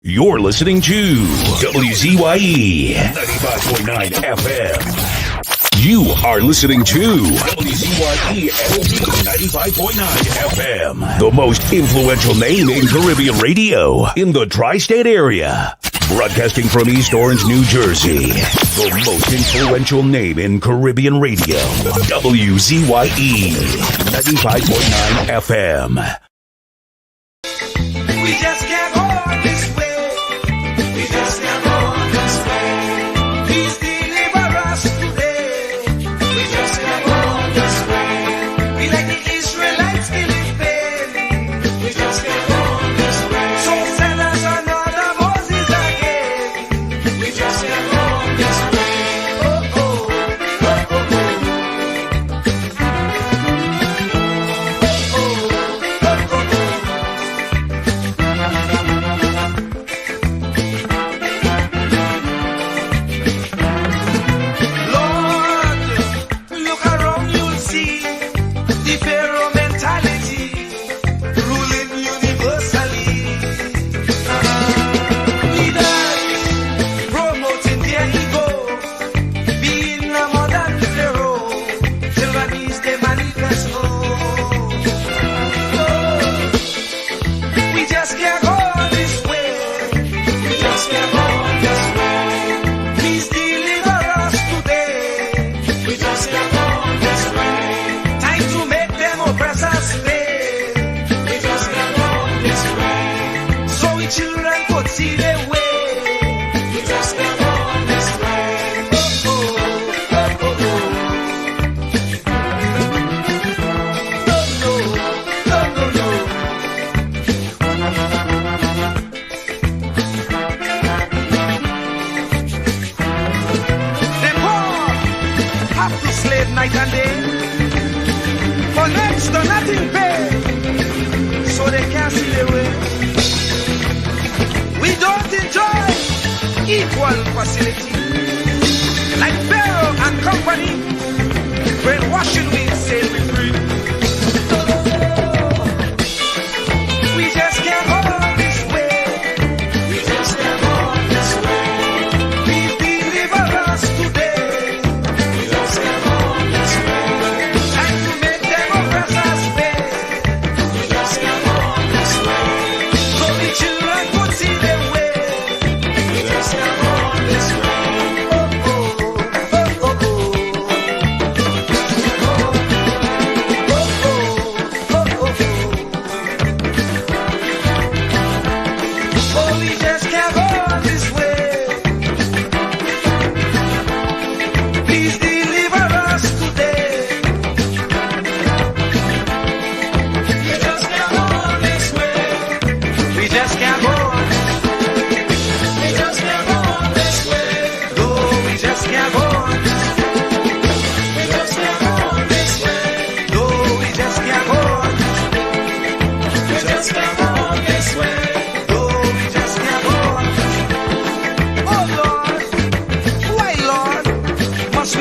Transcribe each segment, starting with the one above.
You're listening to WZYE 95.9 FM. You are listening to WZYE 95.9 FM. The most influential name in Caribbean radio in the tri-state area. Broadcasting from East Orange, New Jersey. The most influential name in Caribbean radio. WZYE 95.9 FM. We just can't go this way. We just can't go this way. Please deliver us today. We just can't go this way. We like the Israelites killing pain. We just can't go this way. So send us another Moses again. We just can't go this way. Oh, oh, oh, oh, oh. Night and day, for next to nothing pay, so they can't see the way. We don't enjoy equal facility, like Pharaoh and company, brainwashing we say we free. We just can't hold this way. We just can't hold this way. Please deliver us today. We just can't hold.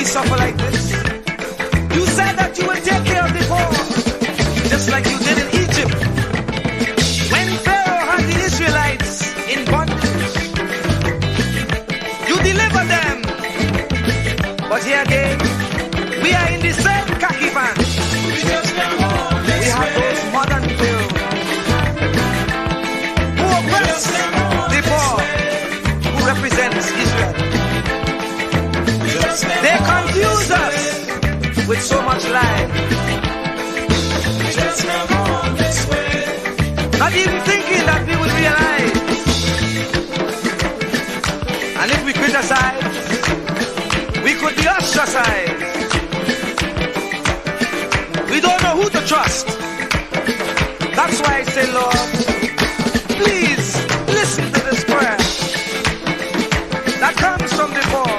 Suffer like this. You said that you would take care of the poor, just like you did in Egypt. When Pharaoh had the Israelites in bondage, you delivered them. But here again, we are in the same khaki pants. We have those modern Pharaohs who oppress the poor, who represents Israel. They confuse us with so much lies. Not even thinking that we would realize. And if we criticize, we could be ostracized. We don't know who to trust. That's why I say, Lord, please listen to this prayer that comes from the poor.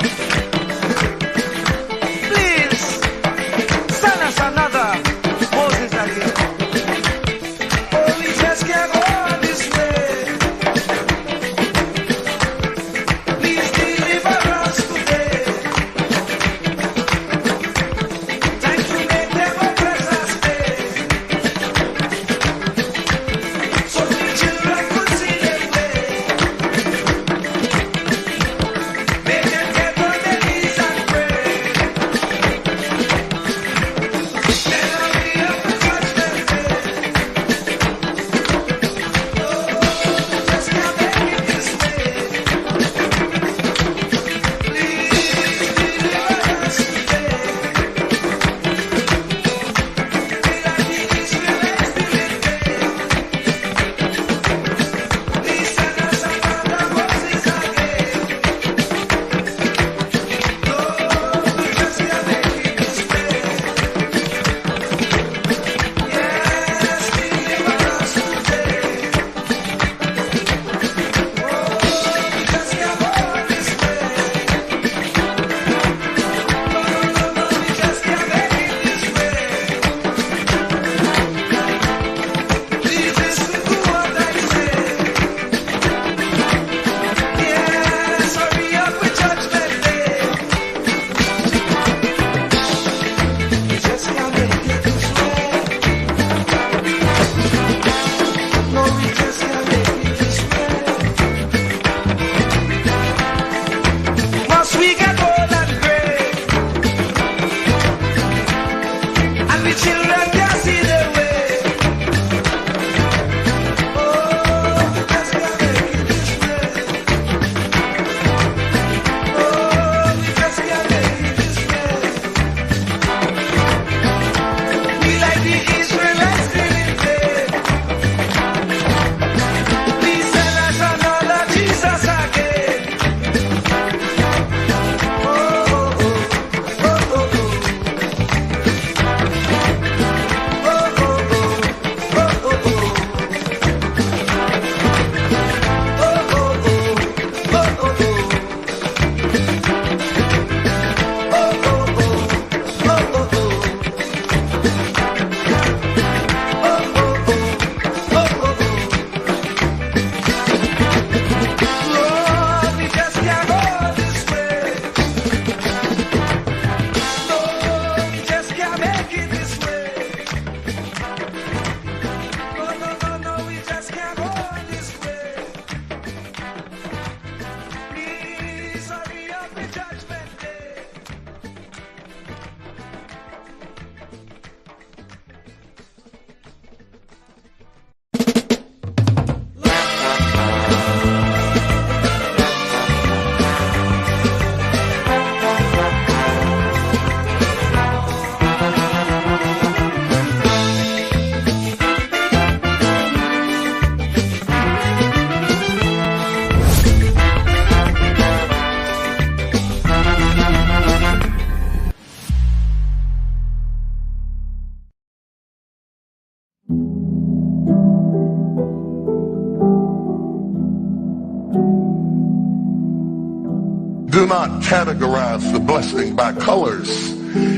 Do not categorize the blessing by colors.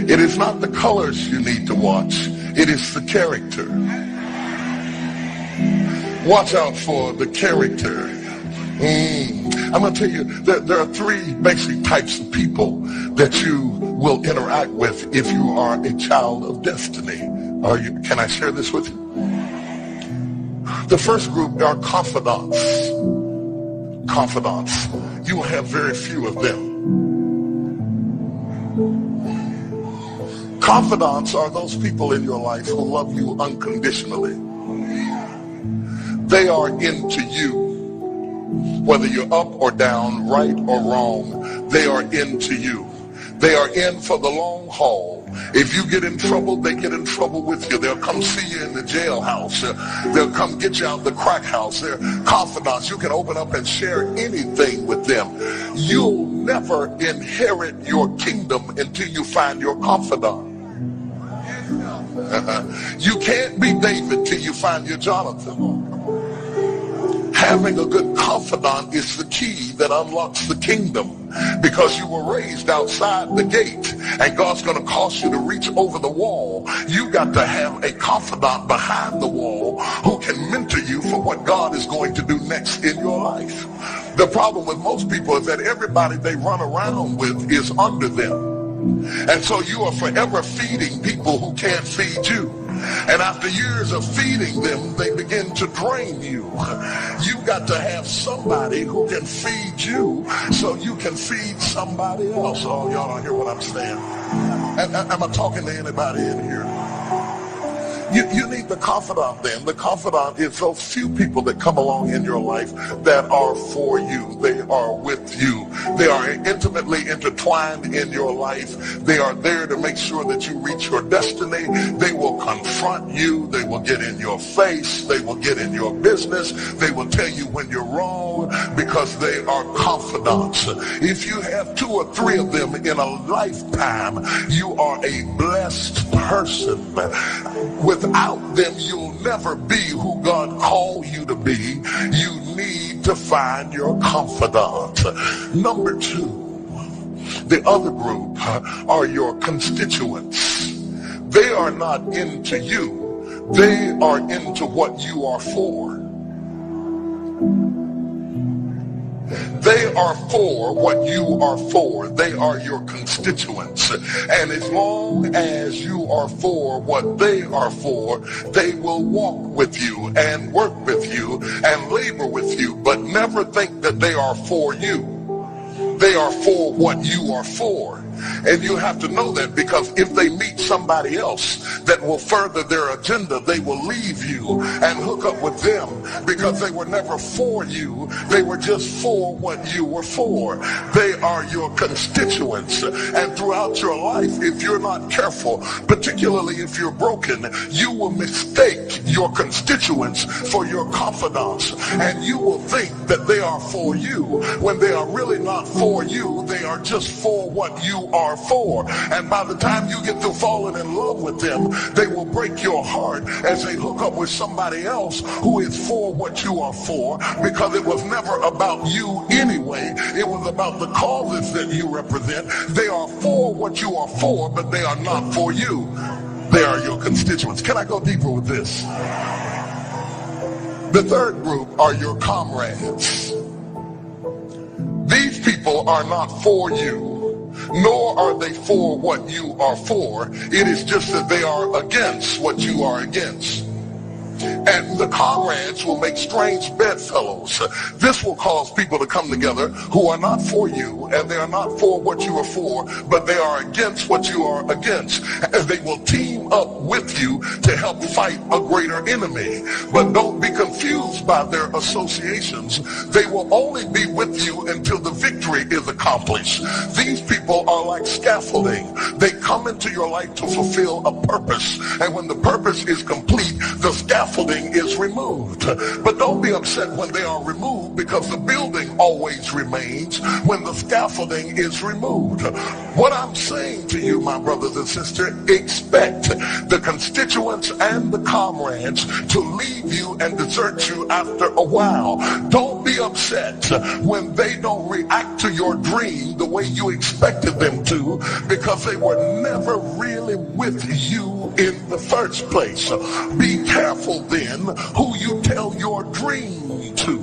It is not the colors you need to watch. It is the character. Watch out for the character. I'm going to tell you, there are three basic types of people that you will interact with if you are a child of destiny. Can I share this with you? The first group are confidants. Confidants. You will have very few of them. Confidants are those people in your life who love you unconditionally. They are into you. Whether you're up or down, right or wrong, they are into you. They are in for the long haul. If you get in trouble, they get in trouble with you. They'll come see you in the jailhouse. They'll come get you out the crack house. They're confidants. You can open up and share anything with them. You'll never inherit your kingdom until you find your confidant. You can't be David till you find your Jonathan. Having a good confidant is the key that unlocks the kingdom, because you were raised outside the gate and God's going to cause you to reach over the wall. You got to have a confidant behind the wall who can mentor you for what God is going to do next in your life. The problem with most people is that everybody they run around with is under them. And so you are forever feeding people who can't feed you. And after years of feeding them, they begin to drain you. You've got to have somebody who can feed you so you can feed somebody else. Oh, y'all don't hear what I'm saying. Am I talking to anybody in here? You need the confidant then. The confidant is those few people that come along in your life that are for you. They are with you. They are intimately intertwined in your life. They are there to make sure that you reach your destiny. They will confront you. They will get in your face. They will get in your business. They will tell you when you're wrong because they are confidants. If you have 2 or 3 of them in a lifetime, you are a blessed person. Without them, you'll never be who God called you to be. You need to find your confidant. Number 2, the other group are your constituents. They are not into you. They are into what you are for. They are for what you are for. They are your constituents. And as long as you are for what they are for, they will walk with you and work with you and labor with you, but never think that they are for you. They are for what you are for. And you have to know that, because if they meet somebody else that will further their agenda, they will leave you and hook up with them, because they were never for you. They were just for what you were for. They are your constituents. And throughout your life, if you're not careful, particularly if you're broken, you will mistake your constituents for your confidants. And you will think that they are for you when they are really not for you. They are just for what you are for. And by the time you get to falling in love with them, they will break your heart as they hook up with somebody else who is for what you are for, because it was never about you anyway. It was about the causes that you represent. They are for what you are for, but they are not for you. They are your constituents. Can I go deeper with this? The third group are your comrades. These people are not for you, nor are they for what you are for. It is just that they are against what you are against. And the comrades will make strange bedfellows. This will cause people to come together who are not for you, and they are not for what you are for, but they are against what you are against. And they will team up with you to help fight a greater enemy. But don't be confused by their associations. They will only be with you until the victory is accomplished. These people are like scaffolding. They come into your life to fulfill a purpose. And when the purpose is complete, the scaffolding is removed. But don't be upset when they are removed, because the building always remains when the scaffolding is removed. What I'm saying to you, my brothers and sisters, expect the constituents and the comrades to leave you and desert you after a while. Don't be be upset when they don't react to your dream the way you expected them to, because they were never really with you in the first place. Be careful then who you tell your dream to,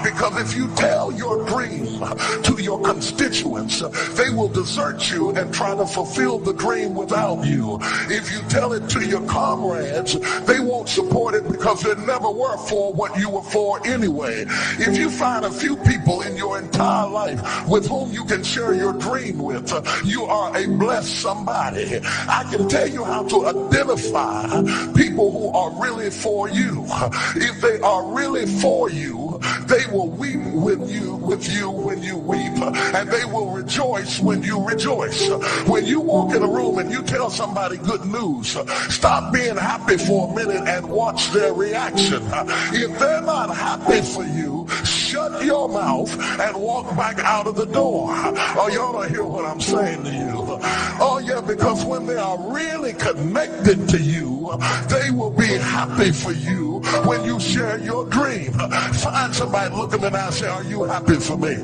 because if you tell your dream to your constituents, they will desert you and try to fulfill the dream without you. If you tell it to your comrades, they won't support it because they never were for what you were for anyway. If you find a few people in your entire life with whom you can share your dream with, you are a blessed somebody. I can tell you how to identify people who are really for you. If they are really for you, they will weep with you when you weep, and they will rejoice when you rejoice. When you walk in a room and you tell somebody good news, stop being happy for a minute and watch their reaction. If they're not happy for you, shut your mouth and walk back out of the door. Oh, y'all don't hear what I'm saying to you. Oh yeah, because when they are really connected to you, they will be happy for you when you share your dream. Find somebody, look them in the eye and say, are you happy for me?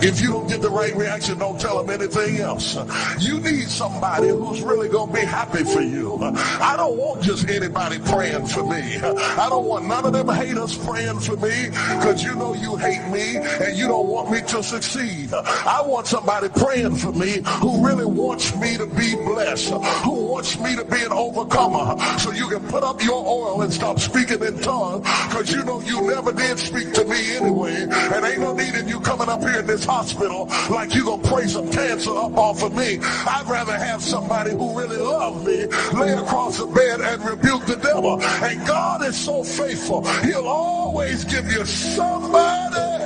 If you don't get the right reaction, don't tell them anything else. You need somebody who's really going to be happy for you. I don't want just anybody praying for me. I don't want none of them haters praying for me, because you know you hate me and you don't want me to succeed. I want somebody praying for me who really wants me to be blessed, who wants me to be an overcomer, so you can put up your oil and stop speaking in tongues, because you know you never did speak to me anyway, and ain't no need in you coming up here in this hospital like you gonna pray some cancer up off of me. I'd rather have somebody who really loves me lay across the bed and rebuke the devil. And God is so faithful, he'll always give you somebody.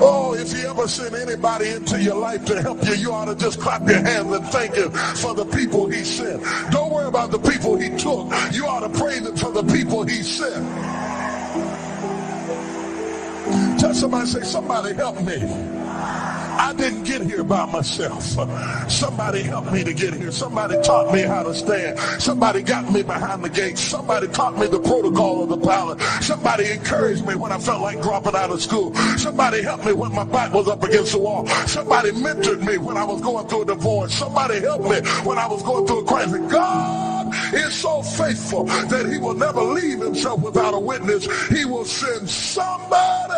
Oh, if he ever sent anybody into your life to help you, you ought to just clap your hands and thank him for the people he sent. Don't worry about the people he took. You ought to praise him for the people he sent. Tell somebody, say, somebody help me. I didn't get here by myself. Somebody helped me to get here. Somebody taught me how to stand. Somebody got me behind the gates. Somebody taught me the protocol of the pilot. Somebody encouraged me when I felt like dropping out of school. Somebody helped me when my back was up against the wall. Somebody mentored me when I was going through a divorce. Somebody helped me when I was going through a crisis. God is so faithful that he will never leave himself without a witness. He will send somebody.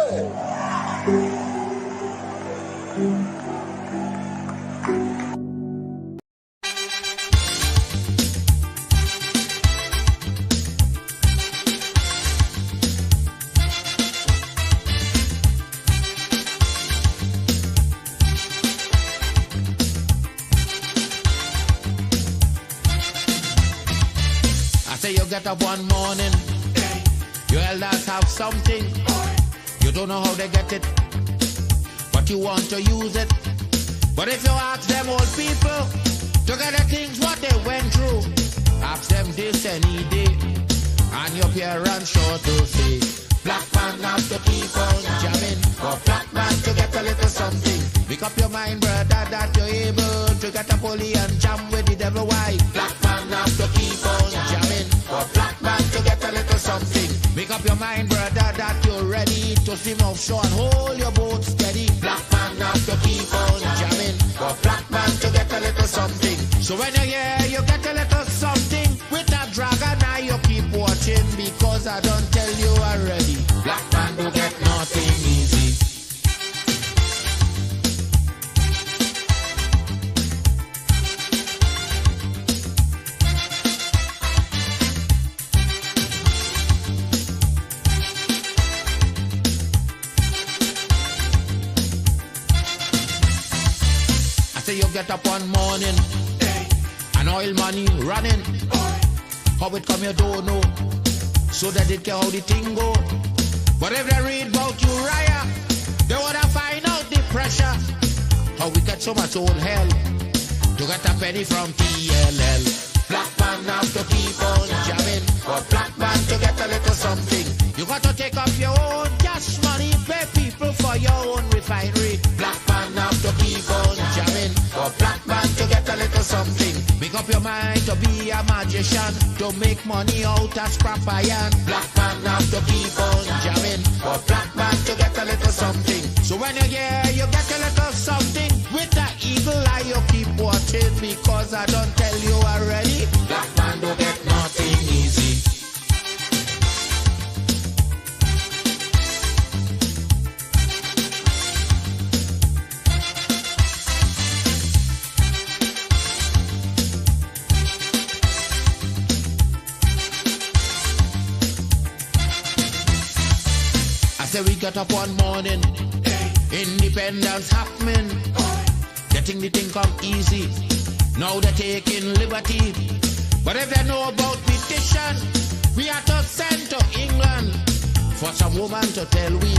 You get up one morning, your elders have something. You don't know how they get it, but you want to use it. But if you ask them old people to get the things what they went through, ask them this any day, and your parents sure to say, black man have to keep on jamming, for black man to get a little something. Make up your mind, brother, that you're able to get a pulley and jam with the devil. Why? Black man have to keep on jamming, for black man to get a little something. Make up your mind, brother, that you're ready to swim offshore and hold your boat steady. Black man have to keep on jamming, for black man to get a little something. So when you hear you get a little something with that dragon, now you keep watching, because I don't tell you already. Black man don't get nothing easy. You get up one morning, and oil money running. How it come you don't know, so that it care how the thing go. But if they read about Uriah, they wanna find out the pressure. How we get so much old hell to get a penny from TLL. Black man have to keep on jamming, for black man to get a little something. You got to take up your own cash money, pay people for your own refinery. Black man have to keep on jamming, for black man to get a little something. Make up your mind to be a magician, to make money out of scrap iron. Black man have to keep because I don't tell you already. Black man don't get nothing easy. I say we got up one morning, independence happening, getting the thing come easy. Now they're taking liberty, but if they know about petition, we are to send to England for some woman to tell we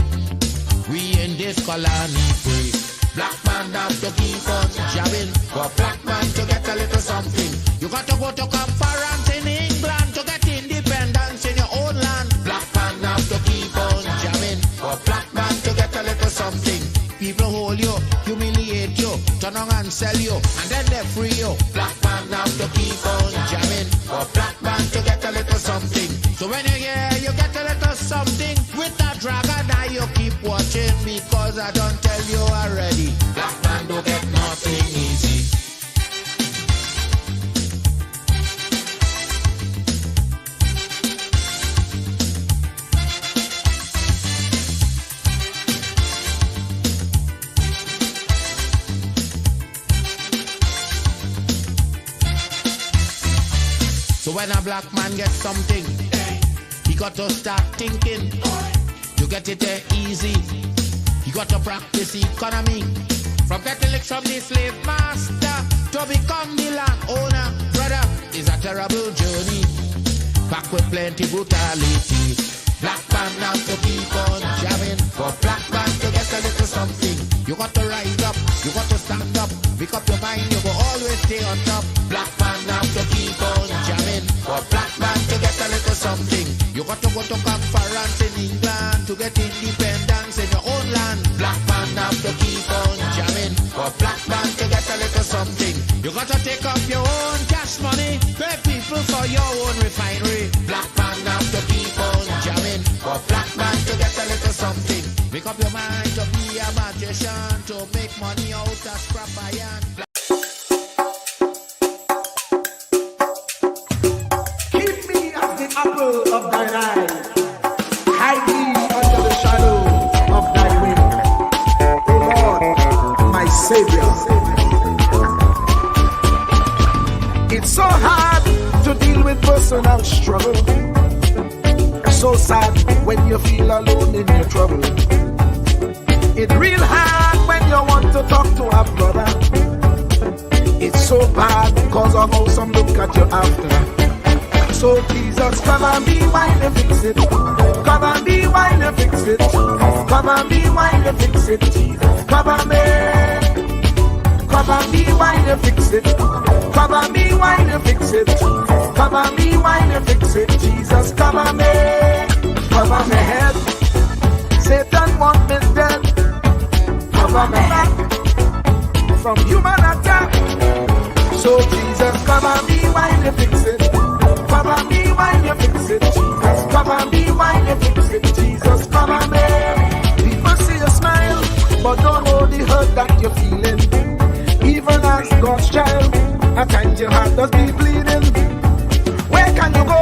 in this colony free. Black man have to keep on jabbing, for black man to get a little something. You got to go to conference in England to get independence in your own land. Black man have to keep on jamming, for black man to get a little something. People hold you, humiliate you, turn on and sell you, and then they free you. Black man have to keep on jamming, for black man to get a little something. So when you hear you get a little something with that dragon, now you keep watching, because I don't tell you already. Black man don't get nothing easy. So when a black man gets something, he got to start thinking to get it there easy. He got to practice economy, from getting licks from the slave master to become the land owner. Brother, it's a terrible journey, back with plenty brutality. Black man have to keep on jamming, for black man to get a little something. You got to rise up, you got to stand up, pick up your mind, you will always stay on top. Black man have to keep on jamming, for black man to get a little something. You got to go to conference in England to get independence in your own land. Black man have to keep on jamming, for black man to get a little something. You got to take up your own cash money, pay people for your own refinery. Black man have to keep on jamming, for black man to get a little something. Make up your mind to be a magician, to make money out of scrap iron. Keep me as the apple of thine eye. Hide me under the shadow of thy wing. O Lord, my Savior. It's so hard to deal with personal struggle. So sad when you feel alone in your trouble. It's real hard when you want to talk to a brother. It's so bad because of how some look at you after. So Jesus, cover me while you fix it. Cover me while you fix it. Cover me while you fix it. Jesus, cover me. Cover me while you fix it. Cover me while you fix it. Cover me while you fix it. Jesus, cover me. Cover my head. Satan want me dead. Cover my back from human attack. So Jesus, cover me while you fix it. Cover me while you fix it. Jesus, cover me while you fix it. Jesus, cover me. People see you smile, but don't know the hurt that you're feeling. Even as God's child, at times your heart does be bleeding. Where can you go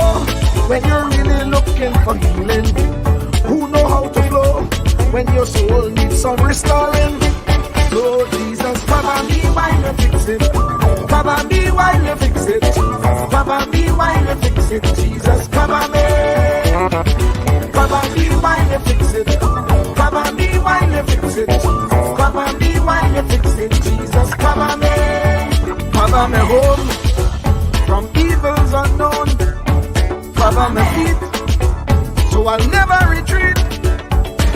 when you're really looking for healing? Who know how to flow when your soul needs some restoring? So Jesus, cover me while you fix it. Cover me while you fix it. Cover me while you fix it. Jesus, cover me. Cover me while you fix it. Cover me while you fix it. Cover me while you fix it. Jesus, cover me. Cover me home from evils unknown. Cover my feet so I'll never retreat.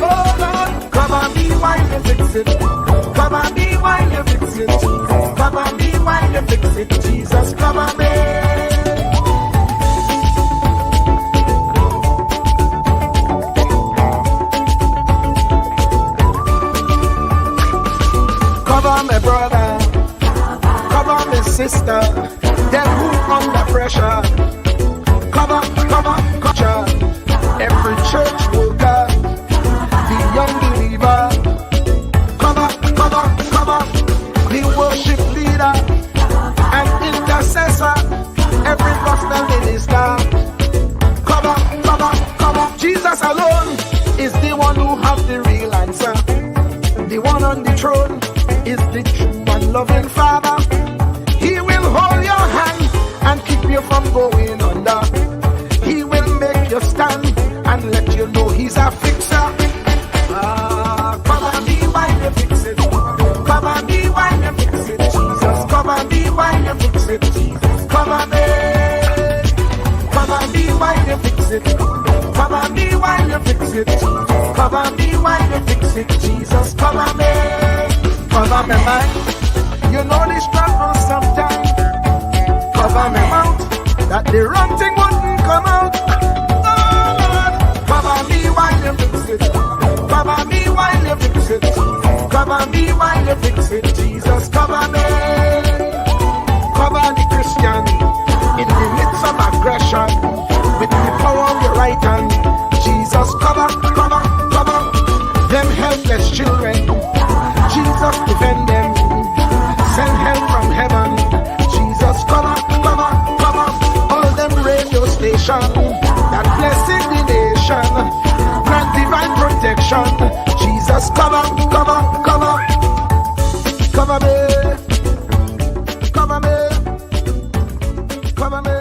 Oh Lord, cover me while you fix it. Cover me while you fix it. Cover me while you fix it. Jesus, cover me. Cover my brother, cover my sister, them who under pressure. Cover, every church worker, the young believer. Cover, the worship leader, the one who have the real answer. The one on the throne is the true and loving Father. He will hold your hand and keep you from going under. He will make you stand and let you know he's a fixer. Cover me while you fix it. Cover me while you fix it, Jesus. Cover me while you fix it, Jesus. Cover me. Cover me while you fix it. Cover me while you fix it, Jesus. Cover me while you fix it, Jesus. Cover me. Cover me mind. You know the struggle sometimes. Cover me mouth, that the wrong thing wouldn't come out. Oh Lord, cover me while you fix it. Cover me while you fix it. Cover me while you fix it, Jesus. Cover me. Cover the Christian in the midst of aggression with the power of your right hand. Jesus, cover, cover, cover them helpless children. Jesus, defend them. Send help from heaven. Jesus, cover, cover, cover all them radio stations that blessing the nation. Grant divine protection. Jesus, cover, cover, cover, cover me, cover me, cover me.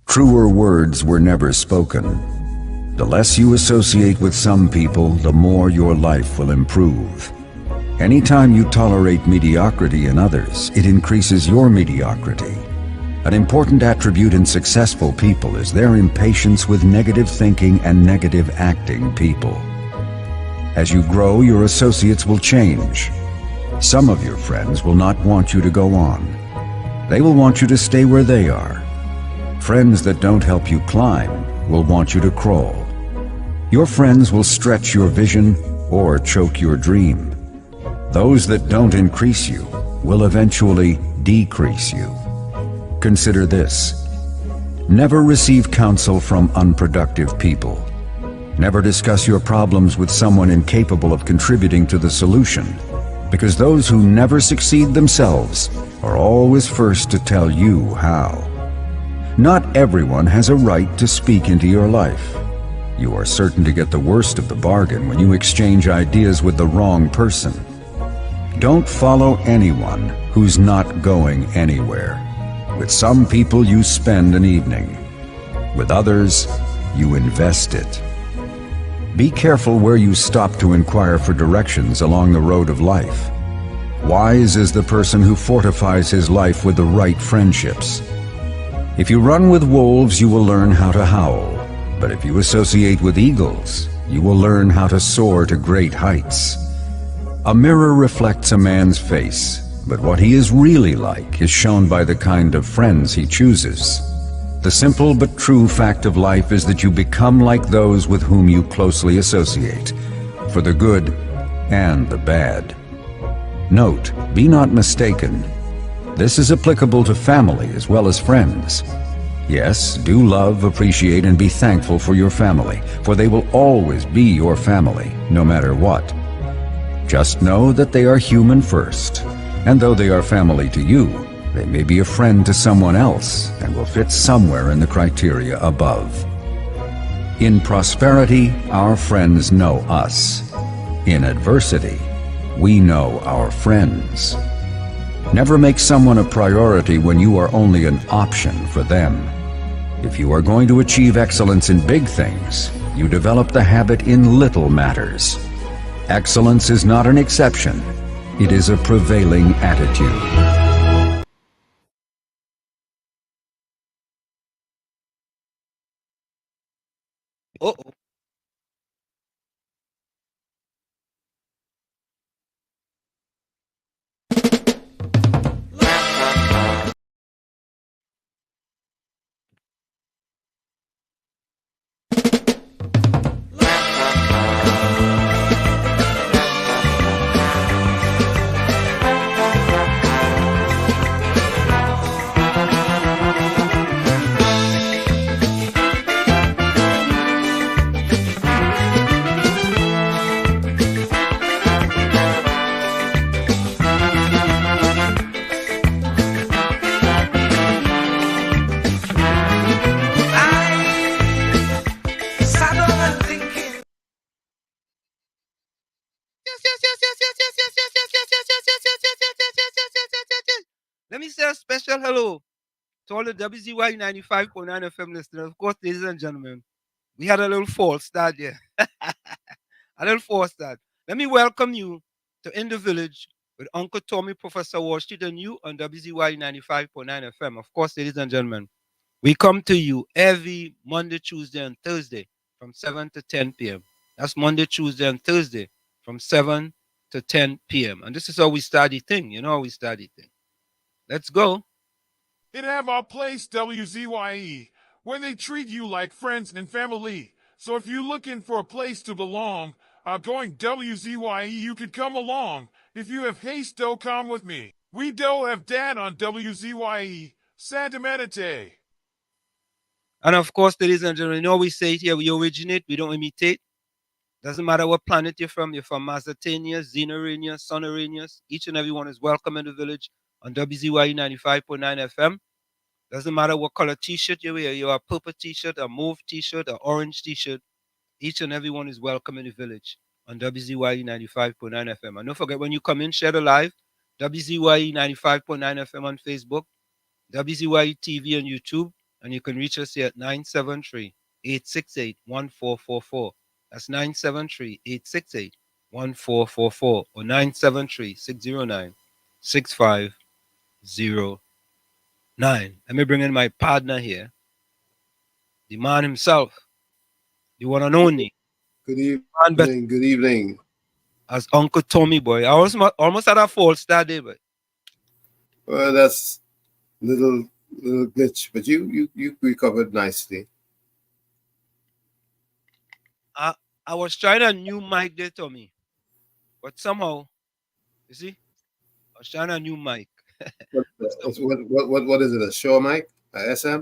Truer words were never spoken. The less you associate with some people, the more your life will improve. Anytime you tolerate mediocrity in others, it increases your mediocrity. An important attribute in successful people is their impatience with negative thinking and negative acting people. As you grow, your associates will change. Some of your friends will not want you to go on. They will want you to stay where they are. Friends that don't help you climb will want you to crawl. Your friends will stretch your vision or choke your dream. Those that don't increase you will eventually decrease you. Consider this. Never receive counsel from unproductive people. Never discuss your problems with someone incapable of contributing to the solution, because those who never succeed themselves are always first to tell you how. Not everyone has a right to speak into your life. You are certain to get the worst of the bargain when you exchange ideas with the wrong person. Don't follow anyone who's not going anywhere. With some people you spend an evening. With others, you invest it. Be careful where you stop to inquire for directions along the road of life. Wise is the person who fortifies his life with the right friendships. If you run with wolves, you will learn how to howl. But if you associate with eagles, you will learn how to soar to great heights. A mirror reflects a man's face, but what he is really like is shown by the kind of friends he chooses. The simple but true fact of life is that you become like those with whom you closely associate, for the good and the bad. Note, be not mistaken. This is applicable to family as well as friends. Yes, do love, appreciate, and be thankful for your family, for they will always be your family, no matter what. Just know that they are human first, and though they are family to you, they may be a friend to someone else and will fit somewhere in the criteria above. In prosperity, our friends know us. In adversity, we know our friends. Never make someone a priority when you are only an option for them. If you are going to achieve excellence in big things, you develop the habit in little matters. Excellence is not an exception. It is a prevailing attitude. Uh-oh. special hello to all the WZYE 95.9 FM listeners. Of course, ladies and gentlemen, we had a little false start there. A little false start. Let me welcome you to In the Village with Uncle Tommy, Professor Wall Street, and you on WZYE 95.9 FM. Of course, ladies and gentlemen, we come to you every Monday, Tuesday, and Thursday from 7 to 10 p.m. That's Monday, Tuesday, and Thursday from 7 to 10 p.m. And this is how we start the thing. You know how we start the thing. Let's go. It have our place WZYE, where they treat you like friends and family. So if you're looking for a place to belong, going WZYE, you could come along. If you have haste, do come with me. We do have dad on WZYE, Santa Meditate. And of course, ladies and gentlemen, you know we say it here, we originate, we don't imitate. Doesn't matter what planet you're from Mazatania, Xenorania, Sonoranius. Each and every one is welcome in the village on WZYE 95.9 FM. Doesn't matter what color t-shirt you wear, you're a purple t-shirt, a mauve t-shirt, an orange t-shirt. Each and every one is welcome in the village on WZYE 95.9 FM. And don't forget, when you come in, share the live, WZYE 95.9 FM on Facebook, WZYE TV on YouTube, and you can reach us here at 973-868-1444. That's 973-868-1444 or 973-609-6509. Let me bring in my partner here, the man himself, the one and only. Good Man better evening. Good evening. as Uncle Tommy boy. I almost had a false start there, but Well, that's little glitch, but you recovered nicely. I was trying a new mic there, Tommy. But somehow, you see, I was trying a new mic. What is it? A show mic? A SM?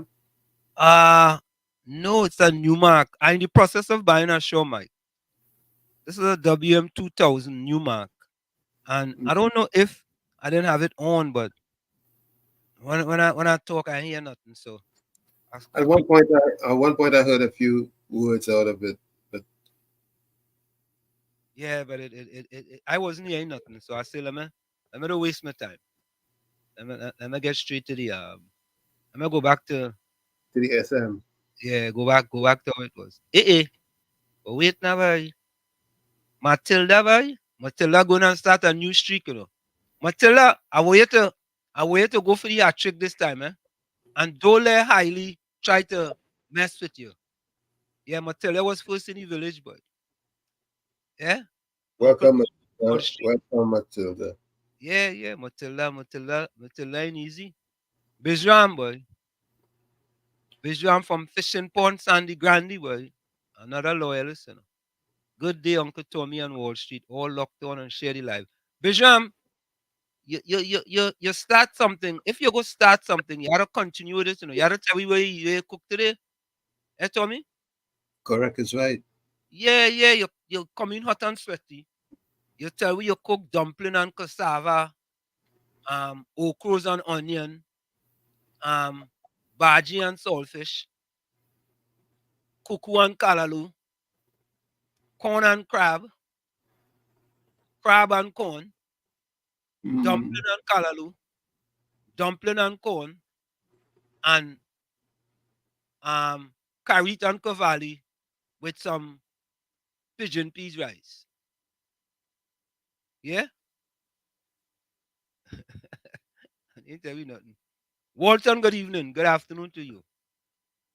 No, it's a new mic. I'm in the process of buying a show mic. This is a WM2000 new mic. And I don't know if I didn't have it on, but when I talk, I hear nothing. So At one point, I heard a few words out of it, but yeah, but I wasn't hearing nothing. So I say, let me don't waste my time. Let me get straight to the let me go back to to the SM. yeah, go back to how it was. But wait now, boy. Matilda gonna start a new streak, you know. Matilda, I want you to go for the hat trick this time, eh? And don't let Hailey try to mess with you. Yeah, Matilda was first in the village, but yeah. Uncle Welcome, Wall Matilda. Street. Welcome, Matilda. Yeah, Matilda ain't easy. Bijram, boy. Bijram from Fishing Pond, Sandy Grande, boy. Another loyalist, you know. Good day, Uncle Tommy on Wall Street, all locked on and share the live. Bijram, you start something. If you go start something, you gotta continue with it, you know. You gotta tell me where you cook today. Eh, Tommy? Correct is right. Yeah, you come in hot and sweaty. You tell me you cook dumpling and cassava, okras and onion, um, bhaji and saltfish, kuku and kalalu, corn and crab and corn, Mm. dumpling and kalalu, dumpling and corn, and carrot and cavalli with some pigeon peas rice. Yeah? I didn't tell you nothing. Walton, good evening. Good afternoon to you.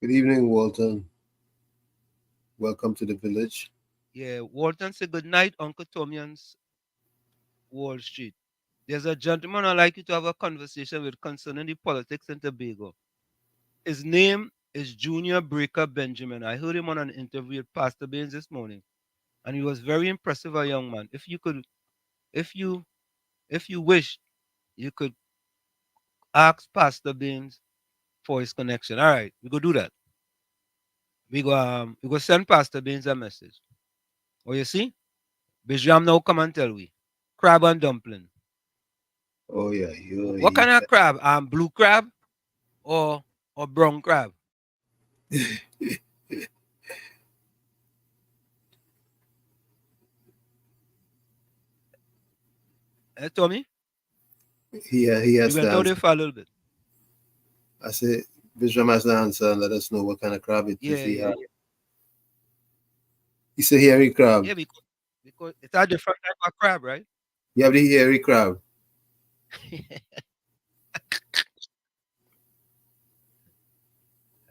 Good evening, Walton. Welcome to the village. Yeah, Walton said good night, Uncle Tommy's Wall Street. There's a gentleman I'd like you to have a conversation with concerning the politics in Tobago. His name is Junior Breaker Benjamin. I heard him on an interview with Pastor Baines this morning, and he was very impressive, a young man. If you if you wish, you could ask Pastor Baines for his connection. All right, we go do that. We go send Pastor Baines a message. Oh, you see? Bijram now come and tell we. Crab and dumpling. Oh yeah, What kind of crab? Blue crab or brown crab? Eh, Tommy? he You has to went out answer. there for a little bit. I say, Bishop has to answer and let us know what kind of crab it Yeah, is he yeah, has. It's a hairy crab. yeah. Because it's a different type of crab, right? You have the hairy crab.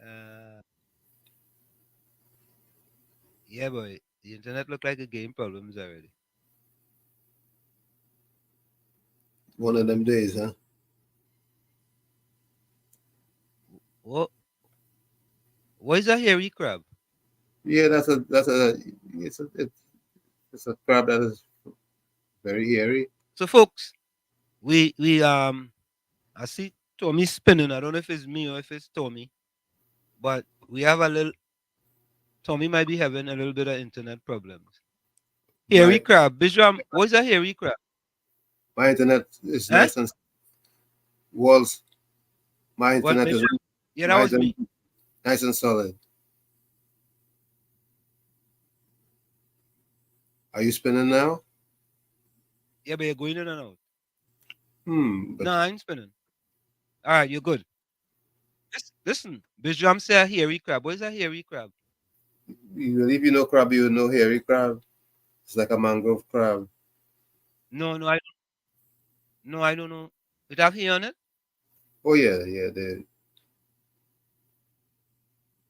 uh, yeah, boy. The internet look like a game problems already. One of them days, huh? What? What is a hairy crab? Yeah, it's a it's a crab that is very hairy. So, folks, we I see Tommy spinning. I don't know if it's me or if it's Tommy, but we have a little. Tommy might be having a little bit of internet problems. Hairy My crab, Bishop. What is a hairy crab? my internet is Huh? nice and walls. My What, internet is Bishop? Yeah, that my was internet me. is nice and solid. Are you spinning now? Yeah, but you're going in and out. But No, I ain't spinning. All right, you're good. Listen, Bishop say a hairy crab. What is a hairy crab? if you know crab, you know hairy crab. It's like a mangrove crab. No, no, I don't know. It have hair on it? Oh yeah, yeah.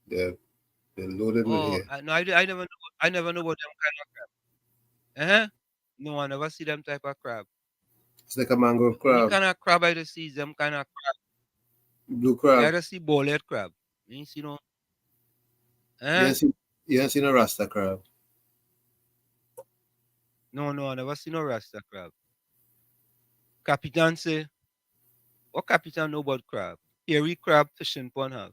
They're they're loaded with Oh, hair. no, I never know. I never know about them kind of crab. Uh-huh. No, I never see them type of crab. It's like a mangrove Only crab, kind of crab I just see is them kind of crab. blue Yeah, I crab. just see ball-head crab. You ain't see no. You Eh? ain't seen you ain't seen a rasta crab. No, no, I never see no rasta crab. Capitan say, what Capitan know about crab? Hairy crab fishing pond have.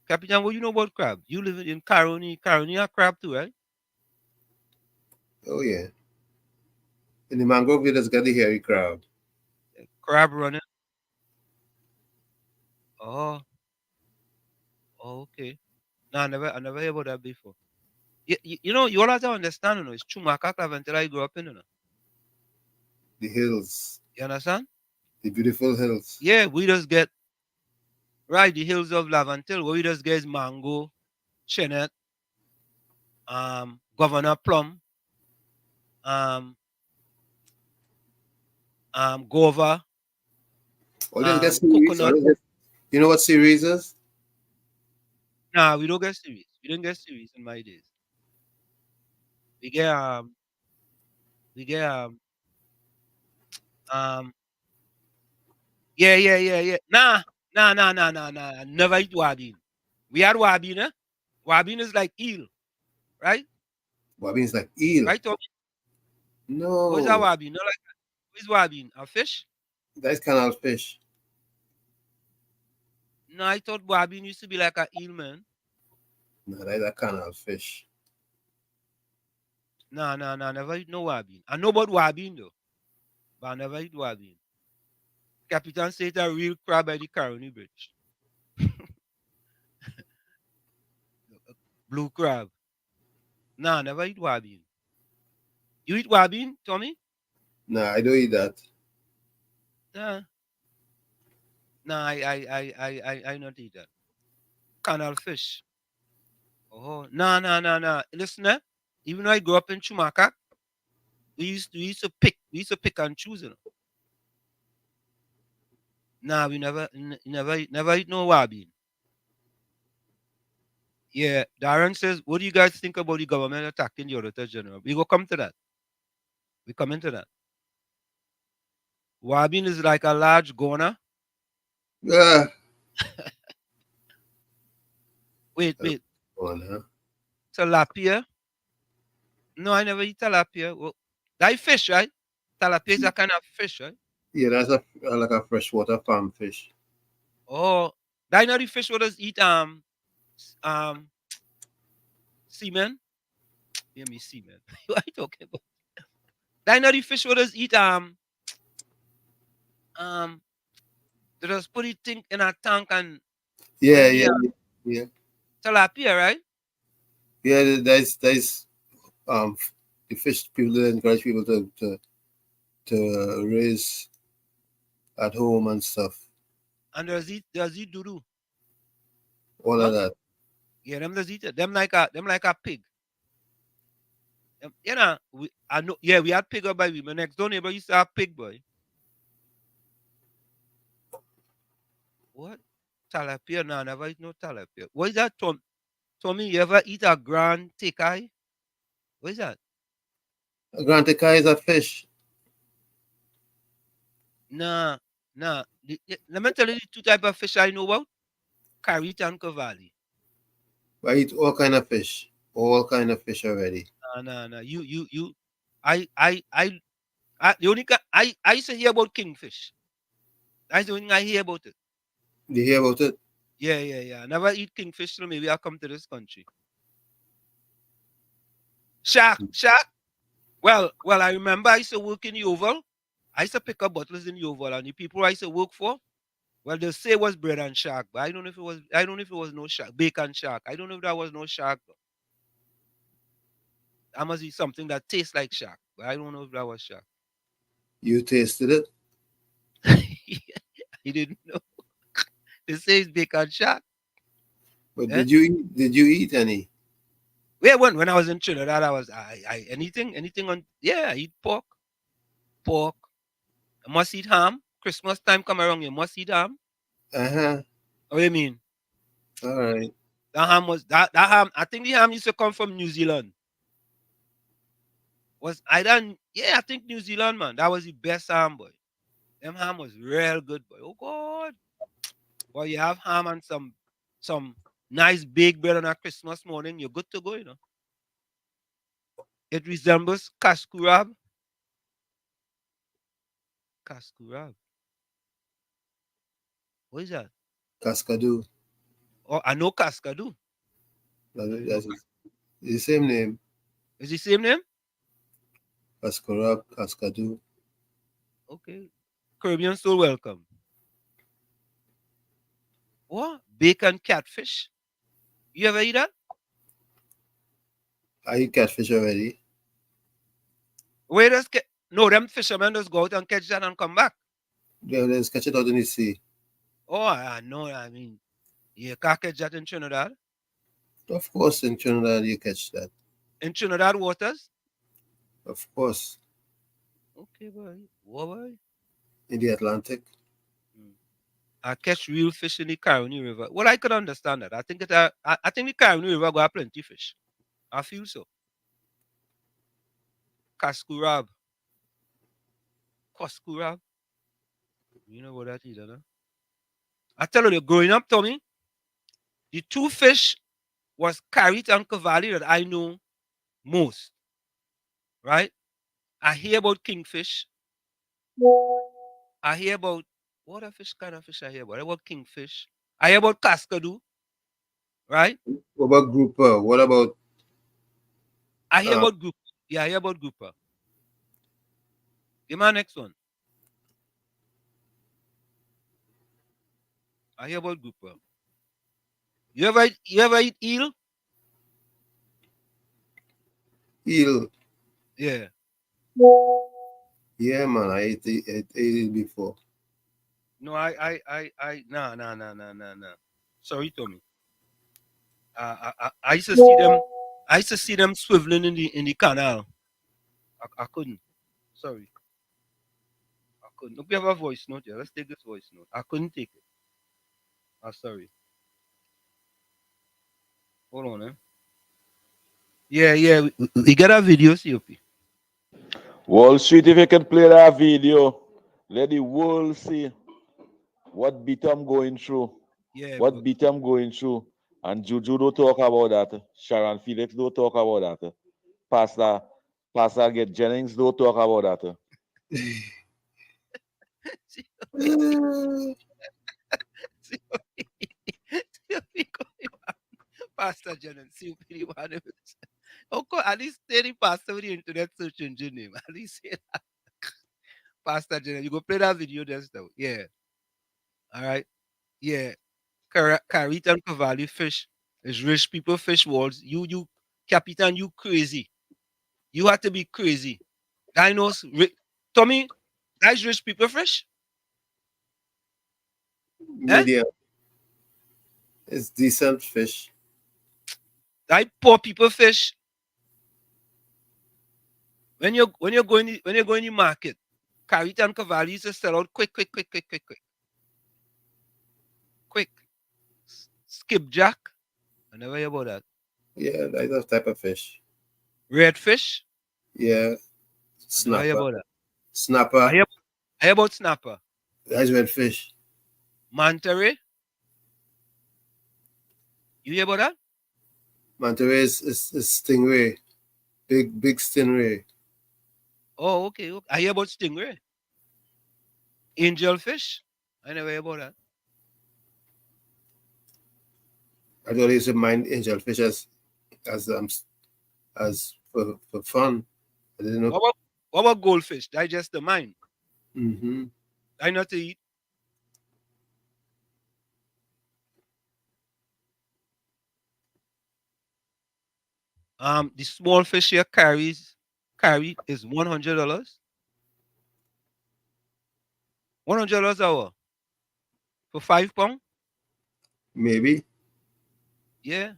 Capitan, what you know about crab? You live in Caroni. Caroni are crab too, right? Oh yeah. In the mangrove we just got the hairy crab. Crab running. Oh, oh, okay. No, I never heard about that before. You know, you all have to understand, you know, it's Chumaka crab until I grew up in, you know. The hills. You understand? The beautiful hills. Yeah, we just get, right, the hills of Lavantil, where we just get is mango, chenet, Governor Plum, um, guava, Always get series. coconut. You know what series is? Nah, we don't get series. We didn't get series in my days. We get we get um yeah. Nah. Never eat wabin. We had wabin, eh? Wabin is like eel, right? What means like eel. Right, Tommy? What is that No. wabin? No, like what is wabin? A fish? That's canal fish. No, I thought wabin used to be like a eel, man. No, that's a canal fish. Nah, never eat no wabin. I know about wabin though, but I never eat wabin. Captain said it's a real crab by the Caroni Bridge. Blue crab. Nah, never eat wabin. You eat wabin, Tommy? Nah, I don't eat that. Nah. Nah, I not eat that. Canal fish. Oh, nah. Listen, eh? Even though I grew up in Chumaka, we used to pick and choose, you know. Nah, we never eat no wabin. Yeah, Darren says, what do you guys think about the government attacking the Auditor General? We go come to that. We come into that. Wabin is like a large goner. Ah, Wait. one, huh? Tilapia. No, I never eat tilapia. Well, that fish, right? Tilapia is a kind of fish, right? Yeah, that's a like a freshwater farm fish. Oh, that not the fish what does eat um semen? Hear me semen. What are you talking about? That not the fish what does eat um they just put it thing in a tank and Yeah, when the yeah, yeah. tilapia, right? Yeah, that's um the fish people that encourage people to raise at home and stuff. And does eat doo-doo. All Huh? of that. Yeah, them does eat it. Them like a pig. You know, I know. Yeah, we had pig up by we. My next door neighbor used to have pig, boy. What? Tilapia? No, I never eat no tilapia. What is that, Tom? Tommy, you ever eat a grand tekai? What is that? Grantica is a fish. Nah, nah. Let me tell you the two type of fish I know about. Carrot and cavalli. I eat all kind of fish. All kind of fish already. Nah, nah, nah. You. The only I used to hear about kingfish. That's the only thing I hear about it. Do you hear about it? Yeah, yeah, yeah. I never eat kingfish till maybe I come to this country. Shark. Well, I remember I used to work in the Oval. I used to pick up bottles in the Oval, and the people I used to work for, well, they say it was bread and shark, but I don't know if it was. I don't know if it was no shark, bacon shark. I don't know if that was no shark. That must be something that tastes like shark, but I don't know if that was shark. You tasted it? He didn't know. They say it's bacon shark. But Eh? did you eat any? Yeah, when I was in Trinidad, I anything on I eat pork. I must eat ham. Christmas time come around, you must eat ham. Uh-huh. What do you mean? All right. That ham. I think the ham used to come from New Zealand. Was I done? Yeah, I think New Zealand, man. That was the best ham, boy. Them ham was real good, boy. Oh God. Boy, you have ham and some nice baked bread on a Christmas morning, you're good to go, you know. It resembles kaskurab. Kaskurab. What is that? Cascadoo. Oh, I know Cascadoo. That's the same name. Is the same name? Cascorab, Cascadoo. Okay. Caribbean Soul welcome. What? Bacon catfish? You ever eat that? I eat catfish already. Where does no, them fishermen just go out and catch that and come back. Let's catch it out in the sea. Oh, I know. I mean, you can't catch that in Trinidad. Of course, in Trinidad you catch that. In Trinidad waters? Of course. Okay, boy. What, boy? In the Atlantic. I catch real fish in the Caroni River. Well, I could understand that. I think I think the Caroni River got plenty fish. I feel so. Kaskurab. Kaskurab. You know what that is, huh? I tell you, growing up, Tommy, the two fish was carrot and cavalli that I know most. Right? I hear about kingfish. I hear about what a fish kind of fish I hear about. I hear about kingfish. I hear about cascadoo. Right? What about grouper? What about I hear about grouper. Yeah, I hear about grouper. Give my next one. I hear about grouper. You ever eat eel? eel? Yeah. Yeah, man, I ate it before. No, no. Sorry, Tommy. I used to see them. I used to see them swiveling in the canal. I couldn't. Sorry, I couldn't. Look, we have a voice note here. Let's take this voice note. I couldn't take it. I'm sorry. Hold on, eh? Yeah. We got a video, COP. Wall Street, if you can play that video, let the world see what beat I'm going through. Yeah, What but beat I'm going through. And Juju don't talk about that. Sharon Felix don't talk about that. Pastor Get Jennings don't talk about that. Pastor Jennings, COP, the one. Okay, at least say the pastor with the internet search engine name. At least say that. Pastor Jennings, you go play that video just now. Yeah. All right. Yeah. Carrot and cavalry fish is rich people fish walls. You, Captain, you crazy. You have to be crazy. Tommy, that's rich people fish. Medium. It's decent fish. That poor people fish. When you're going in the market, Carrot and Cavalli used to sell out quick. Skipjack. I never hear about that. Yeah, that's a type of fish. Redfish. Yeah, I never hear snapper. about that. Snapper. I hear about snapper. That's red fish. Manta ray. You hear about that? Manta ray is stingray. Big stingray. Oh, okay. I hear about stingray. Angelfish. I never hear about that. I thought they used to mind angelfish as for fun. I didn't know. What about goldfish? Digest the mind. Mm-hmm. I not to eat. The small fish here carry is $100. $100 hour for 5 pounds. Maybe Yeah,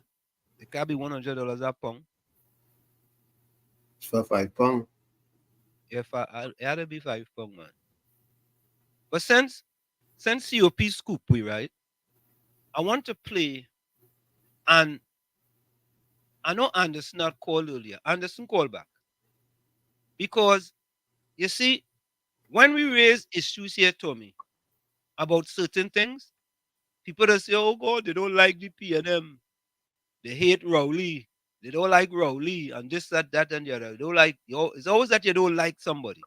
it can be $100 a pound. it's for £5. If it had to be 5 pounds, man. But since COP scoop we right, I want to play, and I know Anderson had called earlier. Anderson called back because you see, when we raise issues here, Tommy, about certain things, people that say, "Oh God, they don't like the PNM, they hate Rowley, they don't like Rowley, and this, that, and the other. They don't like you." It's always that you don't like somebody,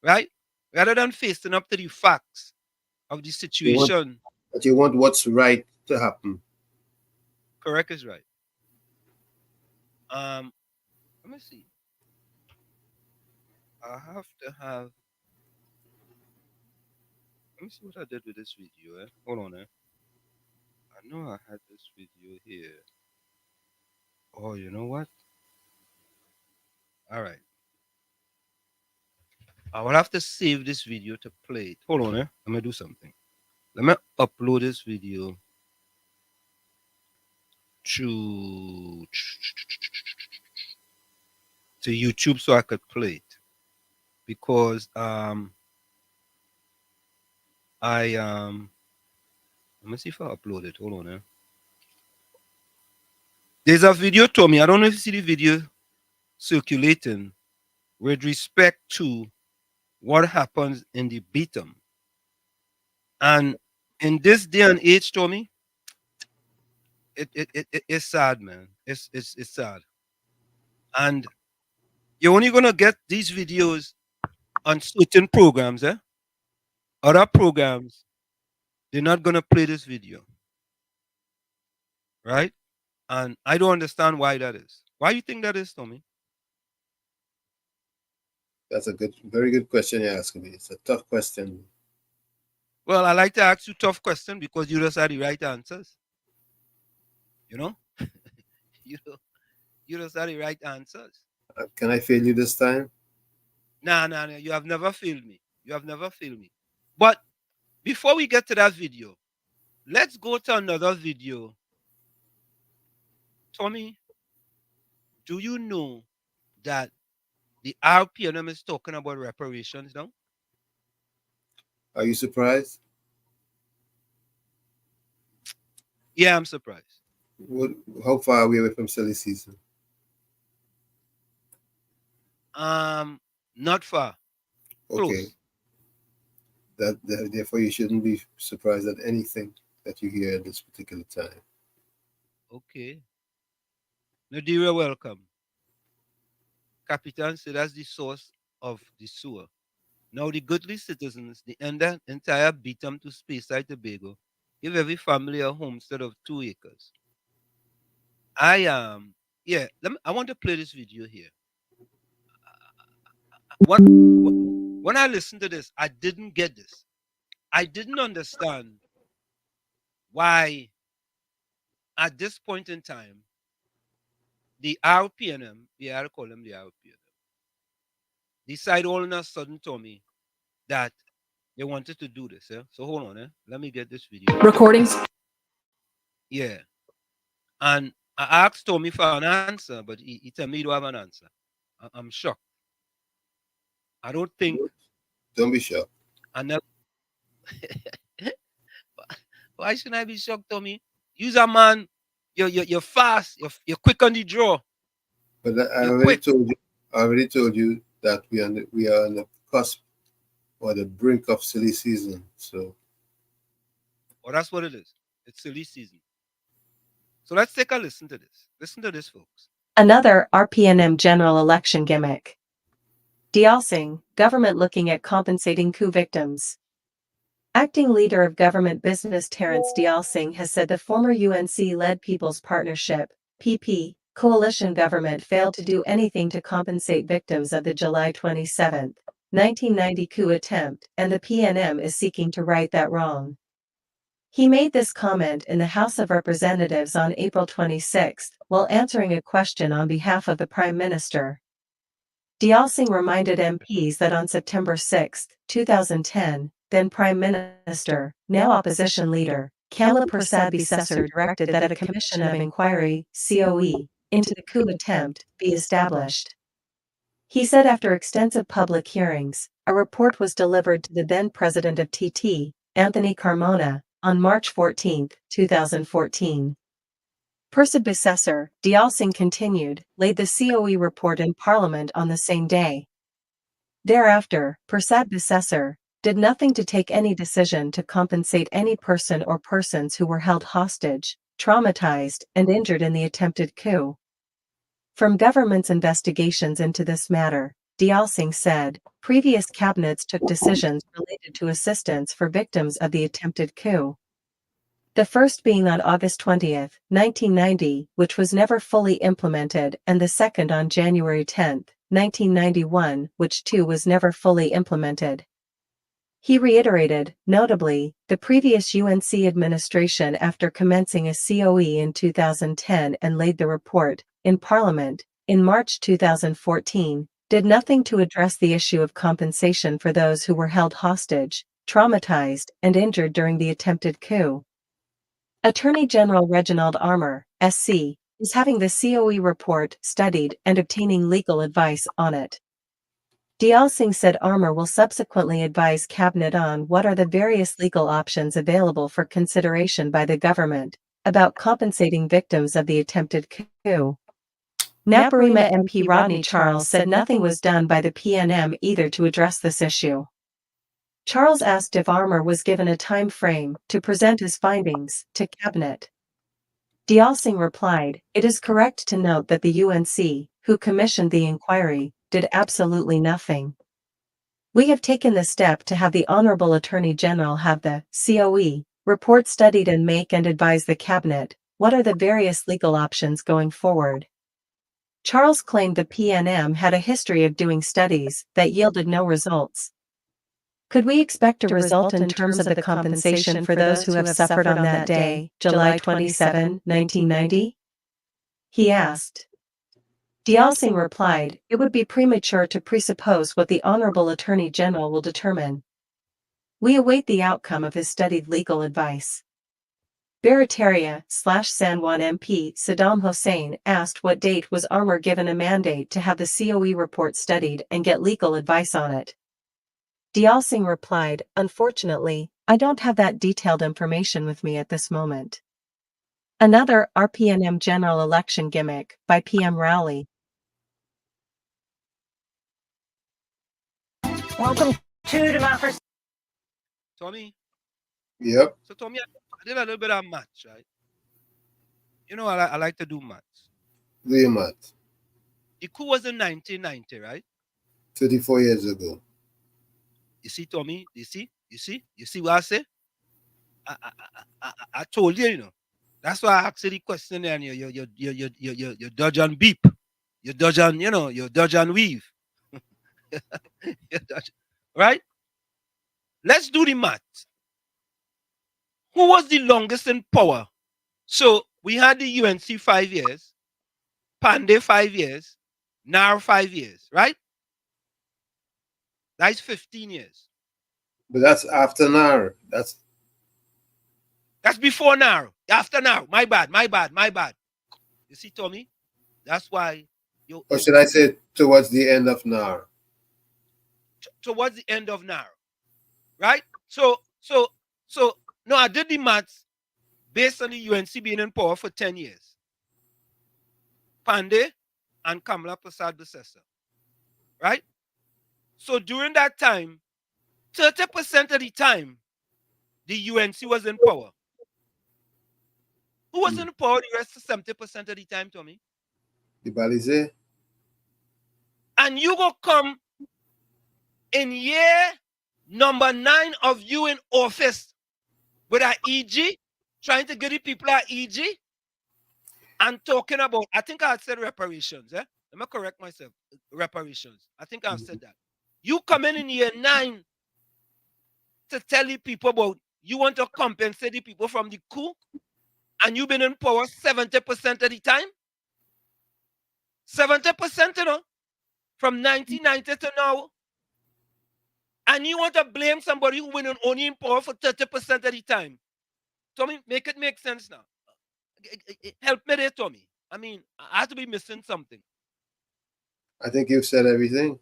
right? Rather than facing up to the facts of the situation. You want what's right to happen. Correct is right. Let me see. I have to have. Let me see what I did with this video. Hold on, I know I had this video here. Oh, you know what? All right. I will have to save this video to play it. Hold on, Let me do something. Let me upload this video to YouTube so I could play it. Because let me see if I upload it. Hold on, There's a video, Tommy. I don't know if you see the video circulating with respect to what happens in the beatum. And in this day and age, Tommy, it's sad, man. It's sad. And you're only gonna get these videos on certain programs, Other programs, they're not gonna play this video. Right? And I don't understand why that is. Why you think that is, Tommy? That's a very good question you're asking me. It's a tough question. Well, I like to ask you tough questions because you just have the right answers. You know? you just have the right answers. Can I fail you this time? Nah. You have never failed me. You have never failed me. But before we get to that video, let's go to another video. Tommy, do you know that the RPNM is talking about reparations now? Are you surprised? Yeah, I'm surprised. How far are we away from silly season? Not far. Okay. Close. Therefore you shouldn't be surprised at anything that you hear at this particular time. Okay. Nadira, welcome. Capitan said that's the source of the sewer. Now the goodly citizens, the entire beatum to Speyside Tobago, give every family a homestead of 2 acres. I want to play this video here. When I listened to this, I didn't get this. I didn't understand why at this point in time the RPNM, I call them the RPNM, decide all of a sudden, Tommy, that They wanted to do this, yeah. So hold on, eh? Let me get this video. Recordings. Yeah. And I asked Tommy for an answer, but he told me he don't have an answer. I'm shocked. I don't think Don't be shocked. I never why shouldn't I be shocked, Tommy? You's a man, you're fast, you're quick on the draw. But I You're already quick. told you. I already told you that we are on the cusp or the brink of silly season. So Well, that's what it is. It's silly season. So let's take a listen to this. Listen to this, folks. Another RPNM general election gimmick. Dealsing, government looking at compensating coup victims. Acting leader of government business Terence Dealsing has said the former UNC-led People's Partnership, PP, coalition government failed to do anything to compensate victims of the July 27, 1990 coup attempt, and the PNM is seeking to right that wrong. He made this comment in the House of Representatives on April 26 while answering a question on behalf of the Prime Minister. Dealsing reminded MPs that on September 6, 2010, then Prime Minister, now opposition leader, Kamla Persad-Bissessar directed that a commission of inquiry, COE, into the coup attempt be established. He said after extensive public hearings, a report was delivered to the then president of TT, Anthony Carmona, on March 14, 2014. Persad-Bissessar, Dealsing continued, laid the COE report in Parliament on the same day. Thereafter, Persad-Bissessar did nothing to take any decision to compensate any person or persons who were held hostage, traumatized, and injured in the attempted coup. From government's investigations into this matter, Dealsing said, previous cabinets took decisions related to assistance for victims of the attempted coup. The first being on August 20, 1990, which was never fully implemented, and the second on January 10, 1991, which too was never fully implemented. He reiterated, notably, the previous UNC administration after commencing a COE in 2010 and laid the report, in Parliament, in March 2014, did nothing to address the issue of compensation for those who were held hostage, traumatized, and injured during the attempted coup. Attorney General Reginald Armour, SC, is having the COE report studied and obtaining legal advice on it. Dealsing said Armour will subsequently advise Cabinet on what are the various legal options available for consideration by the government about compensating victims of the attempted coup. Naparima MP Rodney Charles said nothing was done by the PNM either to address this issue. Charles asked if Armour was given a time frame to present his findings to Cabinet. Dealsing replied, it is correct to note that the UNC, who commissioned the inquiry, did absolutely nothing. We have taken the step to have the Honorable Attorney General have the COE report studied and make and advise the Cabinet what are the various legal options going forward. Charles claimed the PNM had a history of doing studies that yielded no results. Could we expect a result in terms of the compensation for those who have suffered on that day, July 27, 1990? He asked. Dealsing replied, it would be premature to presuppose what the Honorable Attorney General will determine. We await the outcome of his studied legal advice. Barataria/San Juan MP Saddam Hussein asked what date was Armour given a mandate to have the COE report studied and get legal advice on it. Dealsing replied, unfortunately, I don't have that detailed information with me at this moment. Another RPNM general election gimmick by PM Rowley. Welcome to Democracy. Tommy. Yep. So Tommy, I did a little bit of maths, right? You know, I like to do maths. Do your math. The coup was in 1990, right? 34 years ago. You see, Tommy? You see what I say? I told you, you know. That's why I asked you the question and you dodge and beep. You dodge and, you know, you dodge and weave. Right? Let's do the math. Who was the longest in power? So we had the UNC 5 years, Pandey 5 years, NAR 5 years, right? That's 15 years. But that's after NAR. That's before now. After now. My bad. You see, Tommy? That's why Or should I say towards the end of NAR? towards the end of now. Right? So no, I did the maths based on the UNC being in power for 10 years. Pandey and Kamala Prasad Bissessa. Right? So during that time, 30% of the time, the UNC was in power. Who was in power the rest of 70% of the time, Tommy? The Balize? And you go come in year number 9 of you in office with an EG, trying to get the people at EG, and talking about, I think I said reparations. Let me correct myself. Reparations. I think I've said that. You come in year 9 to tell the people about you want to compensate the people from the coup, and you've been in power 70% of the time. 70%, from 1990 to now. And you want to blame somebody who been only in power for 30% of the time. Tommy, make it make sense now. Help me there, Tommy. I mean, I have to be missing something. I think you've said everything.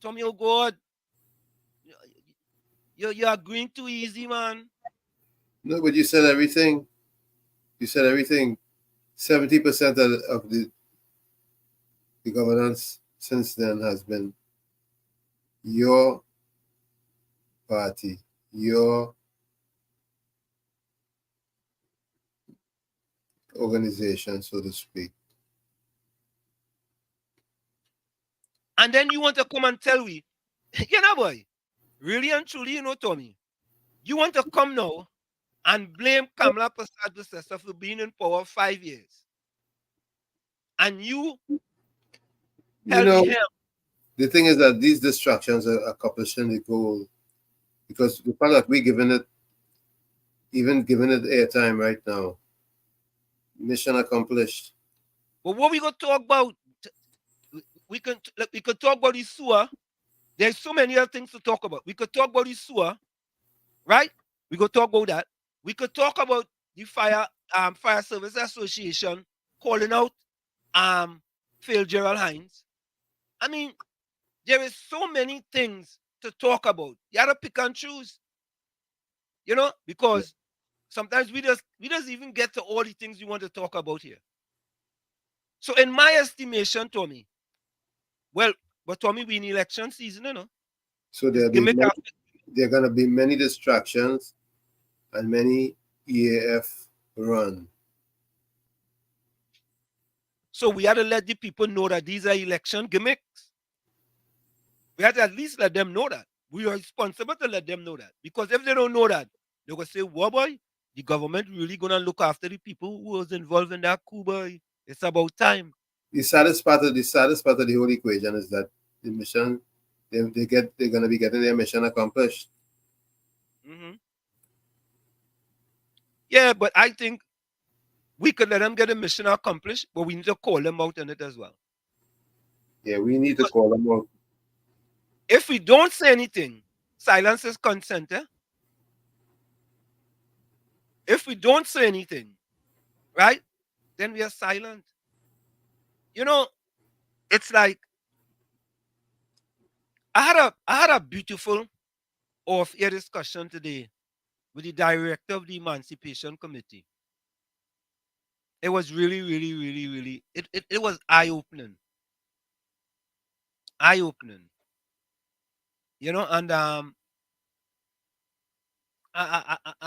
Tommy, oh God. You're agreeing too easy, man. No, but you said everything. You said everything. 70% of the governance since then has been your party, your organization, so to speak. And then you want to come and tell me, boy, really and truly, Tommy, you want to come now and blame Kamala Prasad Bissessa for being in power 5 years. And you the thing is that these distractions are accomplishing the goal, because the fact that we're giving it airtime right now, mission accomplished. But what we gonna talk about? We could talk about the sewer. There's so many other things to talk about. We could talk about the sewer, right? We could talk about that. We could talk about the Fire Service Association calling out Phil Gerald Hines. I mean, there is so many things to talk about. You gotta pick and choose. Because sometimes we just even get to all the things we want to talk about here. So in my estimation, Tommy, but Tommy, we in election season, So there are going to be many distractions and many EAF run. So we had to let the people know that these are election gimmicks. We had to at least let them know that. We are responsible to let them know that. Because if they don't know that, they're going to say, "Whoa, boy, the government really going to look after the people who was involved in that coup, boy. It's about time." The saddest part of the whole equation is that the mission, they're going to be getting their mission accomplished. Mm-hmm. Yeah, but I think we could let them get a mission accomplished, but we need to call them out on it as well. Yeah, we need to call them out. If we don't say anything, silence is consent. If we don't say anything, right, then we are silent. It's like I had a beautiful off-air discussion today with the director of the Emancipation Committee. It was really, really, really, really, it was eye-opening. Eye-opening. And I'll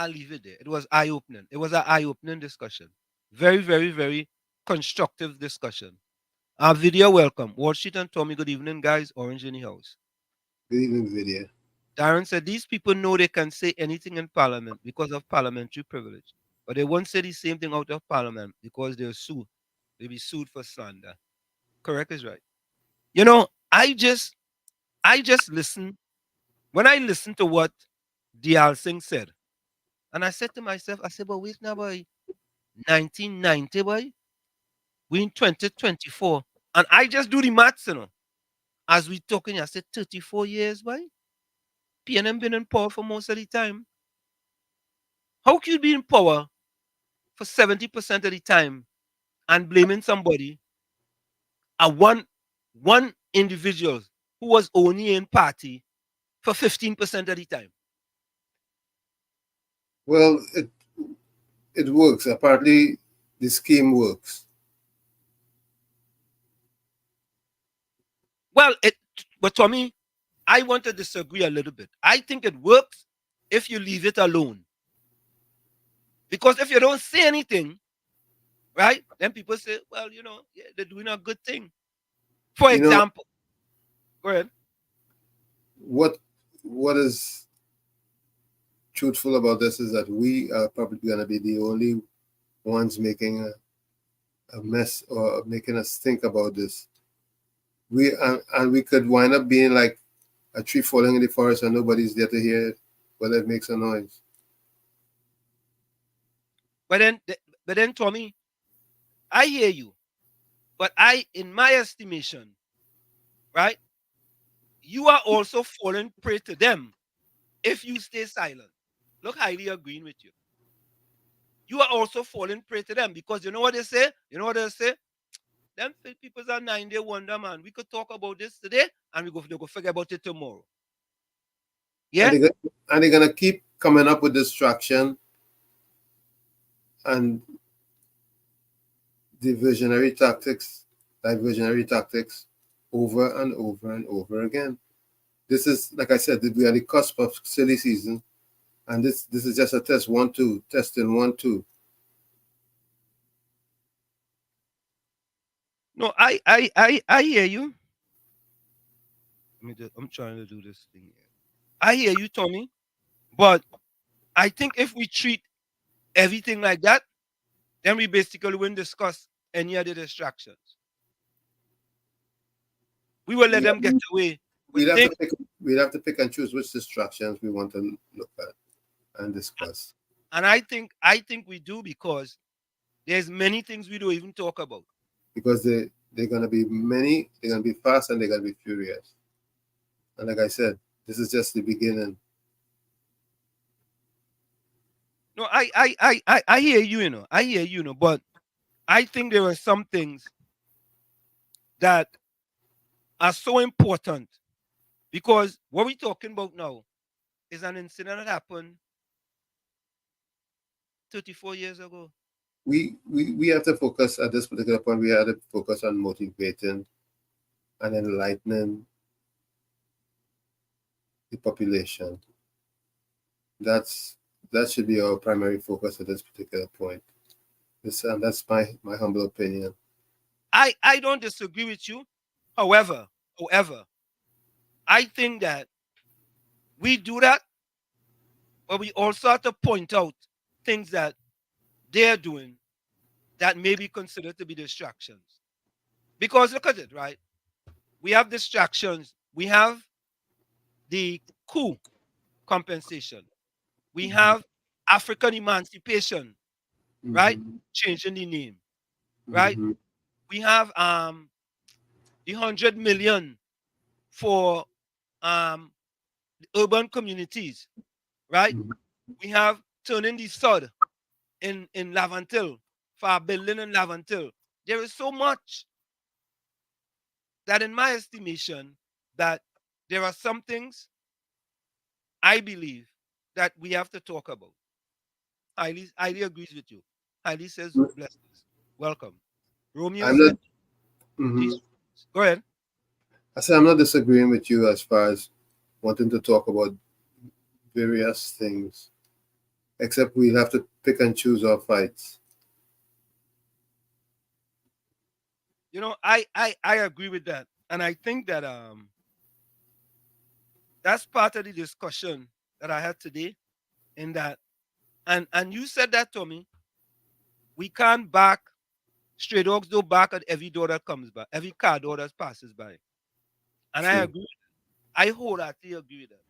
leave it there. It was eye-opening. It was an eye-opening discussion. Very, very, very constructive discussion. Video, welcome. Wall Street and Tommy, good evening, guys. Orange in the house. Good evening, Video. Darren said, these people know they can say anything in Parliament because of parliamentary privilege. But they won't say the same thing out of Parliament because they're sued. They'll be sued for slander. Correct is right. I just listen. When I listen to what Dial Singh said, and I said to myself, I said, but wait now, boy. 1990, boy. We in 2024. And I just do the maths, as we talking, I said 34 years, boy. PNM been in power for most of the time. How could you be in power for 70% of the time and blaming somebody and one individual who was only in party for 15% of the time? Well, it works. Apparently, the scheme works. Well, but to me, I want to disagree a little bit. I think it works if you leave it alone. Because if you don't say anything, right, then people say, well, yeah, they're doing a good thing. For You know example, go ahead. what what is truthful about this is that we are probably going to be the only ones making a mess or making us think about this. And we could wind up being like a tree falling in the forest and nobody's there to hear it, whether it makes a noise. But then, Tommy, I hear you. But in my estimation, right, you are also falling prey to them if you stay silent. Look, highly agreeing with you. You are also falling prey to them because you know what they say? You know what they say? Them people are 9-day wonder, man. We could talk about this today and they go forget about it tomorrow. And Yeah? they're gonna keep coming up with distraction and diversionary tactics over and over and over again. This is, like I said, we are the cusp of silly season, and this is just a test. 1 2 testing 1 2. No, I hear you. I'm trying to do this thing here. I hear you, Tommy. But I think if we treat everything like that, then we basically won't discuss any other distractions. We will let Yeah, them get away with we'd have to things. pick. We'd have to pick and choose which distractions we want to look at and discuss. And I think we do because there's many things we don't even talk about. Because they're gonna be many. They're gonna be fast and they're gonna be furious. And like I said, this is just the beginning. No, I hear you, I hear you, but I think there are some things that are so important because what we're talking about now is an incident that happened 34 years ago. We have to focus at this particular point. We have to focus on motivating and enlightening the population. That should be our primary focus at this particular point. And that's my humble opinion. I don't disagree with you. However, I think that we do that, but we also have to point out things that they're doing that may be considered to be distractions. Because look at it, right? We have distractions. We have the coup compensation. We have African emancipation, right? Mm-hmm. Changing the name, right? Mm-hmm. We have the 100 million for the urban communities, right? Mm-hmm. We have turning the sod in Lavantil for a building in Lavantil. There is so much that, in my estimation, that there are some things I believe that we have to talk about. Highly agrees with you. Highly says blessings. Welcome. Romeo I'm not. said, Mm-hmm. please go ahead. I said I'm not disagreeing with you as far as wanting to talk about various things, except we'll have to pick and choose our fights. I agree with that. And I think that that's part of the discussion that I had today. In that, and you said that to me, we can't back stray dogs don't bark at every door that comes by, every car door that passes by. And I True. agree. I wholeheartedly agree with that.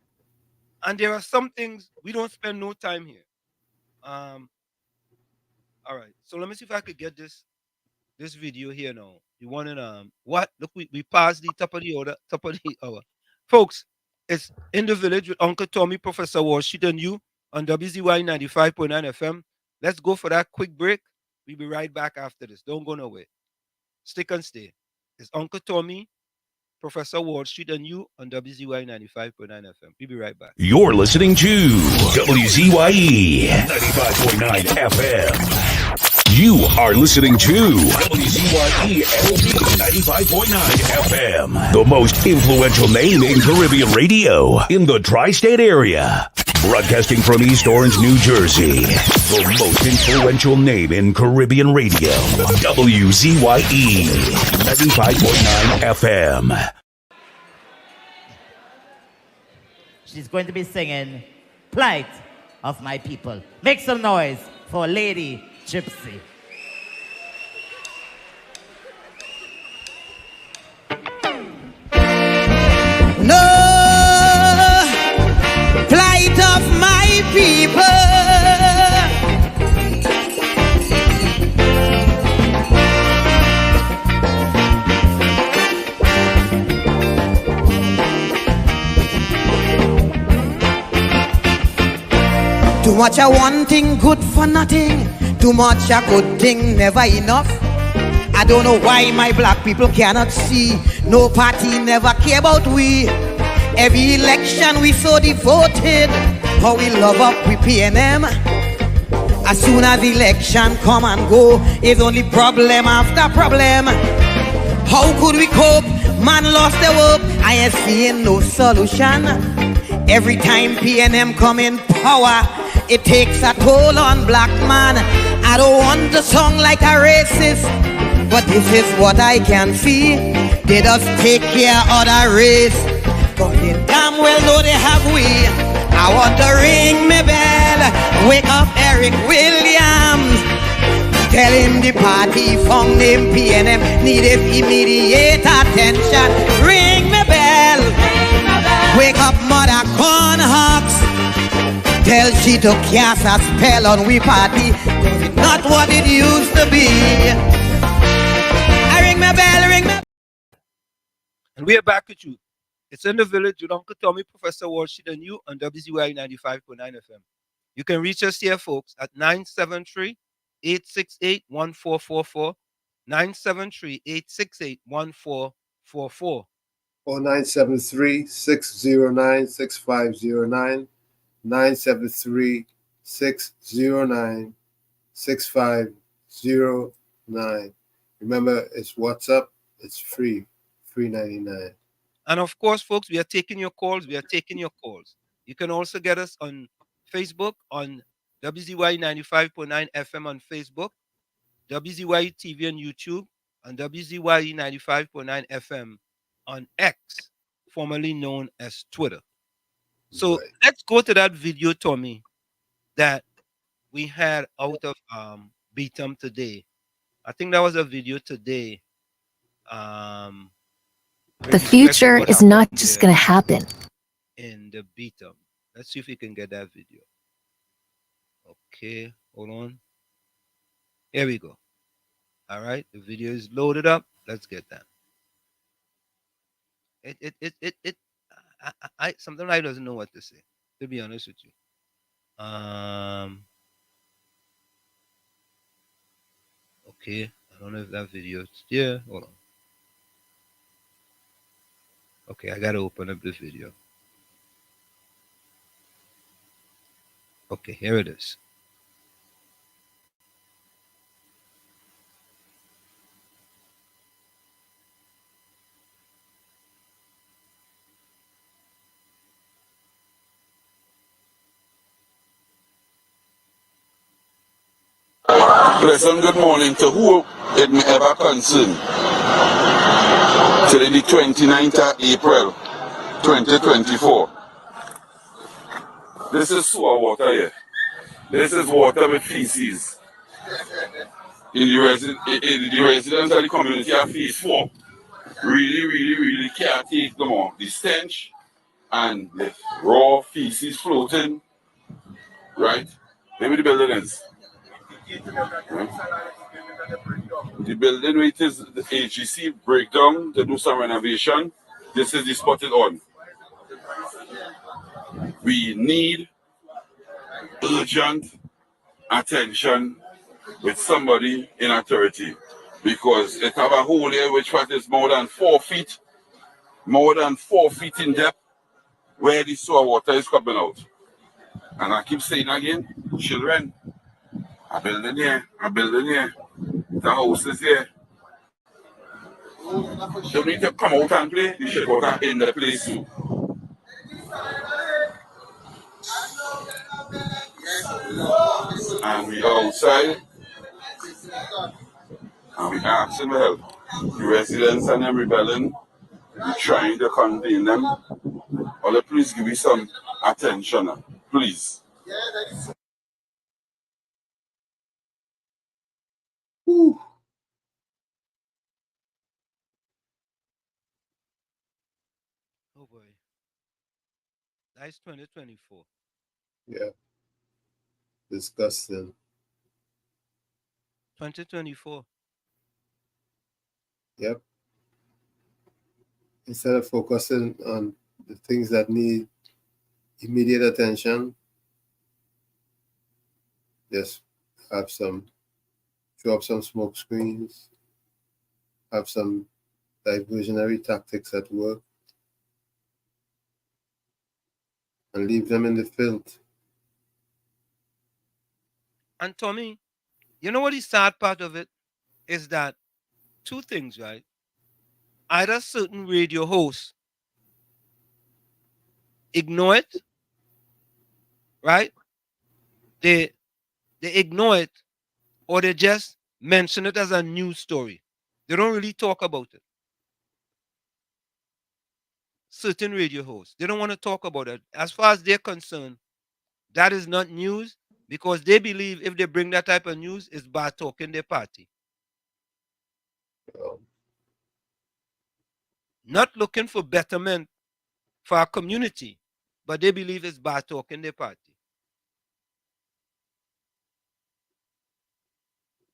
And there are some things we don't spend no time here. Um, all right. So let me see if I could get this video here now. The one in what? Look, we passed the top of the order, top of the hour. Folks, It's In the Village with Uncle Tommy, Professor Wall Street, and you on WZYE 95.9 FM. Let's go for that quick break. We'll be right back after this. Don't go nowhere. Stick and stay. It's Uncle Tommy, Professor Wall Street, and you on WZYE 95.9 FM. We'll be right back. You're listening to WZYE 95.9 FM. You are listening to WZYE LP 95.9 FM, the most influential name in Caribbean radio in the tri-state area. Broadcasting from East Orange, New Jersey, the most influential name in Caribbean radio, WZYE 95.9 FM. She's going to be singing Plight of My People. Make some noise for Lady Gypsy. No plight of my people. Too much of one thing, good for nothing. Too much a good thing, never enough. I don't know why my black people cannot see. No party never care about we. Every election we so devoted. How we love up with PNM. As soon as election come and go, it's only problem after problem. How could we cope? Man lost their hope. I ain't seeing no solution. Every time PNM come in power, it takes a toll on black man. I don't want to sound like a racist, but this is what I can see. They just take care of the race, but they damn well know they have we. I want to ring my bell, wake up Eric Williams. Tell him the party found him PNM needed immediate attention. Ring my bell, wake up Mother Cornhawks. Tell she to cast a spell on we party, cause it's not what it used to be. I ring my bell, ring my. And we are back with you. It's In the Village with Uncle Tommy, Professor Wall Street, and you on WZYE 95.9 FM. You can reach us here, folks, at 973-868-1444, 973-868-1444. Or 973-609-6509, 973-609-6509. Remember, it's WhatsApp. It's free, $3.99. And of course, folks, we are taking your calls. We are taking your calls. You can also get us on Facebook on WZYE 95.9 FM on Facebook, WZYE TV on YouTube, and WZYE 95.9 FM on X, formerly known as Twitter. So let's go to that video, Tommy, that we had out of Beatum today. I think that was a video today. The future is not just going to happen. In the Beatum. Let's see if we can get that video. Okay, hold on. Here we go. All right, the video is loaded up. Let's get that. I sometimes I doesn't know what to say, to be honest with you. Okay, I don't know if that video is there. Hold on. Okay, I gotta open up this video. Okay, here it is. Pleasant good morning to who it may ever concern. Today the 29th of April, 2024. This is sewer water here. This is water with feces. In the residents of the community of Phase 4 really can't take no more. The stench and the raw feces floating, right? Maybe the building is. Right? The building which is the AGC breakdown to do some renovation. This is the spotted on. We need urgent attention with somebody in authority because it have a hole here which is more than 4 feet in depth where the sewer water is coming out. And I keep saying again, children, a building here, the house is here. You need to come out and play the shit water in the place too. And we outside and we asking for help. The residents and them rebelling, we trying to contain them. All please give me some attention, please. Whew. Oh boy. That's 2024. Yeah, disgusting. 2024. Yep. Instead of focusing on the things that need immediate attention, just have some, drop some smoke screens, have some diversionary tactics at work, and leave them in the filth. And Tommy, you know what the sad part of it is that two things, right? Either certain radio hosts ignore it, right? They ignore it, or they just mention it as a news story. They don't really talk about it. Certain radio hosts, they don't want to talk about it. As far as they're concerned, that is not news because they believe if they bring that type of news, it's bad talking their party. Not looking for betterment for our community, but they believe it's bad talking their party.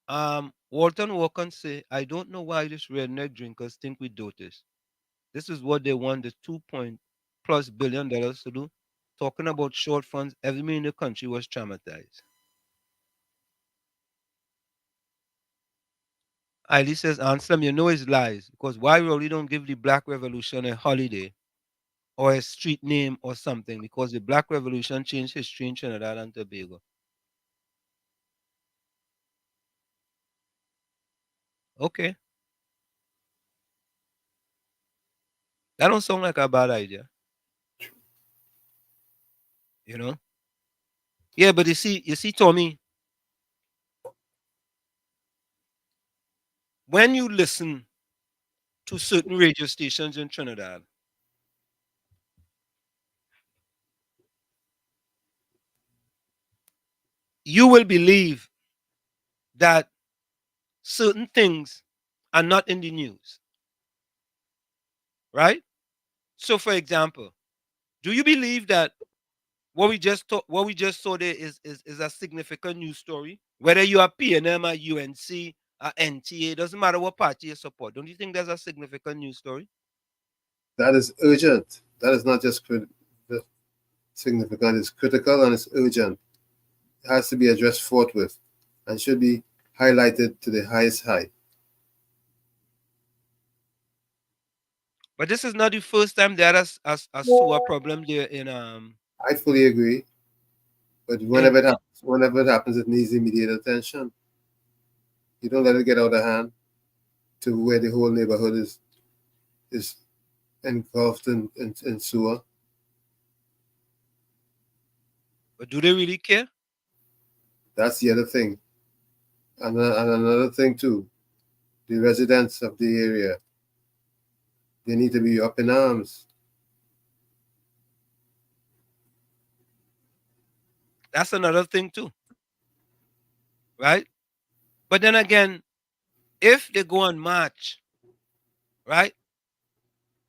Walton Walken say, I don't know why these redneck drinkers think we do this. This is what they want the $2+ billion to do. Talking about short funds, everyone in the country was traumatized. Ali says, Anselm, you know it's lies. Because why really don't give the Black Revolution a holiday or a street name or something? Because the Black Revolution changed history in Trinidad and Tobago. Okay. That don't sound like a bad idea. You know? Yeah, but you see, Tommy, when you listen to certain radio stations in Trinidad, you will believe that certain things are not in the news. Right? So for example, do you believe that what we just saw there is a significant news story? Whether you are PNM or UNC or NTA, doesn't matter what party you support. Don't you think there's a significant news story? That is urgent. That is not just significant, it's critical and it's urgent. It has to be addressed forthwith and should be highlighted to the highest height. But this is not the first time there is a sewer problem there in I fully agree. But whenever it happens, it needs immediate attention. You don't let it get out of hand to where the whole neighborhood is engulfed in sewer. But do they really care? That's the other thing. And another thing too, the residents of the area, they need to be up in arms. That's another thing too. Right? But then again, if they go on march, right?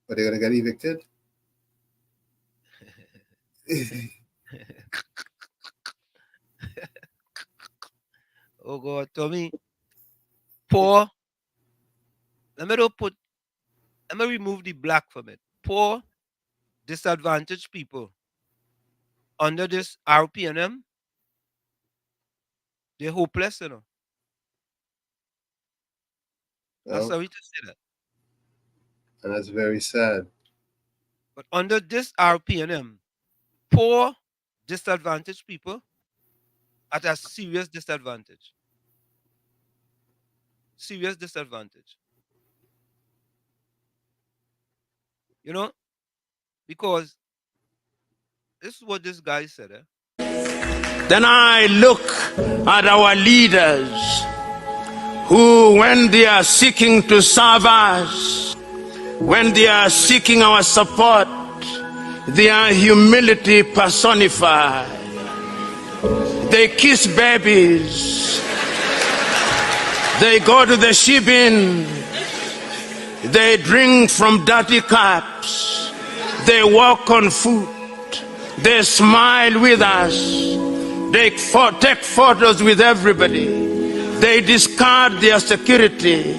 But they're gonna get evicted. Oh God, Tommy. Poor. Let me remove the black from it. Poor, disadvantaged people under this RPNM, they're hopeless, you know. That's Well, how we to say that. and that's very sad. But under this RPNM, poor, disadvantaged people at a serious disadvantage. Serious disadvantage. You know, because this is what this guy said. Then I look at our leaders who, when they are seeking to serve us, when they are seeking our support, they are humility personified. They kiss babies. They go to the shebeen. They drink from dirty cups. They walk on foot. They smile with us. They take photos with everybody. They discard their security.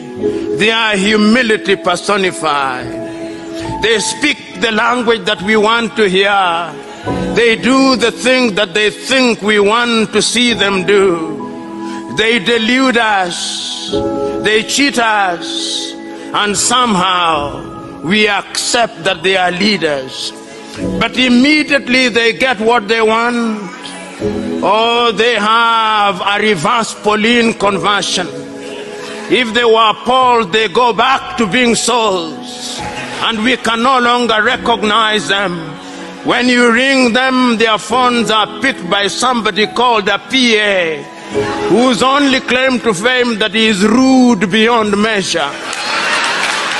They are humility personified. They speak the language that we want to hear. They do the things that they think we want to see them do. They delude us. They cheat us. And somehow we accept that they are leaders. But immediately they get what they want. Oh, they have a reverse Pauline conversion. If they were Paul, they go back to being Sauls. And we can no longer recognize them. When you ring them, their phones are picked by somebody called a PA, whose only claim to fame that he is rude beyond measure.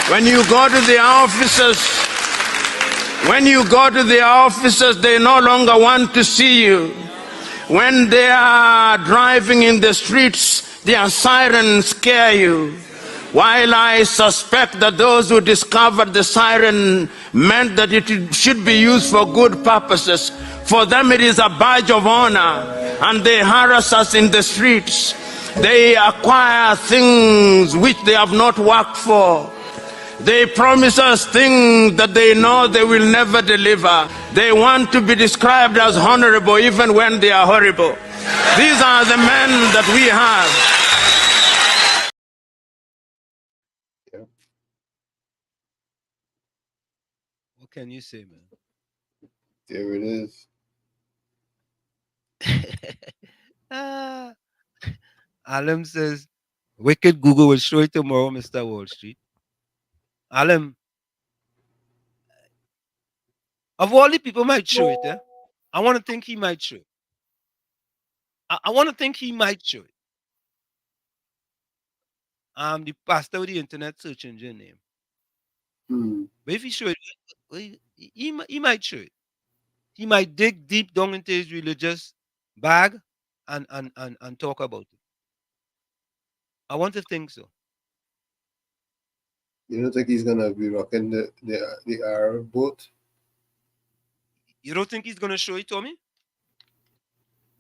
When you go to the offices, they no longer want to see you. When they are driving in the streets, their sirens scare you. While I suspect that those who discovered the siren meant that it should be used for good purposes, for them it is a badge of honor, and they harass us in the streets. They acquire things which they have not worked for. They promise us things that they know they will never deliver. They want to be described as honorable even when they are horrible. These are the men that we have. What can you say, man? There it is. Alam says, wicked Google will show it tomorrow, Mr. Wall Street. Alam, of all the people might show it, I want to think he might show it. I want to think he might show it. The pastor with the internet search engine name. But if he show it, he might show it. He might dig deep down into his religious bag and talk about it. I want to think so. You don't think he's gonna be rocking the Arab boat? You don't think he's gonna show it to me?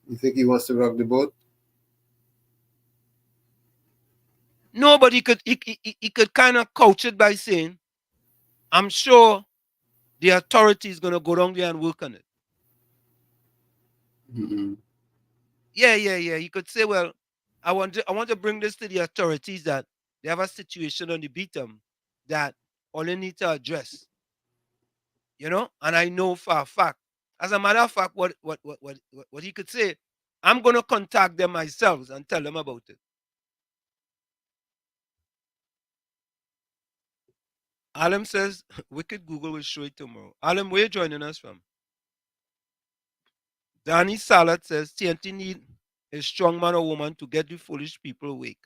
You think he wants to rock the boat? No, but he could kind of couch it by saying, I'm sure the authority is gonna go down there and work on it. Yeah. You could say, well, I want to bring this to the authorities that they have a situation on the beatum that only need to address. You know, and I know for a fact. As a matter of fact, what he could say, I'm gonna contact them myself and tell them about it. Alam says, wicked Google will show it tomorrow. Alam, where are you joining us from? Danny Salad says, TNT need a strong man or woman to get the foolish people awake.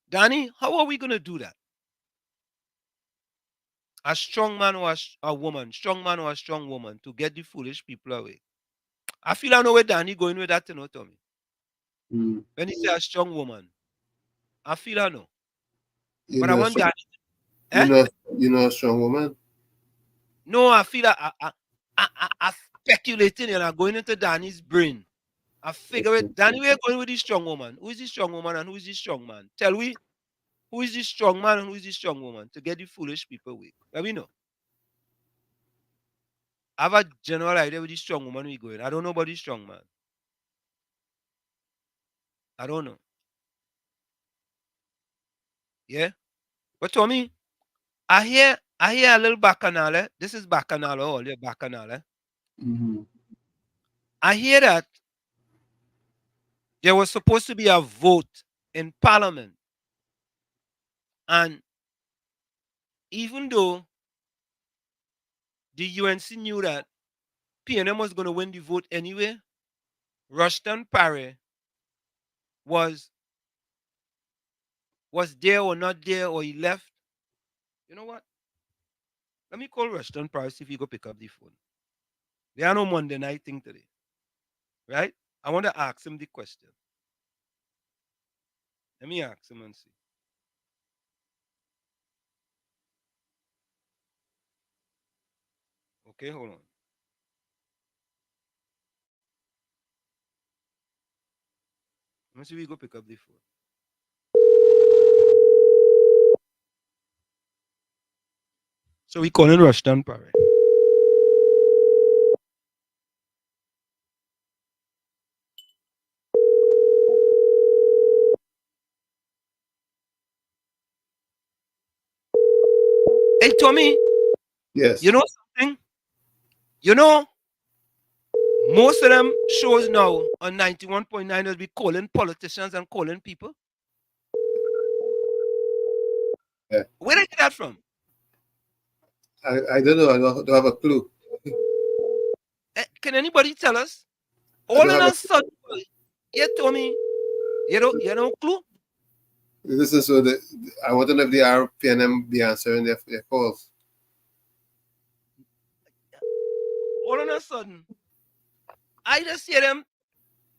Danny, how are we going to do that? A strong man or a woman, strong man or a strong woman to get the foolish people awake. I feel I know where Danny going with that, Tommy. When he say a strong woman, I feel I know. But I want Danny. You know a strong woman? No, I feel I speculating and I'm going into Danny's brain. I figure it. Danny, we're going with this strong woman. Who is this strong woman and who is this strong man? Tell we who is this strong man and who is this strong woman to get the foolish people awake. Let me know. I have a general idea with the strong woman we going. I don't know about the strong man. I don't know. Yeah. But Tommy, I hear a little bacchanal. This is bacchanal, all your bacchanal. Mm-hmm. I hear that there was supposed to be a vote in Parliament, and even though the UNC knew that PNM was going to win the vote anyway, Rushton Parry was there or not there, or he left. You know what? Let me call Rushton Parry, see if he go pick up the phone. There are no Monday night thing today, right? I want to ask him the question. Let me ask him and see. Okay, hold on. Let me see if he go pick up the phone. So we calling Rushton Parry. Hey Tommy, Yes. you know something? You know, most of them shows now on 91.9 will be calling politicians and calling people. Yeah. Where did you get that from? I don't know. I don't have a clue. Can anybody tell us? I All don't in have a sudden, yeah, Tommy, you know clue? Listen, so I want to know if the RPNM be answering their calls. All in a sudden, I just hear them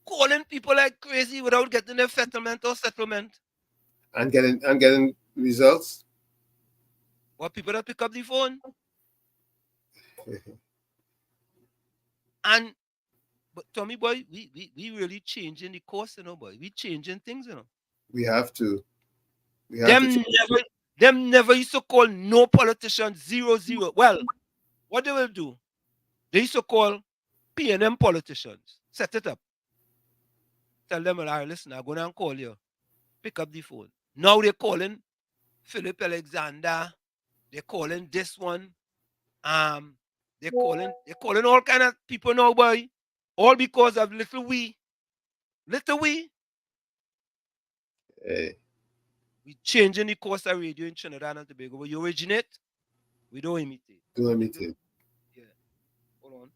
calling people like crazy without getting a settlement or settlement. And getting results. Or people that pick up the phone. And but Tommy boy, we really changing the course, you know, boy. We changing things, you know. We have to. We have to. Them never used to call no politician 0-0. Well, what they will do, they used to call PNM politicians. Set it up. Tell them, all right, listen, I'm going to call you. Pick up the phone. Now they're calling Philip Alexander. They're calling this one. They're calling all kind of people now, boy. All because of little we. Little we. Hey. We changing the course of radio in Trinidad and Tobago. We originate, we don't imitate. Don't imitate. Yeah. Hold on.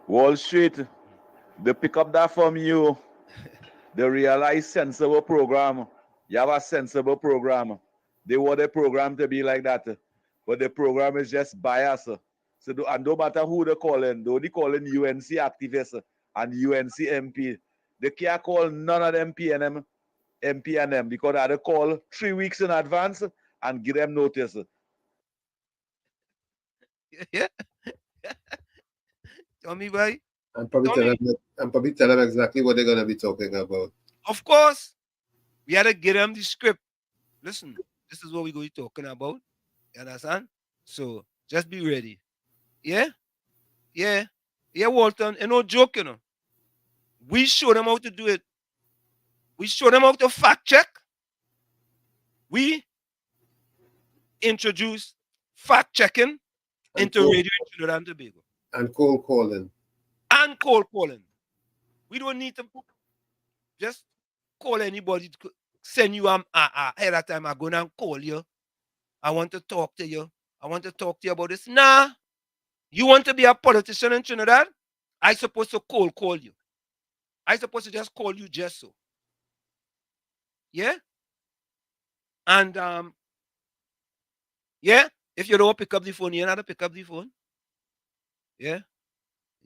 Wall Street, they pick up that from you. They realize sensible program. You have a sensible program. They want the program to be like that. But the program is just bias. So and no matter who they calling, they only calling UNC activists and UNC MP. They can't call none of them PNM, MPNM because they call 3 weeks in advance and give them notice. Yeah. Tell me, boy. And probably tell them exactly what they're gonna be talking about. Of course, we had to give them the script. Listen, this is what we're going to be talking about. You understand? So just be ready. Yeah? Yeah. Yeah, Walton. And no joke, you know. We show them how to do it. We show them how to fact check. We introduce fact checking into radio in Trinidad and Tobago. And cold calling. And cold calling. We don't need to just call anybody to send you ahead of time. I'm going to call you. I want to talk to you. I want to talk to you about this. Nah. You want to be a politician in Trinidad? I supposed to cold call you. I supposed to just call you just so. Yeah? And yeah, if you don't pick up the phone, you're not to pick up the phone. Yeah?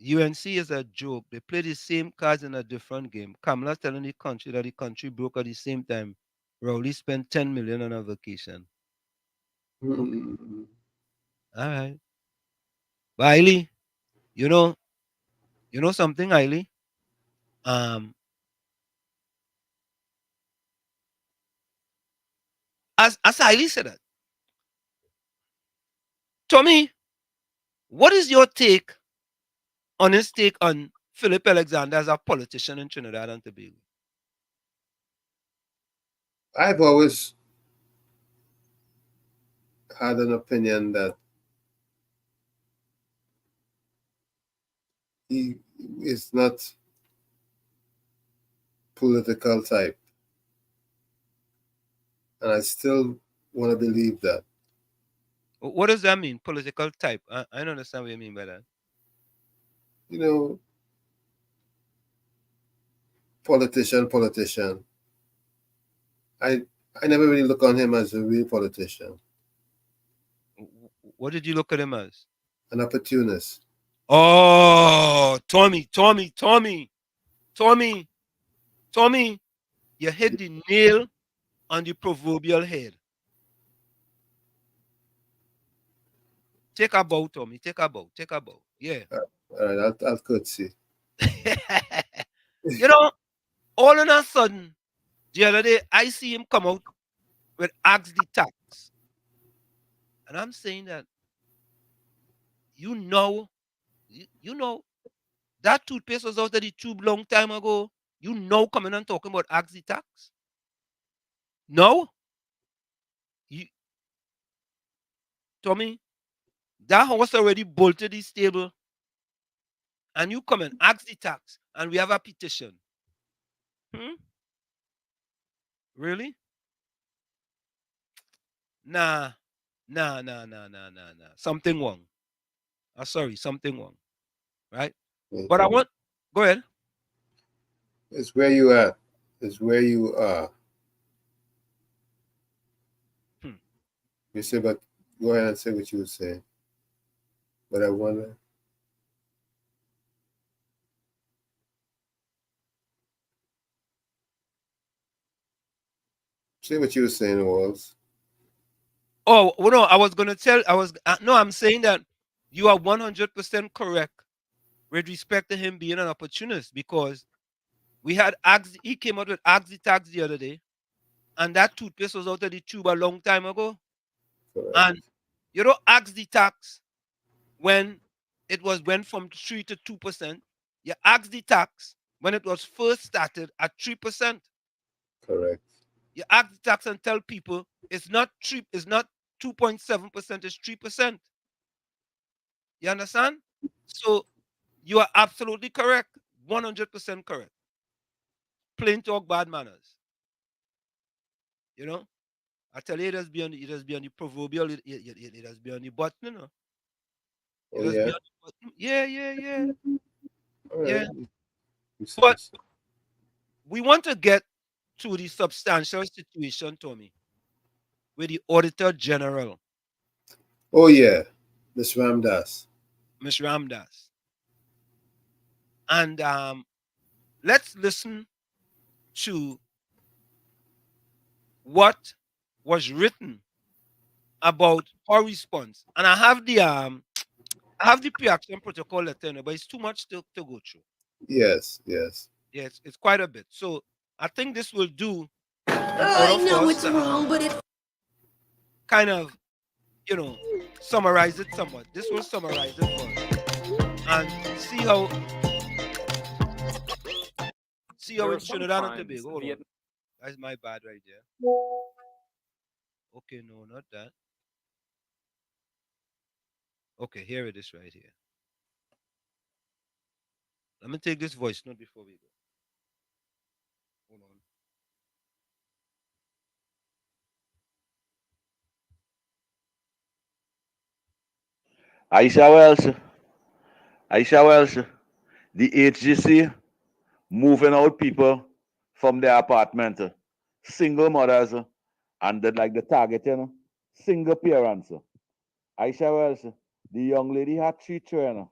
UNC is a joke. They play the same cards in a different game. Kamala's telling the country that the country broke at the same time. Rowley spent 10 million on a vacation. Mm-hmm. All right. But Hailey, you know something, Hailey? As Hailey said that. Tommy, What is your take on his take on Philip Alexander as a politician in Trinidad and Tobago? I've always had an opinion that he is not political type. And I still want to believe that. What does that mean, political type? I don't understand what you mean by that. You know, politician. I never really look on him as a real politician. What did you look at him as? An opportunist. Oh, Tommy, you hit the nail on the proverbial head. Take a bow, Tommy. Take a bow. Yeah. All right, I'll curtsy. You know, all of a sudden, the other day, I see him come out with Ask the Tax. And I'm saying that, you know, that toothpaste was out of the tube long time ago. You know, coming and talking about Ask the Tax? No? Tommy, that horse already bolted the stable. And you come and ask the tax, and we have a petition. Really? Nah. Something wrong. Sorry, something wrong. Right? But I want, go ahead. It's where you at. It's where you are. You say, but go ahead and say what you were saying. But I wonder. Say what you were saying, Walls. Oh, well, no, I was going to tell, no, I'm saying that you are 100% correct with respect to him being an opportunist, because he came out with Ask the Tax the other day, and that toothpaste was out of the tube a long time ago. Correct. And you know, Ask the Tax, when it went from 3 to 2%, you Ask the Tax when it was first started at 3%. Correct. You Ask the Tax and tell people it's not 2.7%, it's 3%. You understand? So you are absolutely correct. 100% correct. Plain talk, bad manners. You know? I tell you, it has been on the proverbial, it has been on the button, you know. Oh, yeah? Yeah. All right. Yeah. But we want to get to the substantial situation, Tommy, with the Auditor General. Oh, yeah. Miss Ramdas. And let's listen to what was written about her response. And I have the pre-action protocol letter, but it's too much to go through. Yes. Yes, it's quite a bit. So I think this will do. I know it's wrong, but it kind of, summarize it somewhat. This will summarize it for us. And see how it's Trinidad and Tobago. Hold on. That's my bad right there. Okay, no, not that. Okay, here it is right here. Let me take this voice note before we go. Hold on. Aisha Welsh, the HGC moving out people from their apartment, single mothers, and the target, single parents. Aisha Welsh, the young lady had 3 children.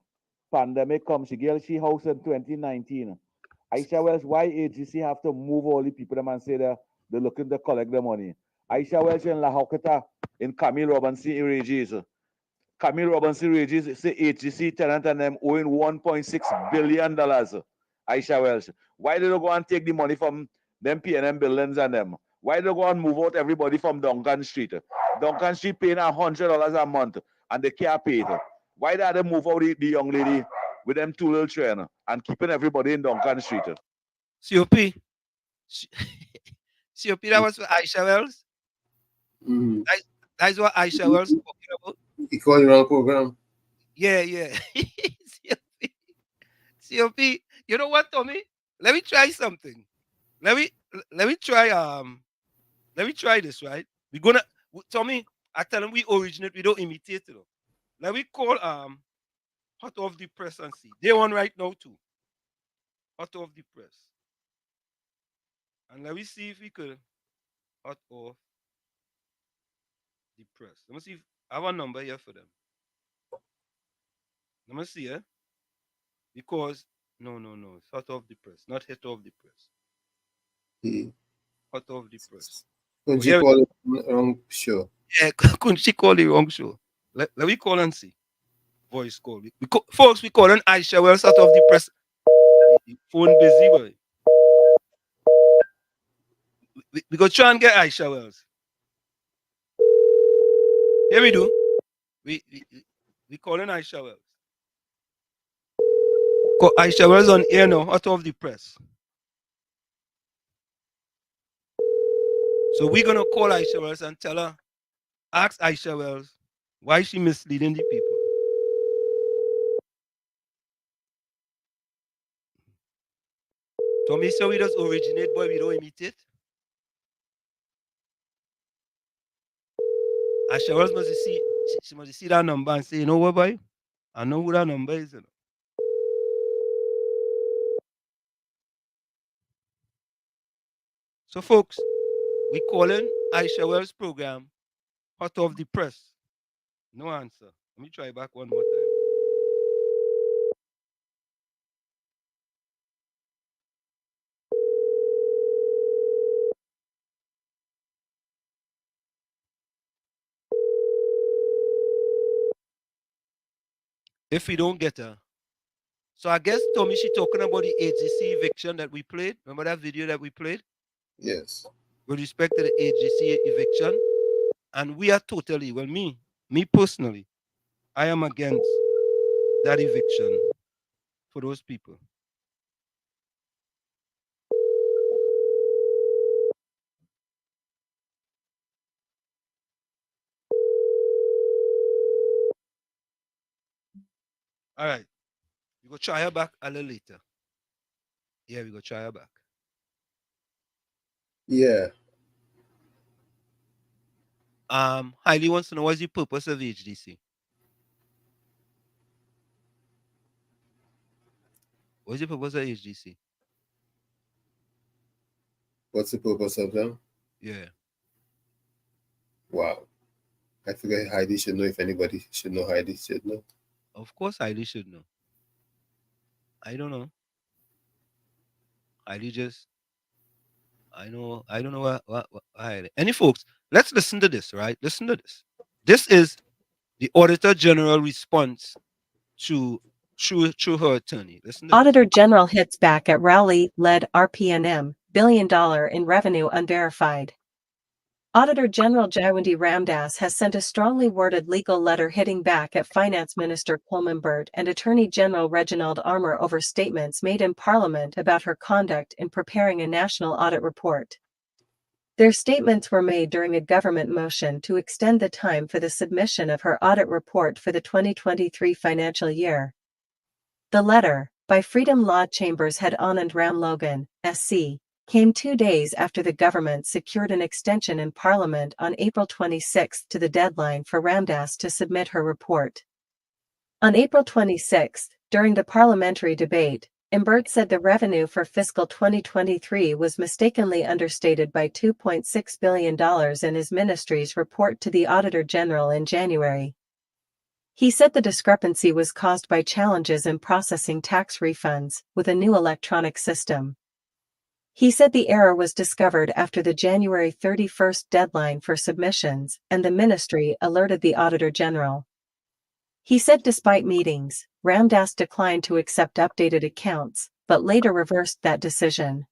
Pandemic comes, she get she house in 2019. Aisha Welsh, why HGC have to move all the people and say they're looking to collect the money? Aisha Welsh in La Hokata, in Camille Robinson Regis. Camille Robinson Regis say HGC tenant and them owing $1.6 billion. Aisha Welsh, why did they go and take the money from them P&M buildings and them? Why did they go and move out everybody from Duncan Street? Duncan Street paying $100 a month and they can't pay it. Why did they move out the young lady with them two little children and keeping everybody in Duncan Street? COP. COP, that was for Aisha Wells. Mm-hmm. That's what Aisha Wells talking about. He called the wrong program. Yeah. COP. You know what, Tommy? Let me try something. Let me try this, right? We're gonna Tommy, I tell him we originate, we don't imitate it. Let me call Hot Off the Press and see. They on right now too. Hot Off the Press. And let me see if we could hot off the press. Let me see if I have a number here for them. Let me see, because no, it's hot off the press, not hit off the press. Hot off the press. Couldn't you call it wrong show? Yeah, couldn't she call the wrong show? Let me call and see. Voice call. Folks, we calling Aisha Wells out of the press. Phone busy, boy. We go try and get Aisha Wells. Here we do. We calling Aisha Wells. Aisha Wells on air now, out of the press. So we're gonna call Aisha Wells and tell her, ask Aisha Wells why she misleading the people. Tommy, so we just originate, boy, we don't imitate. Aisha Wells must see, she must see that number and say, you know what, boy? I know who that number is. You know? So, folks, we calling Aisha Wells' program hot off the press. No answer. Let me try back one more time. If we don't get her. So I guess, Tommy, she talking about the AGC eviction that we played. Remember that video that we played? Yes. With respect to the AGC eviction. And we are totally, well, me personally, I am against that eviction for those people. All right. We go try her back a little later. Yeah, we go try her back. Yeah. Highly wants to know what's the purpose of HDC? What's the purpose of HDC? What's the purpose of them? Yeah. Wow. I figure Heidi should know. If anybody should know, Heidi should know. Of course Heidi should know. I don't know. Heidi just I don't know what Heidi. Any folks, let's listen to this, right? Listen to this. This is the Auditor General response to through her attorney. Listen to Auditor General hits back at Rowley-led RPNM, $1 billion in revenue unverified. Auditor General Jaiwandi Ramdas has sent a strongly worded legal letter hitting back at Finance Minister Coleman Burt and Attorney General Reginald Armour over statements made in Parliament about her conduct in preparing a national audit report. Their statements were made during a government motion to extend the time for the submission of her audit report for the 2023 financial year. The letter, by Freedom Law Chambers head Anand Ram Logan, SC, came 2 days after the government secured an extension in Parliament on April 26 to the deadline for Ramdas to submit her report. On April 26, during the parliamentary debate, Imbert said the revenue for fiscal 2023 was mistakenly understated by $2.6 billion in his ministry's report to the Auditor General in January. He said the discrepancy was caused by challenges in processing tax refunds with a new electronic system. He said the error was discovered after the January 31st deadline for submissions, and the ministry alerted the Auditor General. He said despite meetings, Ramdas declined to accept updated accounts, but later reversed that decision.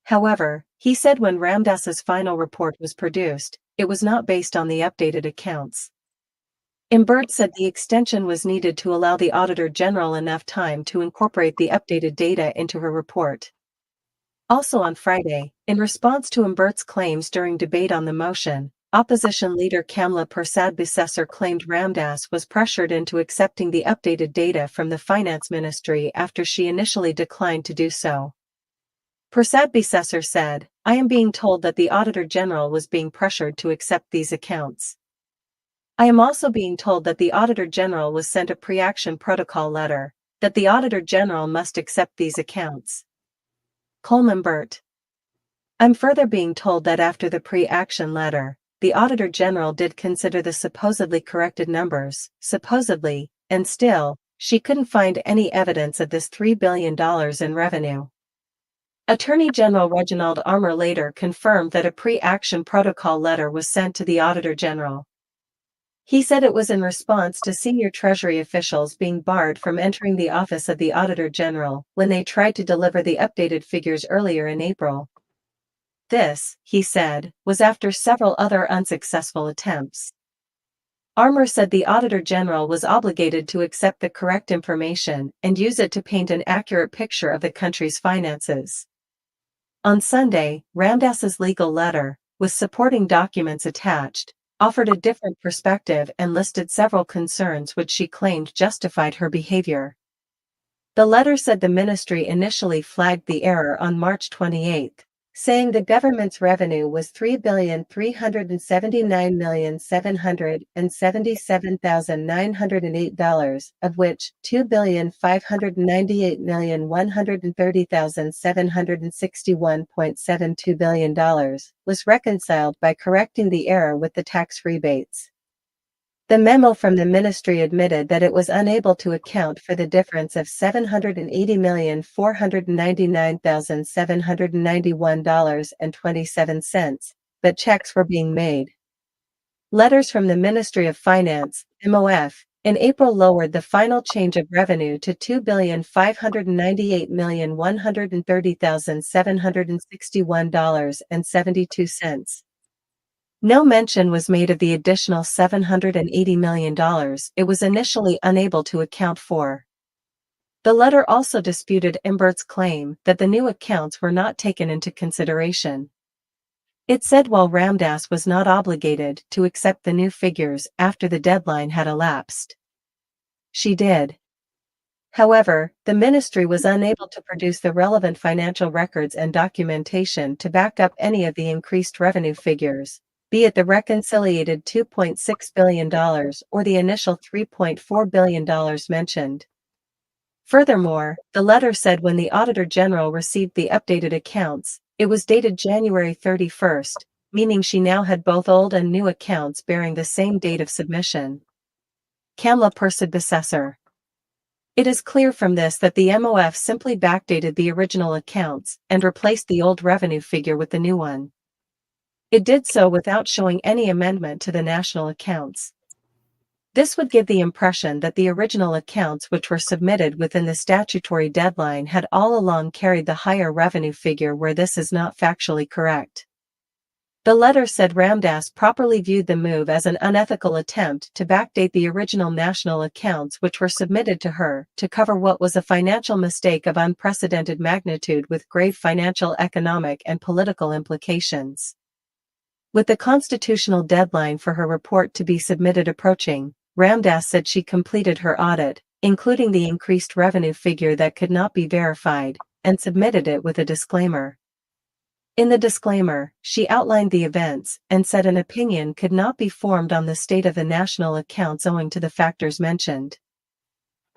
However, he said when Ramdas's final report was produced, it was not based on the updated accounts. Imbert said the extension was needed to allow the Auditor General enough time to incorporate the updated data into her report. Also on Friday, in response to Imbert's claims during debate on the motion, opposition leader Kamla Persad-Bissessar claimed Ramdas was pressured into accepting the updated data from the Finance Ministry after she initially declined to do so. Persad-Bissessar said, "I am being told that the Auditor General was being pressured to accept these accounts. I am also being told that the Auditor General was sent a pre-action protocol letter, that the Auditor General must accept these accounts." Coleman Burt. I'm further being told that after the pre-action letter, the Auditor General did consider the supposedly corrected numbers, supposedly, and still, she couldn't find any evidence of this $3 billion in revenue. Attorney General Reginald Armour later confirmed that a pre-action protocol letter was sent to the Auditor General. He said it was in response to senior Treasury officials being barred from entering the office of the Auditor General when they tried to deliver the updated figures earlier in April. This, he said, was after several other unsuccessful attempts. Armour said the Auditor General was obligated to accept the correct information and use it to paint an accurate picture of the country's finances. On Sunday, Ramdas's legal letter, with supporting documents attached, offered a different perspective and listed several concerns which she claimed justified her behavior. The letter said the ministry initially flagged the error on March 28, saying the government's revenue was $3,379,777,908, of which $2,598,130,761.72 billion was reconciled by correcting the error with the tax rebates. The memo from the ministry admitted that it was unable to account for the difference of $780,499,791.27, but checks were being made. Letters from the Ministry of Finance, MOF, in April lowered the final change of revenue to $2,598,130,761.72. No mention was made of the additional $780 million it was initially unable to account for. The letter also disputed Imbert's claim that the new accounts were not taken into consideration. It said while Ramdas was not obligated to accept the new figures after the deadline had elapsed, she did. However, the ministry was unable to produce the relevant financial records and documentation to back up any of the increased revenue figures, be it the reconciliated $2.6 billion or the initial $3.4 billion mentioned. Furthermore, the letter said when the Auditor General received the updated accounts, it was dated January 31st, meaning she now had both old and new accounts bearing the same date of submission. Kamla Persad-Bissessar. It is clear from this that the MOF simply backdated the original accounts and replaced the old revenue figure with the new one. It did so without showing any amendment to the national accounts. This would give the impression that the original accounts which were submitted within the statutory deadline had all along carried the higher revenue figure where this is not factually correct. The letter said Ramdas properly viewed the move as an unethical attempt to backdate the original national accounts which were submitted to her to cover what was a financial mistake of unprecedented magnitude with grave financial, economic, and political implications. With the constitutional deadline for her report to be submitted approaching, Ramdas said she completed her audit, including the increased revenue figure that could not be verified, and submitted it with a disclaimer. In the disclaimer, she outlined the events and said an opinion could not be formed on the state of the national accounts owing to the factors mentioned.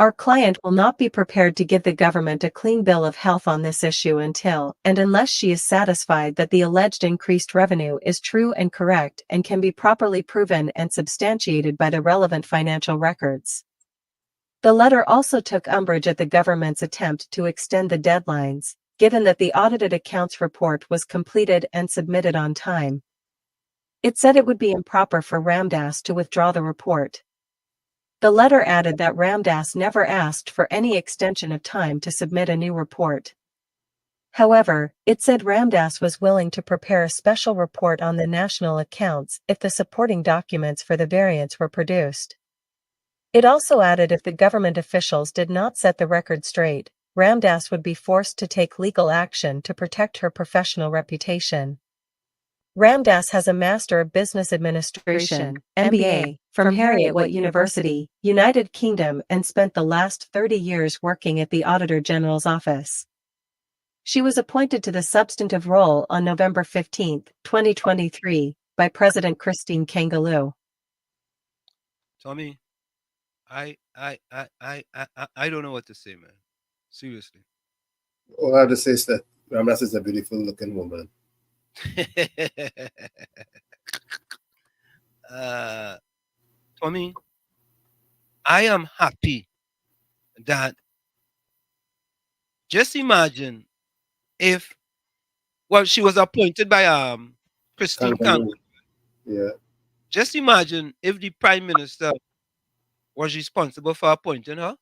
Our client will not be prepared to give the government a clean bill of health on this issue until and unless she is satisfied that the alleged increased revenue is true and correct and can be properly proven and substantiated by the relevant financial records. The letter also took umbrage at the government's attempt to extend the deadlines, given that the audited accounts report was completed and submitted on time. It said it would be improper for Ramdas to withdraw the report. The letter added that Ramdas never asked for any extension of time to submit a new report. However, it said Ramdas was willing to prepare a special report on the national accounts if the supporting documents for the variance were produced. It also added if the government officials did not set the record straight, Ramdas would be forced to take legal action to protect her professional reputation. Ramdas has a Master of Business Administration (MBA) from Heriot-Watt University, United Kingdom, and spent the last 30 years working at the Auditor General's office. She was appointed to the substantive role on November 15, 2023, by President Christine Kangaloo. Tommy, I don't know what to say, man. Seriously. All I have to say is that Ramdas is a beautiful looking woman. Tommy, I am happy that just imagine if, well, she was appointed by Christine Kangaloo. Yeah. Just imagine if the Prime Minister was responsible for appointing her.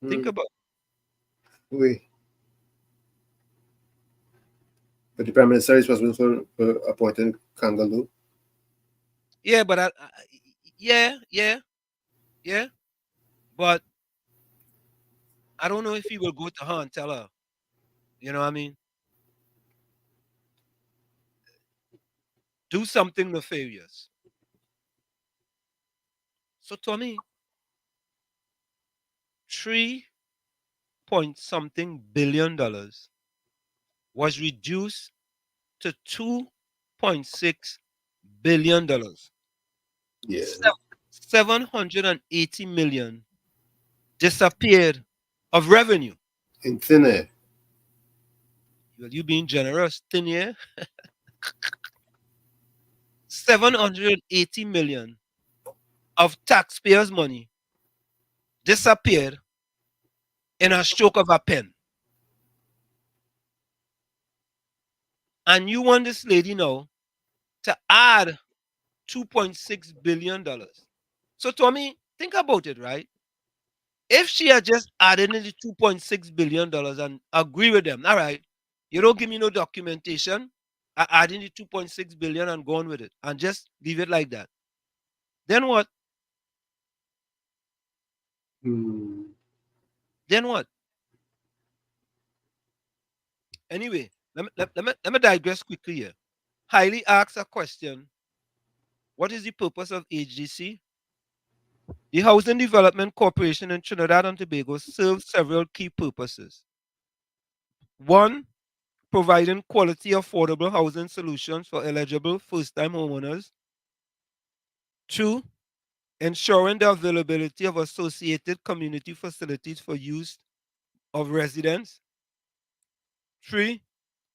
Think about it. Oui. But the Prime Minister is responsible for appointing Kangaloo. Yeah, but yeah. But I don't know if he will go to her and tell her. You know what I mean? Do something nefarious. So Tommy, 3-point-something billion was reduced to $2.6 billion. Yeah. 780 million disappeared of revenue. In thin air. Well, you being generous, thin air. 780 million of taxpayers' money disappeared in a stroke of a pen. And you want this lady now to add $2.6 billion. So Tommy, think about it, right? If she had just added in the $2.6 billion and agree with them, all right, you don't give me no documentation, I add in the $2.6 billion and go on with it and just leave it like that. Then what? Then what? Anyway, let me digress quickly here. Highly asks a question. What is the purpose of HDC? The Housing Development Corporation in Trinidad and Tobago serves several key purposes. 1, providing quality, affordable housing solutions for eligible first-time homeowners. 2, ensuring the availability of associated community facilities for use of residents. 3,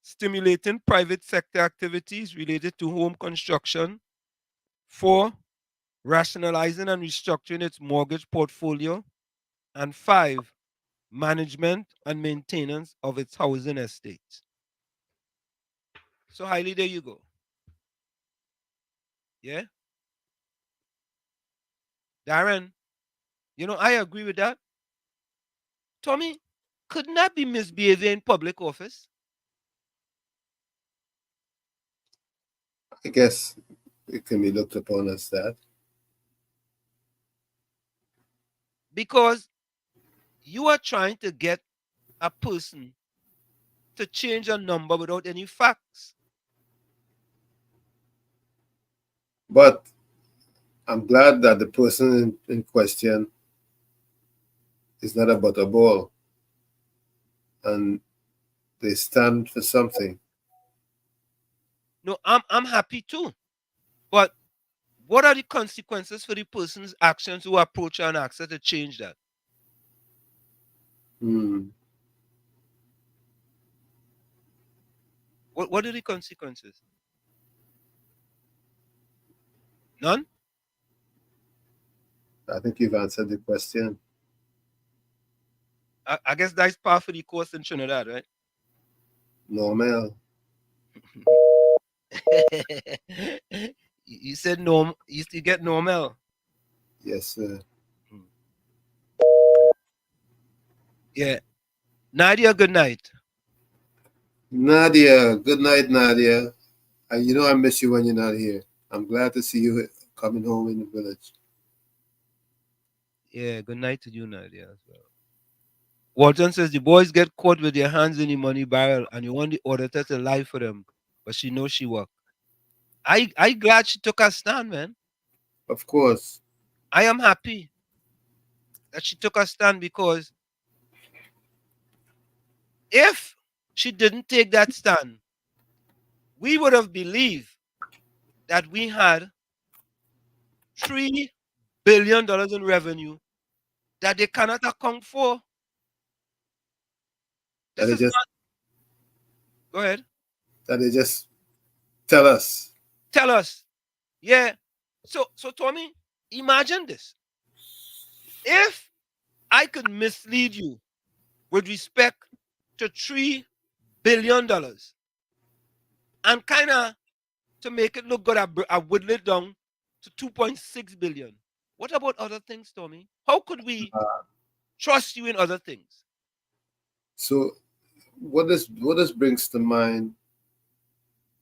stimulating private sector activities related to home construction. 4, rationalizing and restructuring its mortgage portfolio. And 5, management and maintenance of its housing estates. So highly, there you go. Yeah? Darren, you know, I agree with that. Tommy, couldn't that be misbehavior in public office? I guess it can be looked upon as that. Because you are trying to get a person to change a number without any facts. But I'm glad that the person in question is not a butterball and they stand for something. No, I'm happy too. But what are the consequences for the person's actions who approach her and ask her to change that? What are the consequences? None? I think you've answered the question. I guess that's part of the course in Trinidad, right? Normal. You said norm. You still get normal. Yes, sir. Yeah. Nadia, good night. Nadia, good night, Nadia. You know I miss you when you're not here. I'm glad to see you coming home in the village. Yeah, good night to you, Nadia, as well. Walton says the boys get caught with their hands in the money barrel and you want the auditor to lie for them, but she knows she work. I glad she took her stand, man. Of course. I am happy that she took her stand because if she didn't take that stand, we would have believed that we had $3 billion in revenue that they cannot account for. That This they is just not. Go ahead. that they just tell us. Tell us. Yeah. So Tommy, imagine this. If I could mislead you with respect to $3 billion and kind of to make it look good, I whittle it down to 2.6 billion. What about other things, Tommy? How could we trust you in other things? So what this brings to mind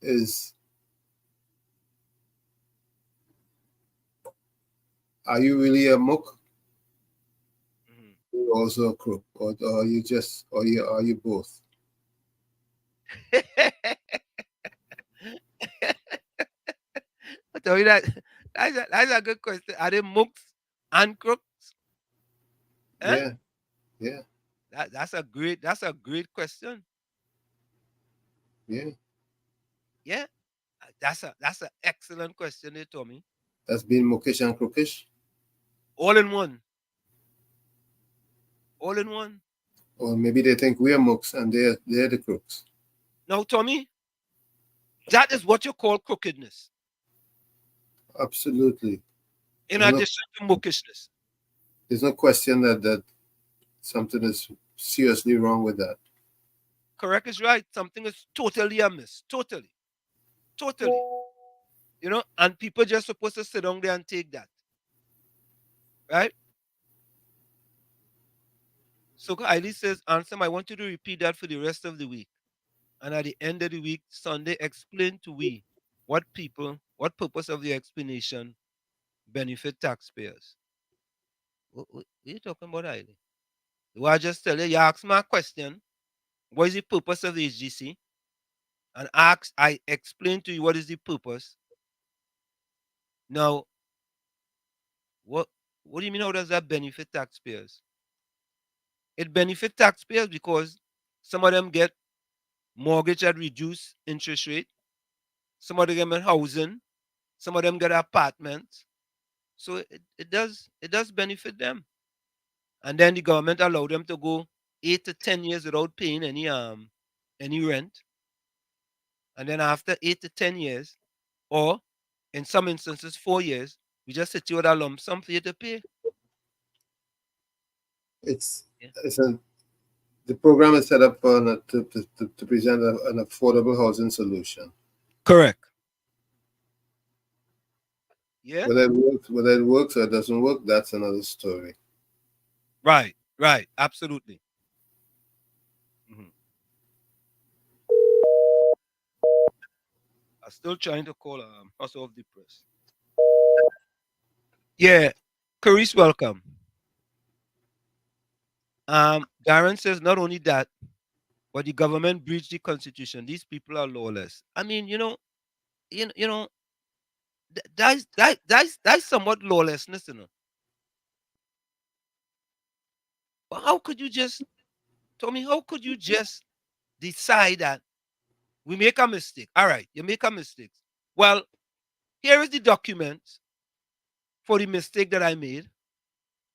is, are you really a mook? You're also a crook, or are you just, or are you both? I tell you that's a good question. Are they mooks and crooks? Eh? Yeah, yeah, That's a great question. yeah. Yeah, that's an excellent question, there, Tommy. That's being mookish and crookish. All in one. All in one. Or maybe they think we're mooks and they're the crooks. Now, Tommy, that is what you call crookedness. Absolutely. In addition to mookishness. There's no question that something is seriously wrong with that. Correct is right. Something is totally amiss. Totally. Totally. You know, and people just supposed to sit down there and take that. Right? So Eileen says, Ansem, I want you to repeat that for the rest of the week. And at the end of the week, Sunday, explain to we what purpose of the explanation benefit taxpayers. What are you talking about, Eileen? Do I just tell you, you ask me a question, what is the purpose of the HGC? And I explain to you what is the purpose. Now, what do you mean how does that benefit taxpayers? It benefits taxpayers because some of them get mortgage at reduced interest rate, some of them get housing, some of them get apartments. So it does benefit them. And then the government allow them to go 8 to 10 years without paying any rent. And then after 8 to 10 years, or in some instances 4 years, we just sit you with a lump sum for you to pay. The program is set up to present an affordable housing solution. Correct. Yeah. Whether it works or it doesn't work, that's another story. Right. Absolutely. I'm still trying to call House of the Press. Yeah. Carice, welcome. Darren says not only that, but the government breached the constitution. These people are lawless. I mean, that's somewhat lawlessness, But how could you just, Tommy, how could you just decide that we make a mistake? All right, you make a mistake. Well, here is the document for the mistake that I made.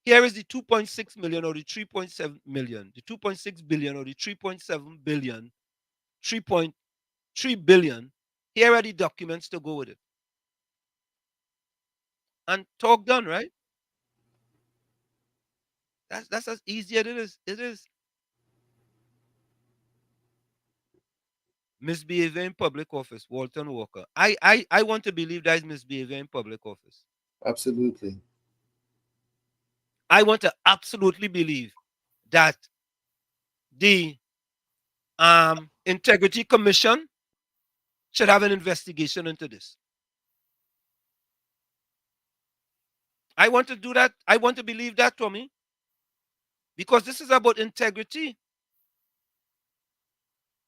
Here is the 2.6 million or the 3.7 million, the 2.6 billion or the 3.7 billion, 3.3 billion. Here are the documents to go with it. And talk done, right? That's as easy as it is. It is. Misbehavior in public office, Walton Walker. I want to believe that is misbehavior in public office. Absolutely. I want to absolutely believe that the Integrity Commission should have an investigation into this. I want to do that. I want to believe that, Tommy. Because this is about integrity.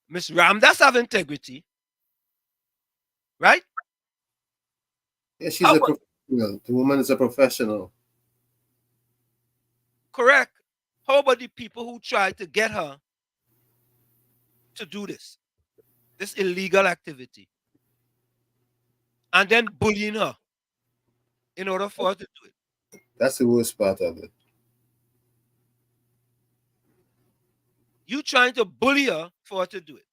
Miss Ramdas have integrity. Right? Yeah, she's a professional. The woman is a professional. Correct. How about the people who tried to get her to do this illegal activity, and then bullying her in order for her to do it? That's the worst part of it. You trying to bully her for her to do it.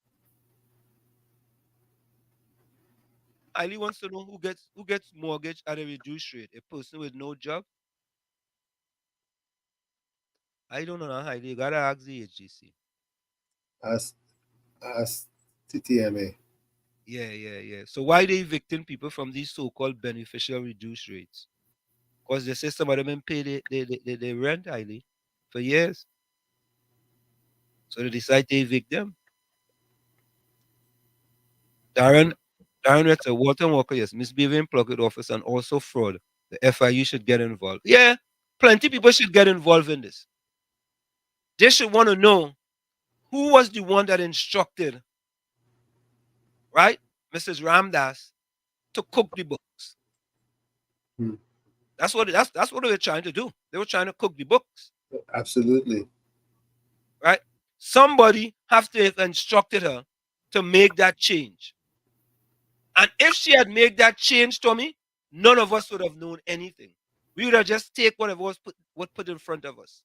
Eileen wants to know who gets mortgage at a reduced rate. A person with no job. I don't know now, Eileen. You gotta ask the HGC. As TTMA. Yeah. So why they evicting people from these so-called beneficial reduced rates? Because they say some of them been paid they rent, Eileen, for years. So they decide to evict them. Darren Retz, Walton Walker, yes, misbehaving plug office and also fraud. The FIU should get involved. Yeah, plenty people should get involved in this. They should want to know who was the one that instructed, right, Mrs. Ramdas, to cook the books. That's what they were trying to do. They were trying to cook the books. Absolutely. Right? Somebody have to have instructed her to make that change. And if she had made that change, Tommy, none of us would have known anything. We would have just take whatever was put in front of us.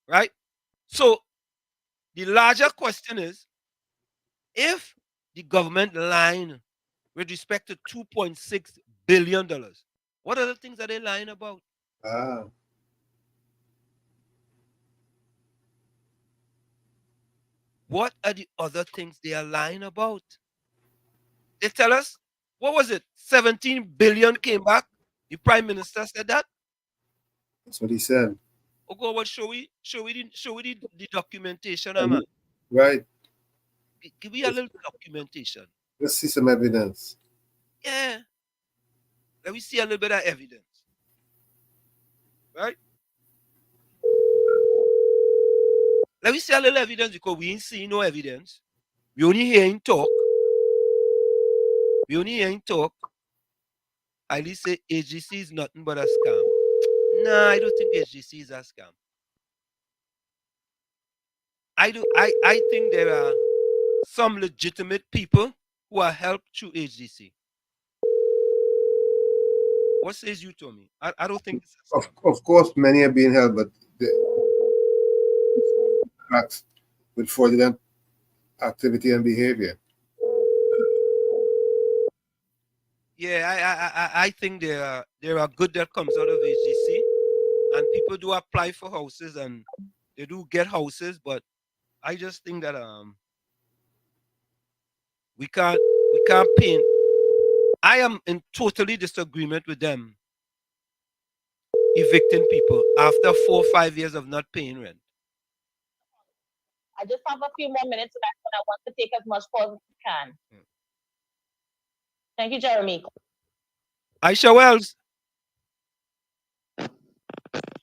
Right? So the larger question is, if the government lying with respect to $2.6 billion, what other things are they lying about? What are the other things they are lying about? They tell us, what was it? 17 billion came back. The Prime Minister said that. That's what he said. Oh God, what show we the documentation, man. Right. Give me a little documentation. Let's see some evidence. Yeah. Let me see a little bit of evidence. Right? Let me see a little evidence because we ain't seeing no evidence. We only hearing talk. I least say AGC is nothing but a scam. Nah, I don't think AGC is a scam. I think there are some legitimate people who are helped through HDC. What says you, Tommy? I don't think it's a scam. Of course, many are being held, but acts with fraudulent activity and behavior. Yeah, I think there are good that comes out of HGC, and people do apply for houses and they do get houses, but I just think that we can't paint. I am in totally disagreement with them evicting people after 4 or 5 years of not paying rent. I just have a few more minutes, so that's when I want to take as much pause as I can. Thank you, Jeremy. Aisha Wells.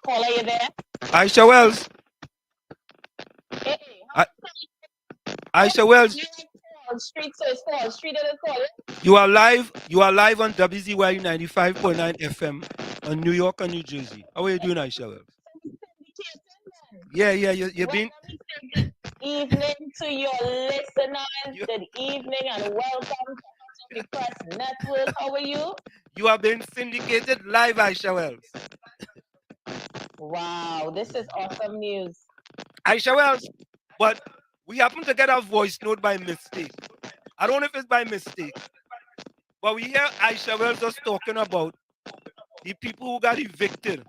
Caller, you there? Aisha Wells. Hey, Aisha Wells. Street, so it's called. Street it is called. You are live on WZYE 95.9 FM on New York and New Jersey. How are you doing, Aisha Wells? Yeah, you're being. Evening to your listeners. Good evening and welcome to the Press Network. How are you? You are being syndicated live, Aisha Wells. Wow, this is awesome news. Aisha Wells, but we happen to get a voice note by mistake. I don't know if it's by mistake, but we hear Aisha Wells just talking about the people who got evicted.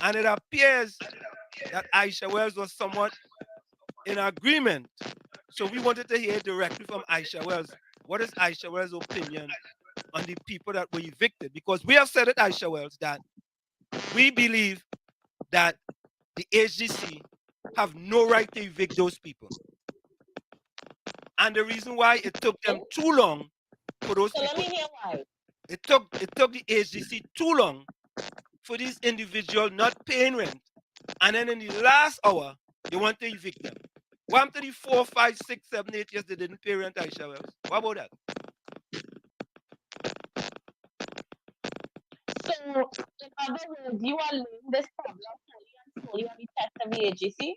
And it appears that Aisha Wells was somewhat in agreement. So we wanted to hear directly from Aisha Wells. What is Aisha Wells' opinion on the people that were evicted? Because we have said at Aisha Wells that we believe that the HGC have no right to evict those people. And the reason why it took them too long for those people. Let me hear why. It took the HGC too long for these individuals not paying rent, and then in the last hour they want to evict them. What happened to the 4, 5, 6, 7, 8 years they didn't pay rent, Aisha Wells? What about that? So, in other words, you are laying this problem solely on the test of the AGC?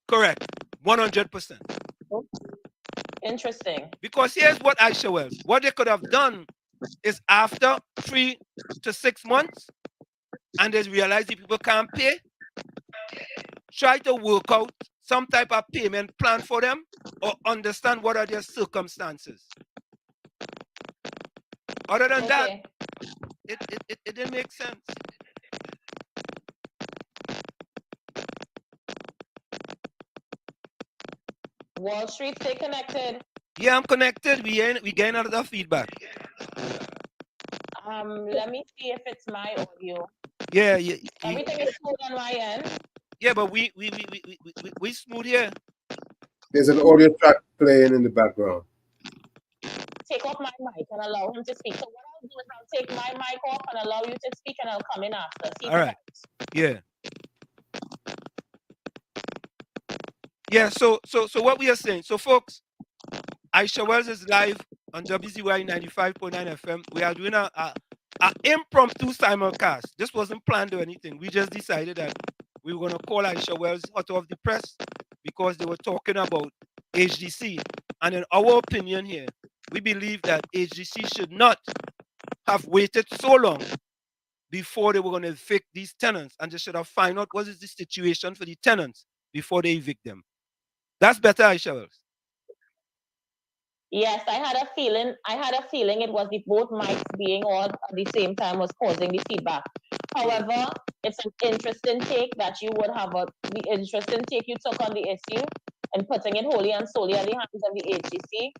Correct. 100%. Interesting. Because here's what Aisha Wells, what they could have done is after 3 to 6 months, and they realize the people can't pay, try to work out some type of payment plan for them or understand what are their circumstances. Other than that, it didn't make sense. Wall Street, stay connected. Yeah, I'm connected. We getting a lot of feedback. Let me see if it's my audio. Yeah. Everything is smooth on my end. Yeah, but we smooth here. There's an audio track playing in the background. Take off my mic and allow him to speak. So what I'll do is I'll take my mic off and allow you to speak, and I'll come in after. See all right. Yeah. Yeah. So what we are saying. So folks, Aisha Wells is live on WZYE 95.9 FM. We are doing a impromptu simulcast. This wasn't planned or anything. We just decided that we were going to call Aisha Wells out of the press because they were talking about HGC. And in our opinion here, we believe that HGC should not have waited so long before they were going to evict these tenants, and they should have found out what is the situation for the tenants before they evict them. That's better, Aisha Wells. Yes, I had a feeling it was the both mics being on at the same time was causing the feedback. However, it's an interesting take that you would have the interesting take you took on the issue and putting it wholly and solely at the hands of the HGC.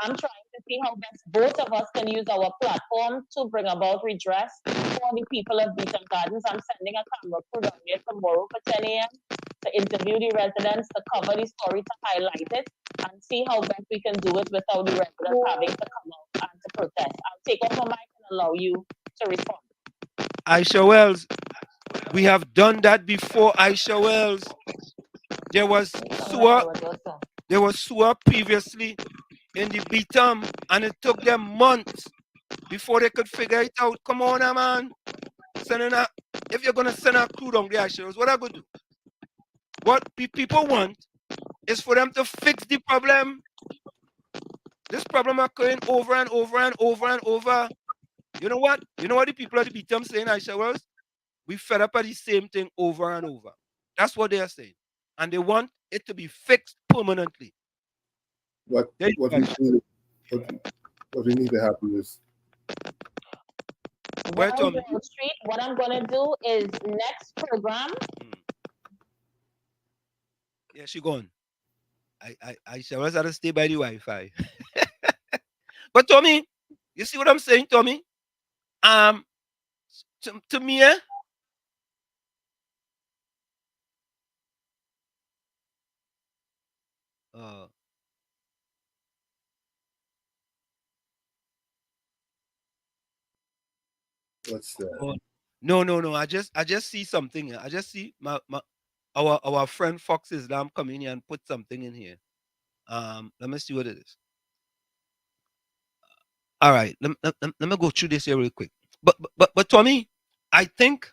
I'm trying to see how best both of us can use our platform to bring about redress for the people of Beaton Gardens. I'm sending a camera crew down there tomorrow for 10 a.m. to interview the residents, to cover the story, to highlight it, and see how best we can do it without the residents having to come out and to protest. I'll take off my mic and allow you to respond. Aisha Wells, we have done that before, Aisha Wells. There was sewer previously in the Beaton, and it took them months before they could figure it out. Come on, man. If you're going to send a crew down there, Aisha Wells, what are you going to do? What people want is for them to fix the problem. This problem occurring over and over and over and over. You know what? You know what the people at the Beaton saying, Aisha Wells? We fed up at the same thing over and over. That's what they are saying. And they want it to be fixed permanently. What we need to happen is Well, Wall Street, what I'm going to do is next program. Yeah, she gone. I shall have to stay by the Wi-Fi. But Tommy, you see what I'm saying, Tommy? To me, what's that? No. I just see something here. I just see our friend Fox Islam come in here and put something in here. Let me see what it is. All right, let me go through this here real quick. But Tommy, I think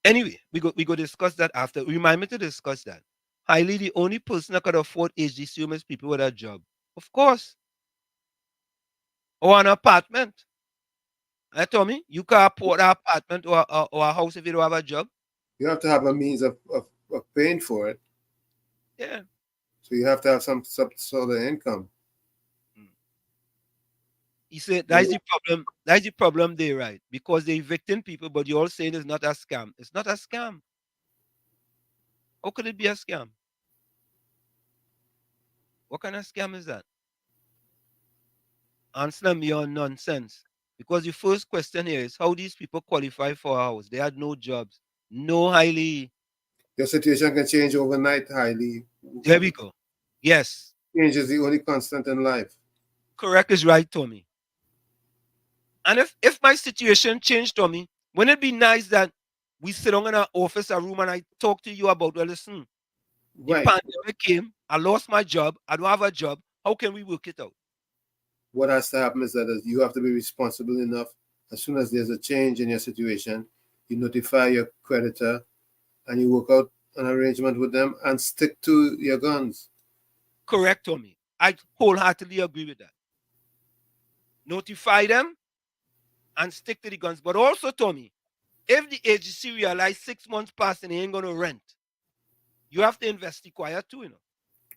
anyway, we go discuss that after. Remind me to discuss that. Highly, the only person that could afford HGC is people with a job, of course, or an apartment. Tommy, you can't afford an apartment or a house if you don't have a job. You have to have a means of paying for it. Yeah. So you have to have some sort of income. He said that's the problem. That's the problem there, right? Because they're evicting people, but you're all saying it's not a scam. It's not a scam. How could it be a scam? What kind of scam is that? Answer me on nonsense. Because the first question here is how these people qualify for a house. They had no jobs. No, Highly. Your situation can change overnight, Highly. There we go. Yes. Change is the only constant in life. Correct is right, Tommy. And if my situation changed, Tommy, wouldn't it be nice that we sit down in our office, a room, and I talk to you about, well, listen, the Right. pandemic came, I lost my job, I don't have a job. How can we work it out? What has to happen is that you have to be responsible enough. As soon as there's a change in your situation, you notify your creditor and you work out an arrangement with them and stick to your guns. Correct, Tommy. I wholeheartedly agree with that. Notify them and stick to the guns. But also, Tommy, if the agency realize 6 months past and they ain't gonna rent, you have to investigate too,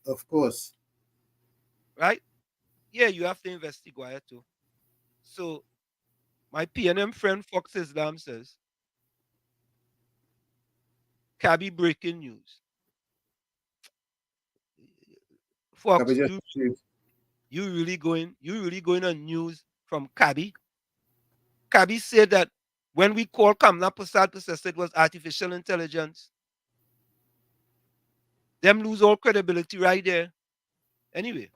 Of course. Right? Yeah, you have to investigate too. So my PNM friend Fox Islam says, Cabby breaking news. Fox, you really going on news from Cabby? Cabby said that when we called Kamla Prasad it was artificial intelligence. Them lose all credibility right there. Anyway,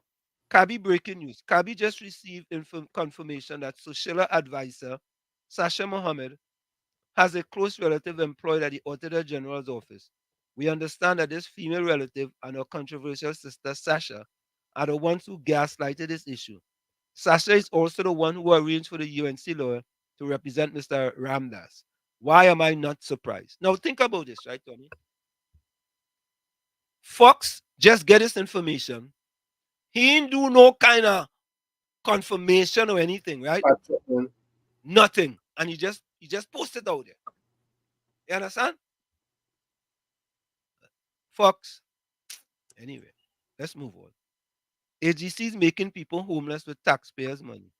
Kabi breaking news. Kabi just received confirmation that Sushila advisor Sasha Mohammed has a close relative employed at the Auditor General's office. We understand that this female relative and her controversial sister Sasha are the ones who gaslighted this issue. Sasha is also the one who arranged for the UNC lawyer to represent Mr. Ramdas. Why am I not surprised? Now think about this, right, Tommy? Fox just get this information. He didn't do no kind of confirmation or anything, right? Nothing. And he just posted out there. You understand? Fox. Anyway, let's move on. AGC is making people homeless with taxpayers' money.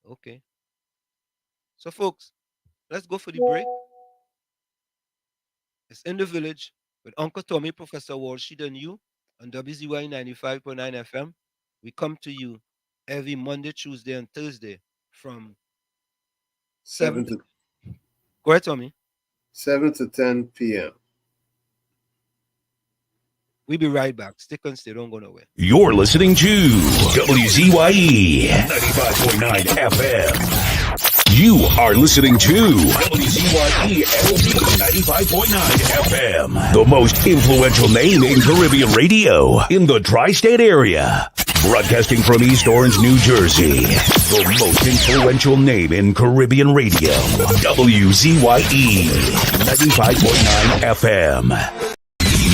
Okay. So, folks, let's go for the break. It's In the Village with Uncle Tommy, Professor Walsheed, and you on WZYE 95.9 FM. We come to you every Monday, Tuesday, and Thursday from 7 to... Go ahead, Tommy. 7 to 10 p.m. We'll be right back. Stick and stay. Don't go nowhere. You're listening to WZYE 95.9 FM. You are listening to WZYE 95.9 FM, the most influential name in Caribbean radio in the tri-state area. Broadcasting from East Orange, New Jersey, the most influential name in Caribbean radio. WZYE 95.9 FM.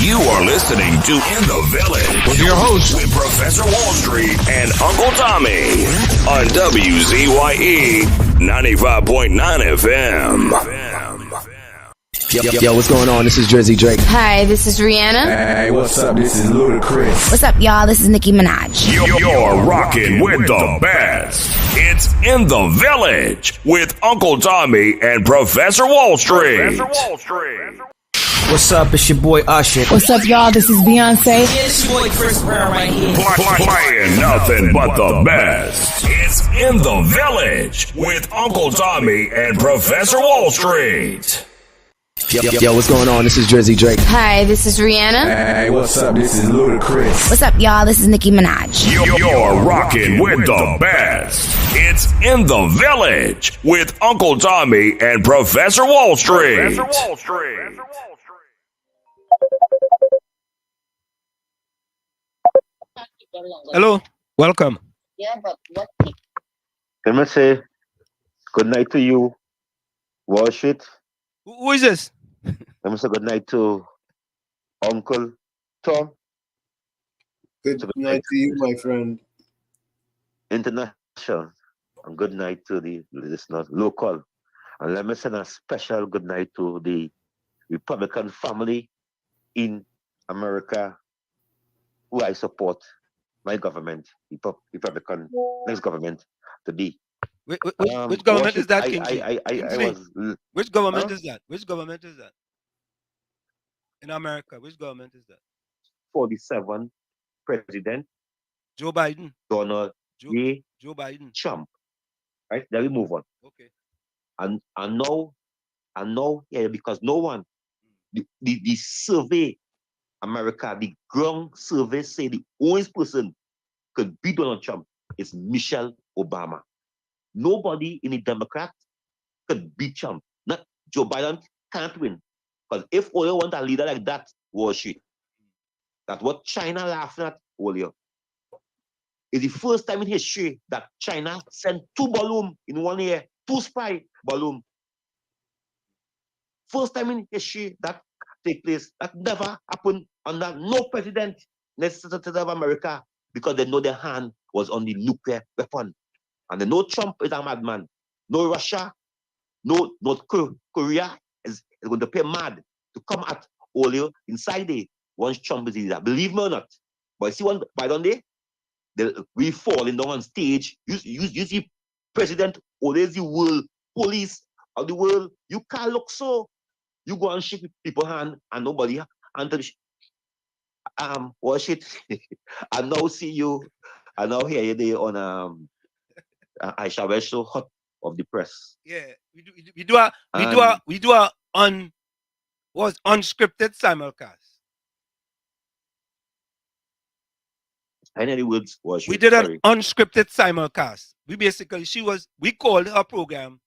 You are listening to In the Village with your host, with Professor Wall Street and Uncle Tommy on WZYE 95.9 FM. Yo, what's going on? This is Drizzy Drake. Hi, this is Rihanna. Hey, what's up? This is Ludacris. What's up, y'all? This is Nicki Minaj. You're rocking with the best. It's In the Village with Uncle Tommy and Professor Wall Street. What's up? It's your boy Usher. What's up, y'all? This is Beyonce. It's your boy Chris Brown right here. Playing nothing but the best. It's In the Village with Uncle Tommy and Professor Wall Street. Yo, what's going on? This is Drizzy Drake. Hi, this is Rihanna. Hey, what's up? This is Ludacris. What's up, y'all? This is Nicki Minaj. You're rocking with the best. It's In the Village with Uncle Tommy and Professor Wall Street. Hello, welcome. Yeah, but what? Let me say good night to you, Wall Street. Who is this? Let me say good night to Uncle Tom. Good night to you, my friend. International. And good night to the listeners, local. And let me send a special good night to the Republican family in America who I support. My government, Republican, next government to be. Which government is that, Kingsley? Which government Huh? is that? Which government is that? In America, which government is that? 47 President Joe Biden. Donald J. Joe Biden. Trump. Right? Then we move on. Okay. And now, yeah, because no one, the survey, America, the ground survey say the only person could beat Donald Trump is Michelle Obama. Nobody in the Democrat could beat Trump. Not Joe Biden can't win. Because if all you want a leader like that, was she? That's what China laughing at earlier. It's the first time in history that China sent 2 balloons in 1 year, 2 spy balloons. First time in history that take place. That never happened under no president in the States of America, because they know their hand was on the nuclear weapon. And they know Trump is a madman. No Russia, no North Korea is going to pay mad to come at Olio inside there once Trump is leader. Believe me or not. But see one by Monday, we falling down on stage. You see President always the world police of the world. You can't look so. You go and shake people hand and nobody until watch it. I now see you. I now hear you there on I shall wear so hot of the press. Yeah, we do a unscripted simulcast. Any words we did an unscripted simulcast. We called her program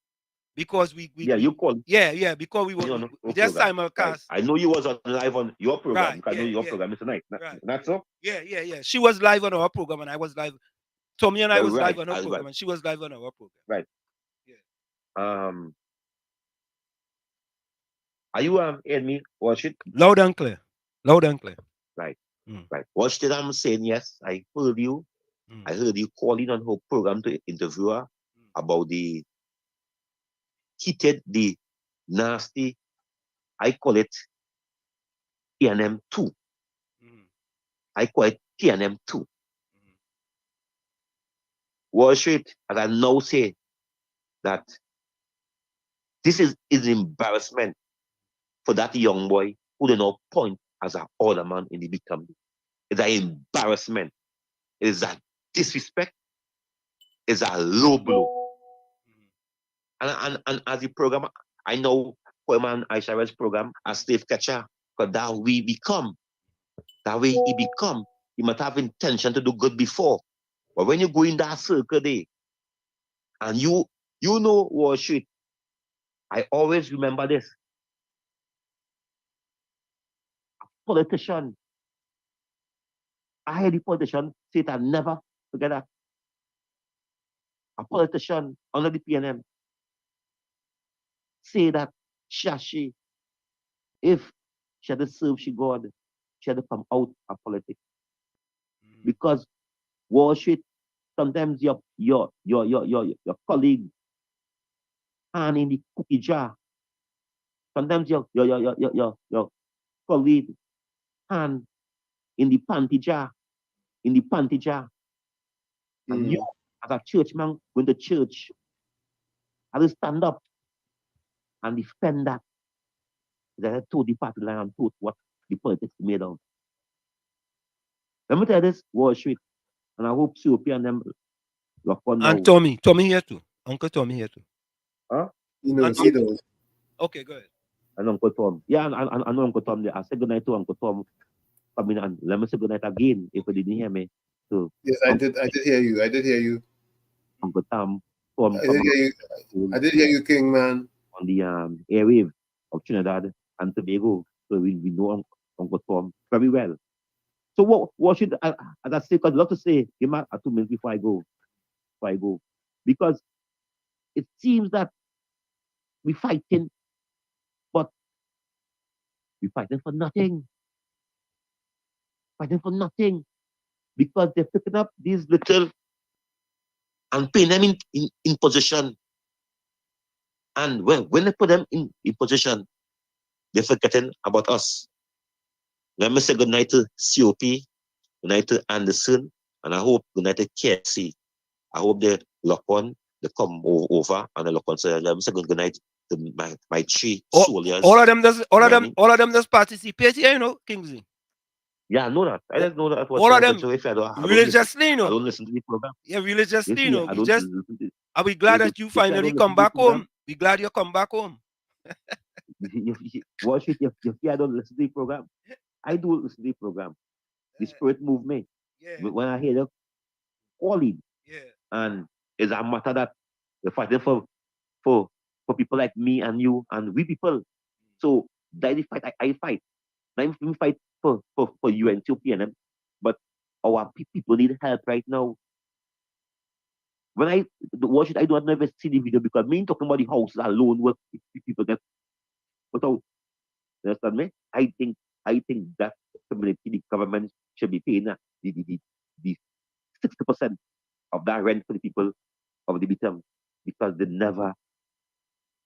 because you called. Yeah, because we were we did simulcast. Right. I know you was on live on your program. Right, Because I know your program is tonight. Not so? Yeah. She was live on our program and I was live. Tommy and I was live on her program and she was live on our program. Right. Yeah. Are you hearing me? Watch it? Loud and clear. Right. Right. Watch it. I'm saying yes. I heard you. I heard you calling on her program to interview her about the heated, the nasty, I call it TNM2. I call it TNM2. Watch it, as I now say that this is embarrassment for that young boy who did not point as an older man in the big company. It's an embarrassment. It is a disrespect. It's a low blow. And as the program, I know Coleman Aisha's program as slave catcher, because that we become. That way he become. He might have intention to do good before. But when you go in that circle there, and you know what shit, I always remember this. A politician, I heard the politician say it, I never forget that. A politician under the PNM say that she, if she had to serve she God, she had to come out of politics. Because war shit, sometimes your colleague hand in the cookie jar. Sometimes your colleague hand in the panty jar. And you, as a churchman, going to church, have to stand up and defend that. That I told the party line and told what the politics made of. Let me tell you this, war shit. And I hope COP and them lock on now. And Tommy here too. Uncle Tommy here too. Huh? He knows. Okay, go ahead. And Uncle Tom. Yeah, and Uncle Tom there. I said good night to Uncle Tom. Come in and let me say good night again if you didn't hear me. So yes, I did hear you. Uncle Tom. I did hear you, King man. On the airwave of Trinidad and Tobago. So we know Uncle Tom very well. So what should as I say, because I love to say, give me 2 minutes before I go. Because it seems that we're fighting, but we're fighting for nothing. Because they're picking up these little and putting them in position. And when they put them in position, they're forgetting about us. Let me say good night to COP, good night to Anderson, and I hope good night to KC. I hope they lock on, they come over and they lock on. So let me say good night to my 3 soldiers. All of them does participate here, you know, Kingsley. Yeah, I know that. I just know that. All of them. So if I don't listen to the program. Yeah, religiously, you know. Are we Are glad that you finally come back home? We glad you come back home. Watch it. If I don't listen to the program, I do listen to the program. The spirit move me. Yeah. When I hear calling. And it's a matter that we're fighting for people like me and you and we people. So that is fight I fight. Not even fight for UNC or PNM, but our people need help right now. When I watch it, I don't never see the video because me talking about the houses alone where people get put out. You understand me? I think that community, the government should be paying the 60% of that rent for the people of the Bitam because they never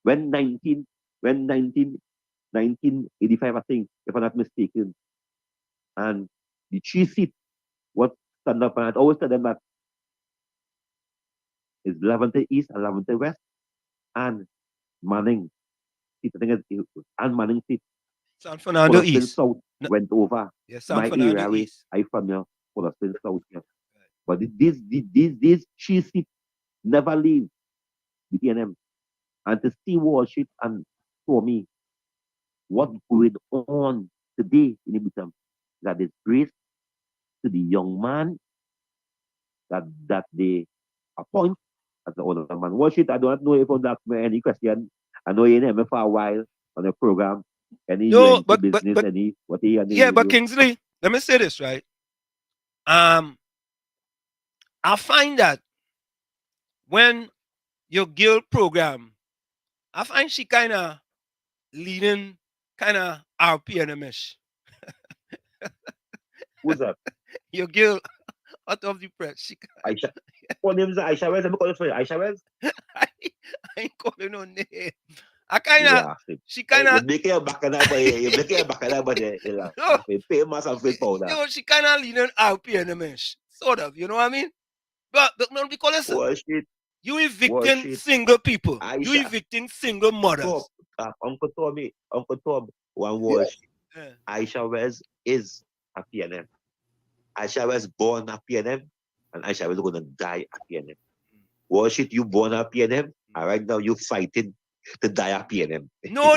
when 1985 I think, if I'm not mistaken, and the chief seat was stand up and I always tell them that is Lavender East and Lavender West and Manning seat. I think it's and Manning seat. San Fernando East. South went over San my Fernando area where East. I from here, Fullerton South here. But these chief seats never leave the PNM. And to see Wall Street and for me what's going on today in Ibitam, that is grace to the young man that they appoint as the older man. Watch it. I don't know if on that any question. I know you never for a while on the program. Any no, but business, any what he yeah, but Kingsley, let me say this, right? I find that when your girl program, I find she kind of leading kind of RPNM-ish. Who's that? Your girl out of the press. She Aisha. What name is Aisha West? I'm calling for Aisha West. I ain't calling no name. I kind of, she kind of. You're making a back of that, but you're making a back of that, but you pay myself with powder. Yo, she kind of leading RPNM-ish. Sort of, you know what I mean? But no, because listen, you evicting single people. Aisha. You evicting single mothers. Uncle Tom, one was Aisha West is a PNM. Aisha was born a PNM, and Aisha was going to die a PNM. Was it you born a PNM, and right now you fighting to die a PNM? No,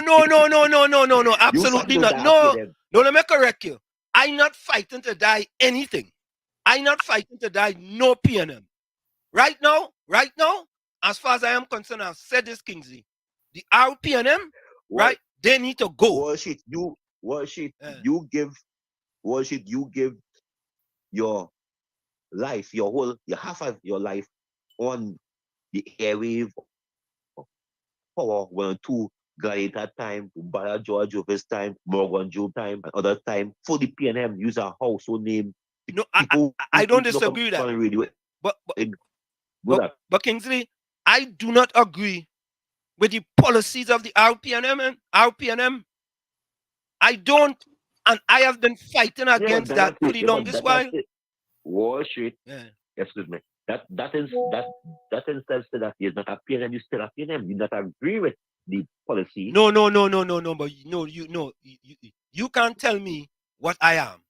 absolutely not. No, let me correct you. I'm not fighting to die anything. I'm not fighting to die no PNM. Right now, as far as I am concerned, I've said this, Kingsley. The RPNM, right? They need to go. You give your life, you half of your life on the airwave power 1 or 2 Gladiator time, Bala George Ovis time, Morgan Joe time, and other time for the PNM, use a household name. No, I don't disagree with that. But Kingsley, I do not agree with the policies of the RPNM and RPNM. I don't, and I have been fighting against that for the longest while. Wall Street, excuse me. That instead that you're not a PNM, you still a PNM. You not agree with the policy. No. But you can't tell me what I am.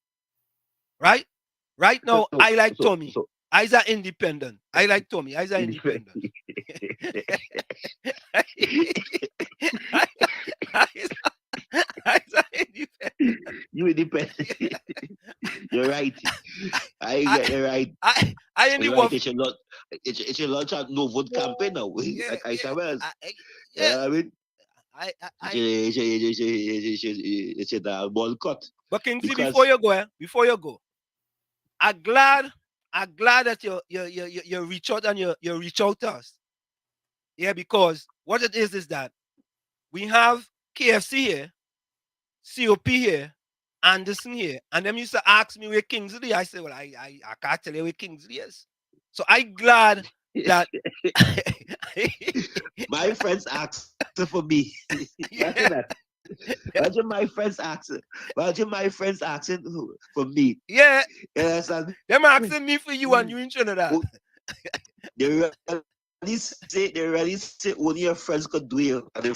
Right? Right now, I like Tommy. I's are independent. I like Tommy. I's are independent. You independent. You're right. You're right. I in the right. It's a launch out no vote campaign now. Like Aisha Wells. I mean, it's a ball cut. But Kingsley, before you go, I'm glad that you reach out and you reach out to us. Yeah, because what it is that we have KFC here, COP here, Anderson here, and them used to ask me where Kingsley. I said, well, I can't tell you where Kingsley is. So I'm glad that my friends asked for me. Imagine my friends asking. Imagine my friends asking for me. Yeah. Yes, them asking me for you and you in Trinidad. They really say only your friends could do it, and my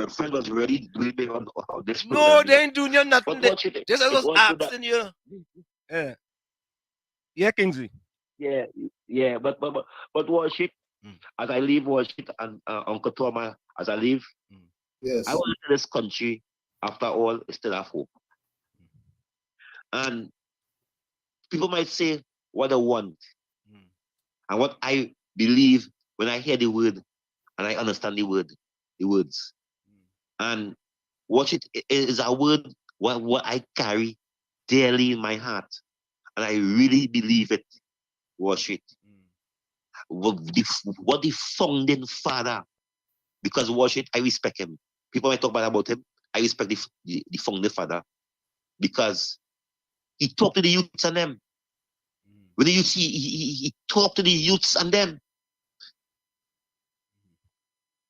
friend was really doing me on this program. No, they ain't doing you nothing. Just as asking you. Yeah, Kingsley. Yeah, but watch it. As I leave, watch it, and Uncle Thomas, as I leave, yes, I want this country, after all, still have hope. And people might say what they want, And what I believe when I hear the word and I understand the words. And watch it is a word what I carry dearly in my heart. And I really believe it. Watch it. What the founding father, because watch it, I respect him. People might talk bad about him. I respect the founding father because he talked to the youths and them. When the youths, he talked to the youths and them.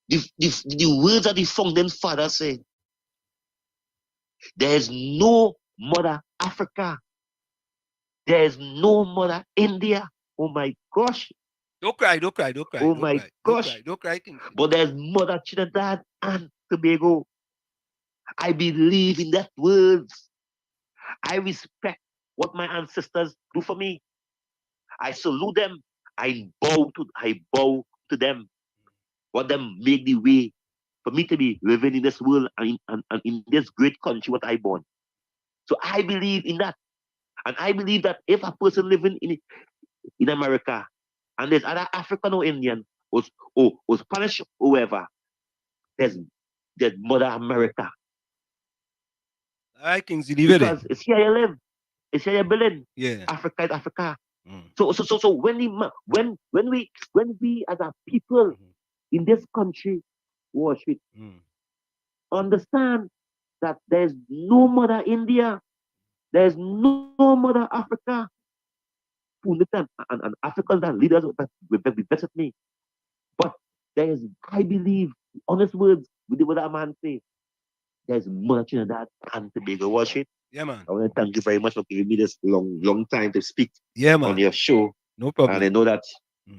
The words that the founding father say, there is no mother Africa. There is no mother India. Oh my gosh. Don't cry, don't cry, don't cry. Oh don't my cry, gosh. Don't cry, Kingsley. But there's mother Trinidad and Tobago. I believe in that words. I respect what my ancestors do for me. I salute them. I bow to them. What them make the way for me to be living in this world and in this great country what I born. So I believe in that. And I believe that if a person living in America and there's other African or Indian or Spanish or whoever, there's Mother America. All right, Kingsley, leave it. Because it's here you live. It's here you building. Yeah. Africa is Africa. So when we as a people in this country watch it, understand that there's no mother India, there's no mother Africa. And Africans and leaders will visit me. But there is, I believe, honest words with what that man say. There's much in that and Tobago. Watch it. Yeah, man. I want to thank you very much for giving me this long time to speak man. on your show. No problem. And I know that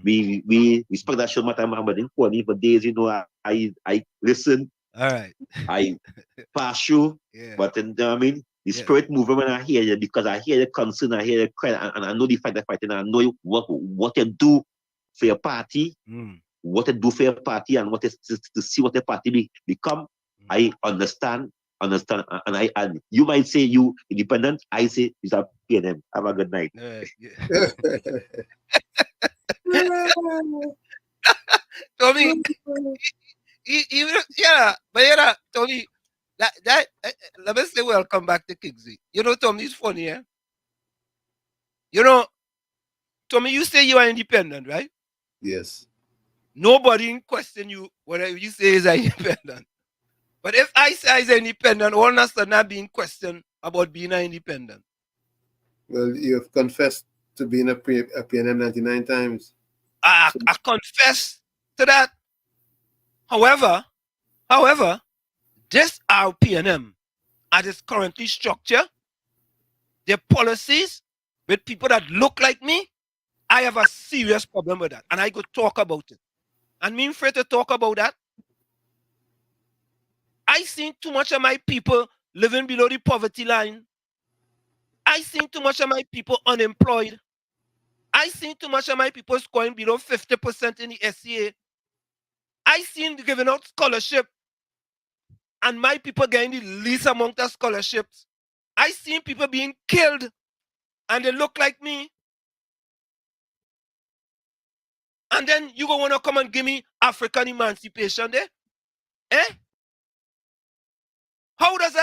we respect that show, matter but in for days, you know, I listen. All right. I pass you. Yeah. But then, I mean, the spirit moving when I hear you because I hear the concern, I hear the cry, and I know the fight, and I know what you do for your party, what you do for your party, and what is to see what the party become. I understand, and you might say you independent. I say it's a PNM. Have a good night. Tommy, Tommy, let me say welcome back to Kingsley. You know, Tommy's funny, eh? You know, Tommy, you say you are independent, right? Yes. Nobody question you whether you say is independent. But if I say I'm independent, all of a sudden I'm being questioned about being an independent. Well, you have confessed to being a PNM 99 times. I confess to that. However, this our PNM, as it's currently structured, their policies with people that look like me, I have a serious problem with that. And I could talk about it. And me afraid to talk about that. I seen too much of my people living below the poverty line. I seen too much of my people unemployed. I seen too much of my people scoring below 50% in the SCA. I seen giving out scholarship and my people getting the least amount of scholarships. I seen people being killed and they look like me. And then you gonna wanna come and give me African emancipation there? Eh? How does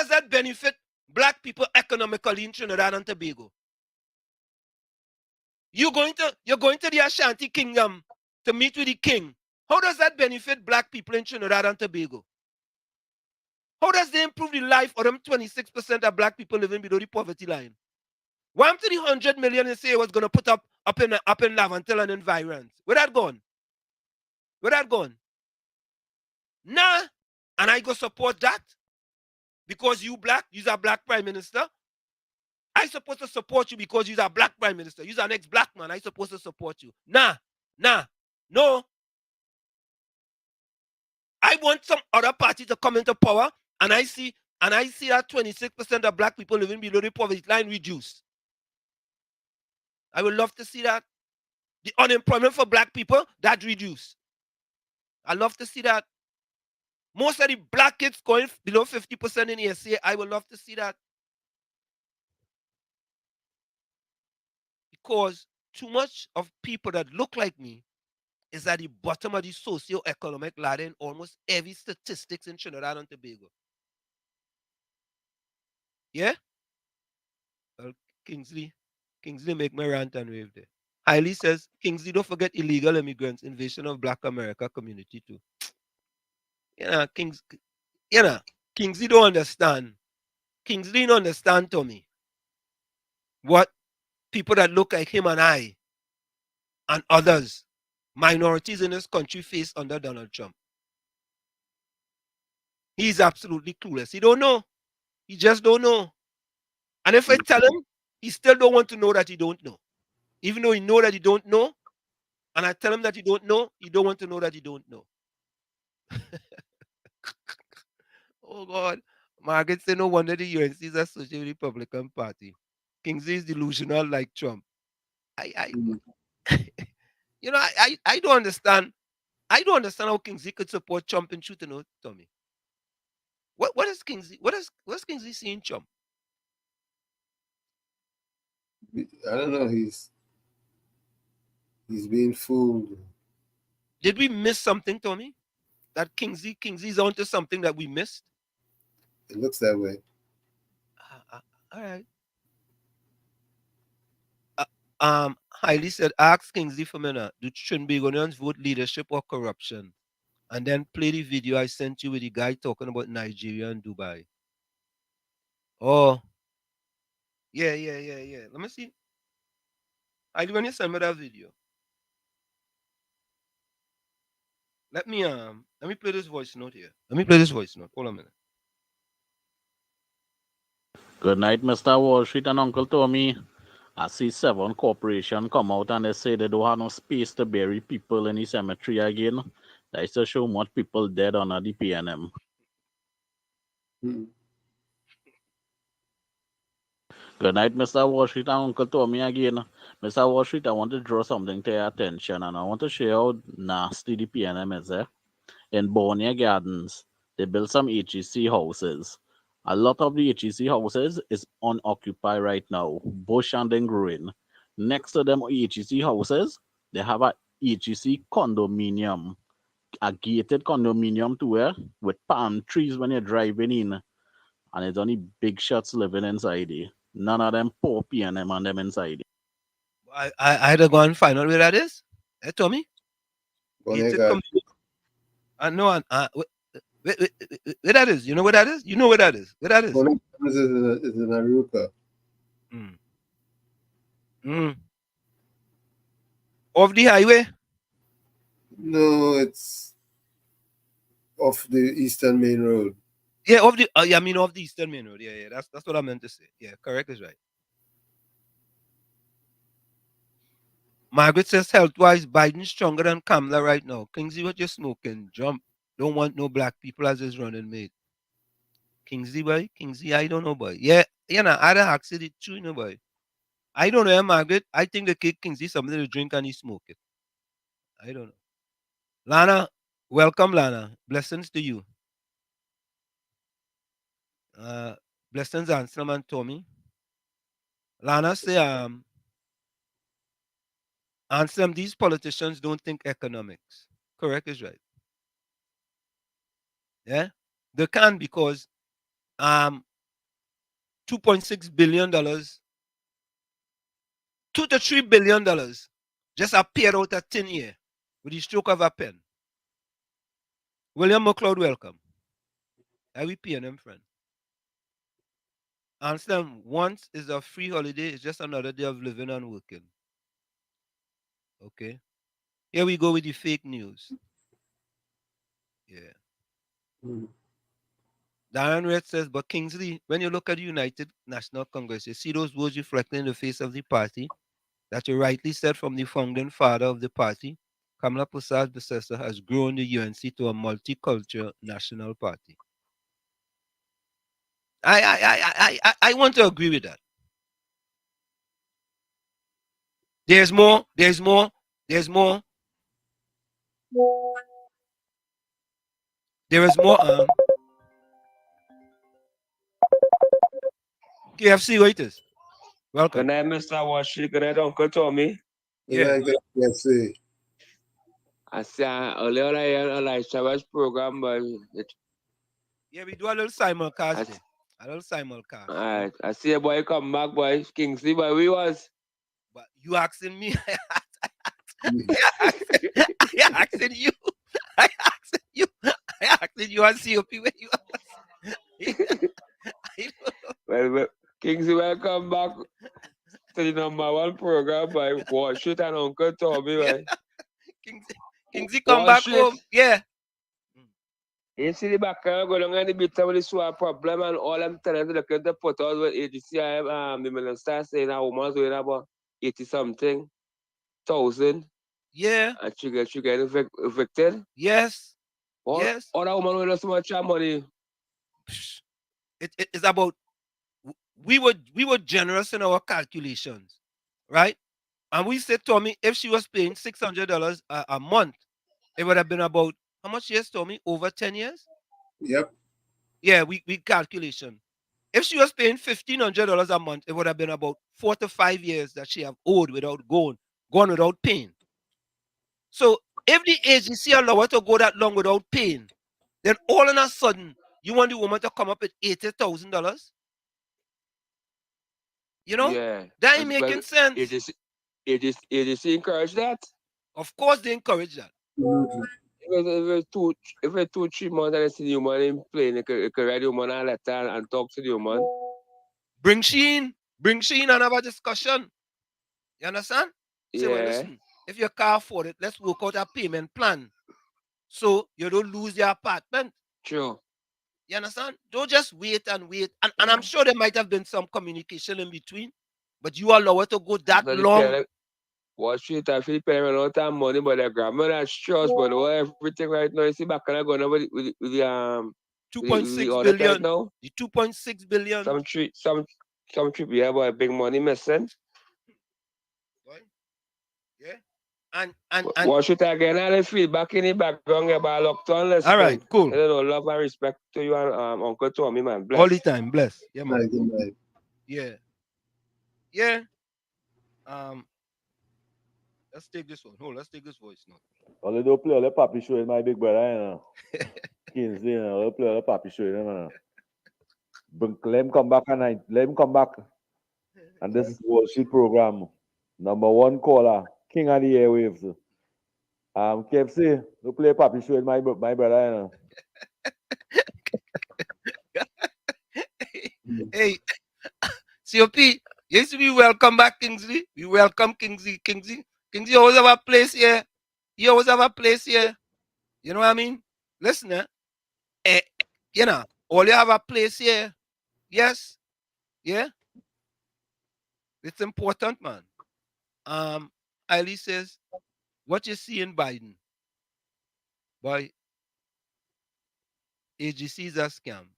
that benefit black people economically in Trinidad and Tobago? You're going to the Ashanti Kingdom to meet with the king. How does that benefit black people in Trinidad and Tobago? How does they improve the life of them 26% of black people living below the poverty line? Why to the 100 million they say it was going to put up in Laventille and environs? Where that gone? Where that gone? Nah. And I go support that because you're a black prime minister. I supposed to support you because you're a black prime minister. You're an ex-black man. I supposed to support you. Nah. No. I want some other party to come into power, and I see that 26% of black people living below the poverty line reduced. I would love to see that. The unemployment for black people, that reduced. I love to see that. Most of the black kids going below 50% in the SCA, I would love to see that. Because too much of people that look like me is at the bottom of the socio-economic ladder in almost every statistics in Trinidad and Tobago. Yeah? Well, Kingsley make my rant and rave there. Hailey says, Kingsley, don't forget illegal immigrants, invasion of Black America community too. You know, Kingsley don't understand. Kingsley don't understand, Tommy, what people that look like him and I and others, minorities in this country, face under Donald Trump. He's absolutely clueless. He don't know. He just don't know. And if I tell him, he still don't want to know that he don't know. Even though he know that he don't know, and I tell him that he don't know, he don't want to know that he don't know. Oh God. Margaret said no wonder the UNC is associated with the Republican Party. Kingsley is delusional like Trump. You know, I don't understand. I don't understand how Kingsley could support Trump in truth and no, Tommy. What is Kingsley? What's Kingsley seeing Trump? I don't know. He's being fooled. Did we miss something, Tommy? That Kingsley's onto something that we missed? It looks that way. All right. Hailey said, ask Kingsley for me. Do Trinbagonians vote leadership or corruption? And then play the video I sent you with the guy talking about Nigeria and Dubai. Oh, yeah. Let me see. Hailey, when you send me that video, let me play this voice note here. Let me play this voice note. Hold on a minute. Good night, Mr. Wall Street and Uncle Tommy. I see 7 corporations come out and they say they don't have no space to bury people in the cemetery again. That's to show much people dead under the PNM. Good night, Mr. Wall Street and Uncle Tommy again. Mr. Wall Street, I want to draw something to your attention and I want to show you how nasty the PNM is. In Borneo Gardens, they built some HEC houses. A lot of the HEC houses is unoccupied right now, bush and then growing. Next to them HEC houses, they have a HEC condominium, a gated condominium to where with palm trees when you're driving in, and it's only big shots living inside it. None of them poor PNM and them inside it. I had to go and find out where that is. Hey, Tommy? Gated community. I know. Where that is? You know where that is? You know where that is? Where that is? It's in Aruca. Off the highway? No, it's off the Eastern Main Road. Yeah, off the I mean off the Eastern Main Road. Yeah. That's what I meant to say. Yeah, correct is right. Margaret says health-wise, Biden's stronger than Kamala right now. Kingsley, what you smoking? Jump. Don't want no black people as his running mate. Kingsley, boy? Kingsley, I don't know, boy. Yeah, I'd have asked it too, you know, boy. I don't know, Margaret. I think the kid Kingsley something to drink and he smoke it. I don't know. Lana, welcome, Lana. Blessings to you. Blessings, Anselm and Tommy. Lana say, Anselm, these politicians don't think economics. Correct is right. Yeah, they can because $2.6 billion, $2 to $3 billion just appeared out of thin air with the stroke of a pen. William McLeod, welcome. I will pay them, friend. Anselm, once is a free holiday, it's just another day of living and working. Okay. Here we go with the fake news. Yeah. Darren Red says, but Kingsley, when you look at the United National Congress, you see those words reflected in the face of the party that you rightly said from the founding father of the party, Kamala Prasad's successor, has grown the UNC to a multicultural national party. I want to agree with that. There's more. There is more. KFC waiters. Welcome. Good night, Mr. Washi. Good night, Uncle Tommy. Yeah. Let's see. I see earlier I heard a live service program, but Yeah, we do a little simulcast there. A little simulcast. Alright, I see a boy come back, boy. Kingsley, boy, we was. But you asking me? I asking you. I asking you. I asking you and COP where you Well, Kingsley, welcome back to the number one program by Wall Street and Uncle Tommy, boy. Kingsley come back home. Yeah. You see the back go down and the bit of the swap problem and all I'm telling you, look at the put out with AGCI, the minister saying a woman's weighing about 80 something thousand. Yeah. And she get evicted. Yes. Yes. All that woman with so much money. It's about we were generous in our calculations, right? And we said, Tommy, if she was paying $600 a month, it would have been about how much years, Tommy? Over 10 years? Yep. Yeah, we calculation. If she was paying $1,500 a month, it would have been about 4 to 5 years that she have owed without gone without paying. So if the agency allow her to go that long without paying, then all of a sudden you want the woman to come up with $80,000? You know? Yeah. That ain't making sense. Agency encourage that? Of course they encourage that. If it's 2-3 months and I see the woman in plane, you could write the woman a letter and talk to the woman. Bring she in and have a discussion. You understand? Say, well, listen, if you can't afford it, let's work out a payment plan so you don't lose your apartment. True. You understand? Don't just wait and wait. And I'm sure there might have been some communication in between, but you allow it to go that long. Wall Street, I feel paying a lot of money, but the government has stressed, but everything right now, you see back and I going with the 2.6 billion. Right now. The 2.6 billion. Some trip, yeah, but big money missing. Yeah. And Wall Street again, all the feedback in the background about lockdown. Listen. All right, cool. I don't know, love and respect to you and Uncle Tommy, man. Bless. All the time, bless. Yeah, man. Good. Yeah. Yeah. Let's take this one. Let's take this voice now. All don't play all the papi show in my big brother, you know. Kingsley, you know, play all the papi show, you know. Let him come back tonight. Let him come back. And this is Wall Street program. Number one caller, King of the Airwaves. KFC, don't play papi show in my brother, you know. Hey, COP, yes, we welcome back Kingsley. We welcome Kingsley. Kingsley always have a place here. You always have a place here. You know what I mean? Listen, you know, all you have a place here. Yes. Yeah. It's important, man. Eileen says, what you see in Biden? Boy, AGC is a scam.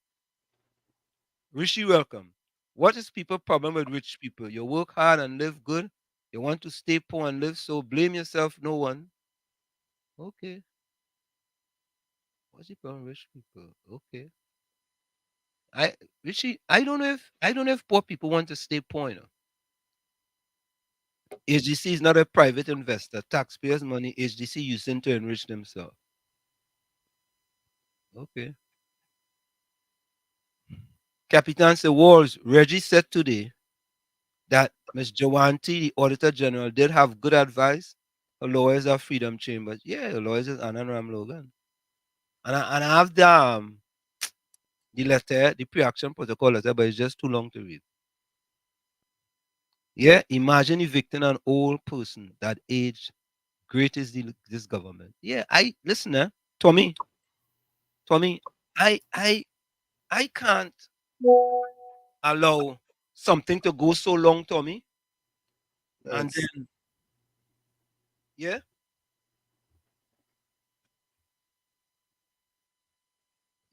Rishi, welcome. What is people's problem with rich people? You work hard and live good. You want to stay poor and live so. Blame yourself, no one. Okay. What's the problem with rich people? Okay. Rishi, I don't know if poor people want to stay poor. You know? HDC is not a private investor. Taxpayers' money, HDC using to enrich themselves. Okay. Capitan Walls, Reggie said today that Ms. Jawanti, the Auditor General, did have good advice. Her lawyers are Freedom Chambers. Yeah, her lawyers is Anna and Ram Logan. And I have the letter, the pre-action protocol letter, but it's just too long to read. Yeah, imagine evicting an old person that age. Great is this government. Yeah, listen, Tommy, I can't allow something to go so long, Tommy. And then, yeah.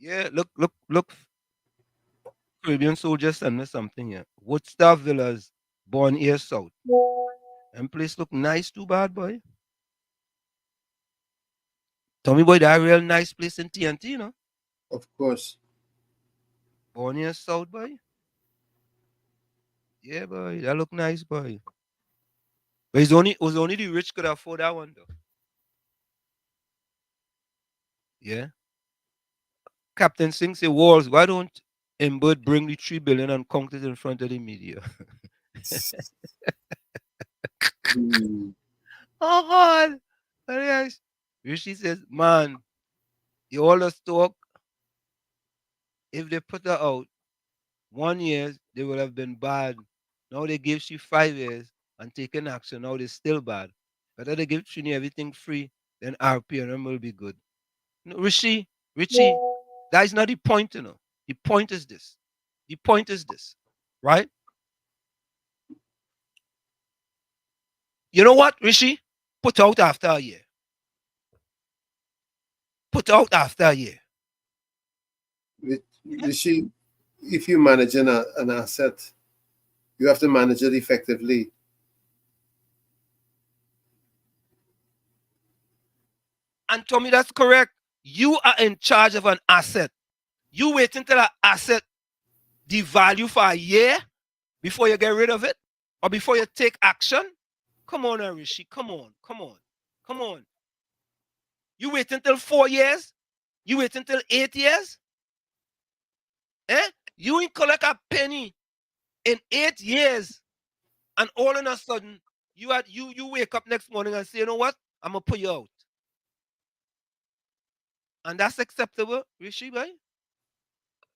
Yeah, look. Caribbean soldiers send me something here. Woodstock Villas, Born Air South. And place look nice too, bad boy. Tommy boy, that real nice place in TNT, you know? Of course. Born Air South, boy. Yeah, boy, that look nice, boy. But it was only the rich could afford that one though. Yeah. Captain Singh say, Walls, why don't Embird bring the 3 billion and count it in front of the media? Oh God. But yes. Rishi says, man, you all the talk, if they put her out 1 year, they would have been bad. Now they give she 5 years and taking action. Now they're still bad. Better they give Trini everything free, then RPM will be good. No, Richie, that is not the point, you know. The point is this. The point is this, right? You know what, Rishi? Put out after a year. Put out after a year. Rishi, if you manage an asset, you have to manage it effectively. And Tommy, that's correct. You are in charge of an asset. You wait until that asset devalue for a year before you get rid of it or before you take action. Come on, Rishi. Come on. Come on. Come on. You wait until 4 years? You wait until 8 years? Eh? You ain't collect a penny in 8 years. And all of a sudden, you wake up next morning and say, you know what? I'm gonna put you out. And that's acceptable, Rishi, boy?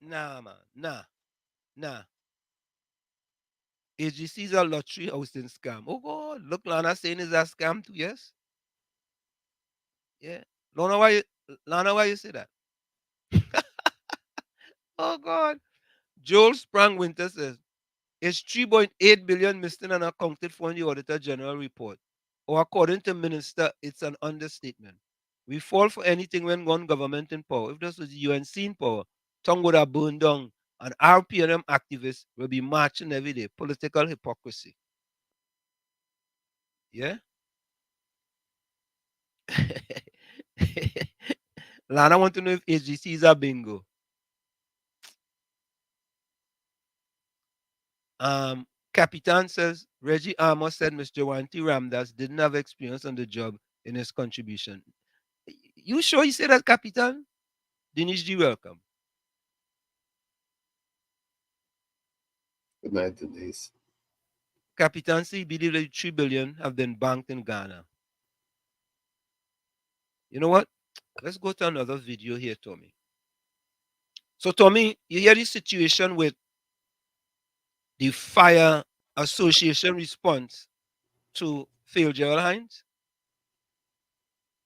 Nah, man. Nah. AGC is a lottery housing scam. Oh God, look, Lana saying it's a scam too, yes? Yeah. Lana, why you say that? Oh God. Joel Sprang Winter says, it's 3.8 billion missing and accounted for in the Auditor General report. Or according to Minister, it's an understatement. We fall for anything when one government in power. If this was the UNC in power, tongue would have burned down and RPNM activists will be marching every day. Political hypocrisy. Yeah? Lana want to know if HGC is a bingo. Capitan says Reggie Armour said Mr. Wanti Ramdas didn't have experience on the job in his contribution. You sure you say that, Capitan? Dinesh G, welcome. Good night, Denise. Capitan C believe that 3 billion have been banked in Ghana. You know what? Let's go to another video here, Tommy. So, Tommy, you hear the situation with the Fire Association response to Phil Gerald Hines?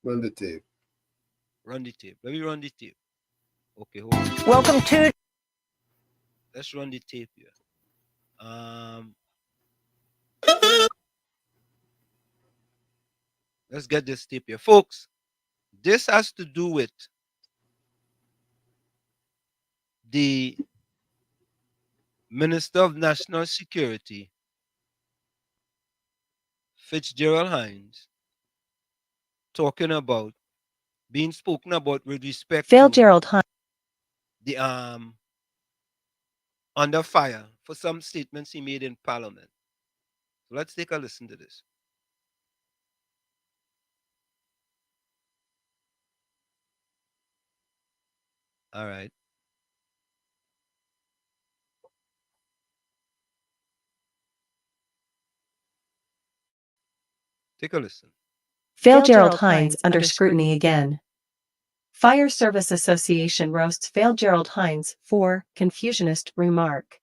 Run the tape. Run the tape. Let me run the tape. Okay, hold on. Welcome to. Let's run the tape here. Let's get this tape here. Folks, this has to do with the Minister of National Security, Fitzgerald Hines, talking about, being spoken about with respect Fitzgerald Hines. The under fire for some statements he made in Parliament. So let's take a listen to this. All right. Take a listen. Fitzgerald Hines under scrutiny again. Fire Service Association roasts Fitzgerald Hines for confusionist remark.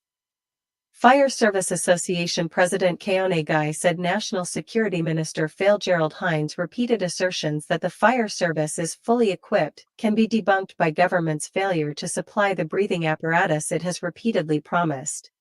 Fire Service Association President Keone Guy said National Security Minister Fitzgerald Hines' repeated assertions that the fire service is fully equipped can be debunked by government's failure to supply the breathing apparatus it has repeatedly promised.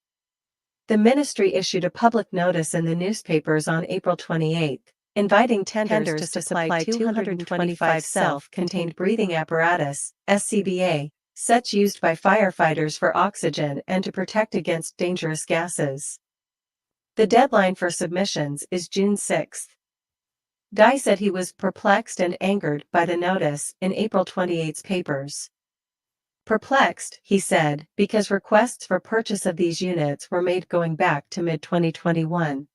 The ministry issued a public notice in the newspapers on April 28, inviting tenders to supply 225 self-contained breathing apparatus, SCBA, sets used by firefighters for oxygen and to protect against dangerous gases. The deadline for submissions is June 6. Guy said he was perplexed and angered by the notice in April 28's papers. Perplexed, he said, because requests for purchase of these units were made going back to mid-2021.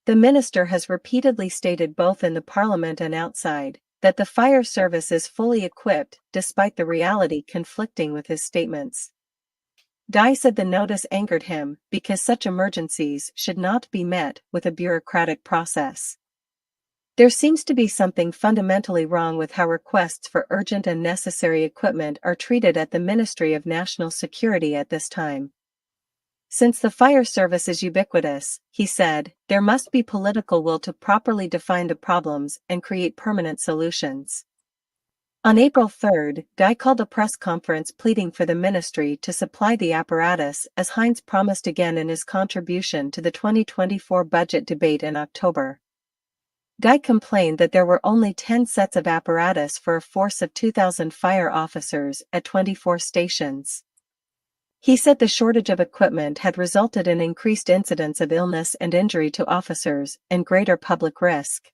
The minister has repeatedly stated both in the parliament and outside that the fire service is fully equipped, despite the reality conflicting with his statements. Dye said the notice angered him because such emergencies should not be met with a bureaucratic process. There seems to be something fundamentally wrong with how requests for urgent and necessary equipment are treated at the Ministry of National Security at this time. Since the fire service is ubiquitous, he said, there must be political will to properly define the problems and create permanent solutions. On April 3, Dye called a press conference pleading for the ministry to supply the apparatus, as Hines promised again in his contribution to the 2024 budget debate in October. Dye complained that there were only 10 sets of apparatus for a force of 2,000 fire officers at 24 stations. He said the shortage of equipment had resulted in increased incidents of illness and injury to officers and greater public risk.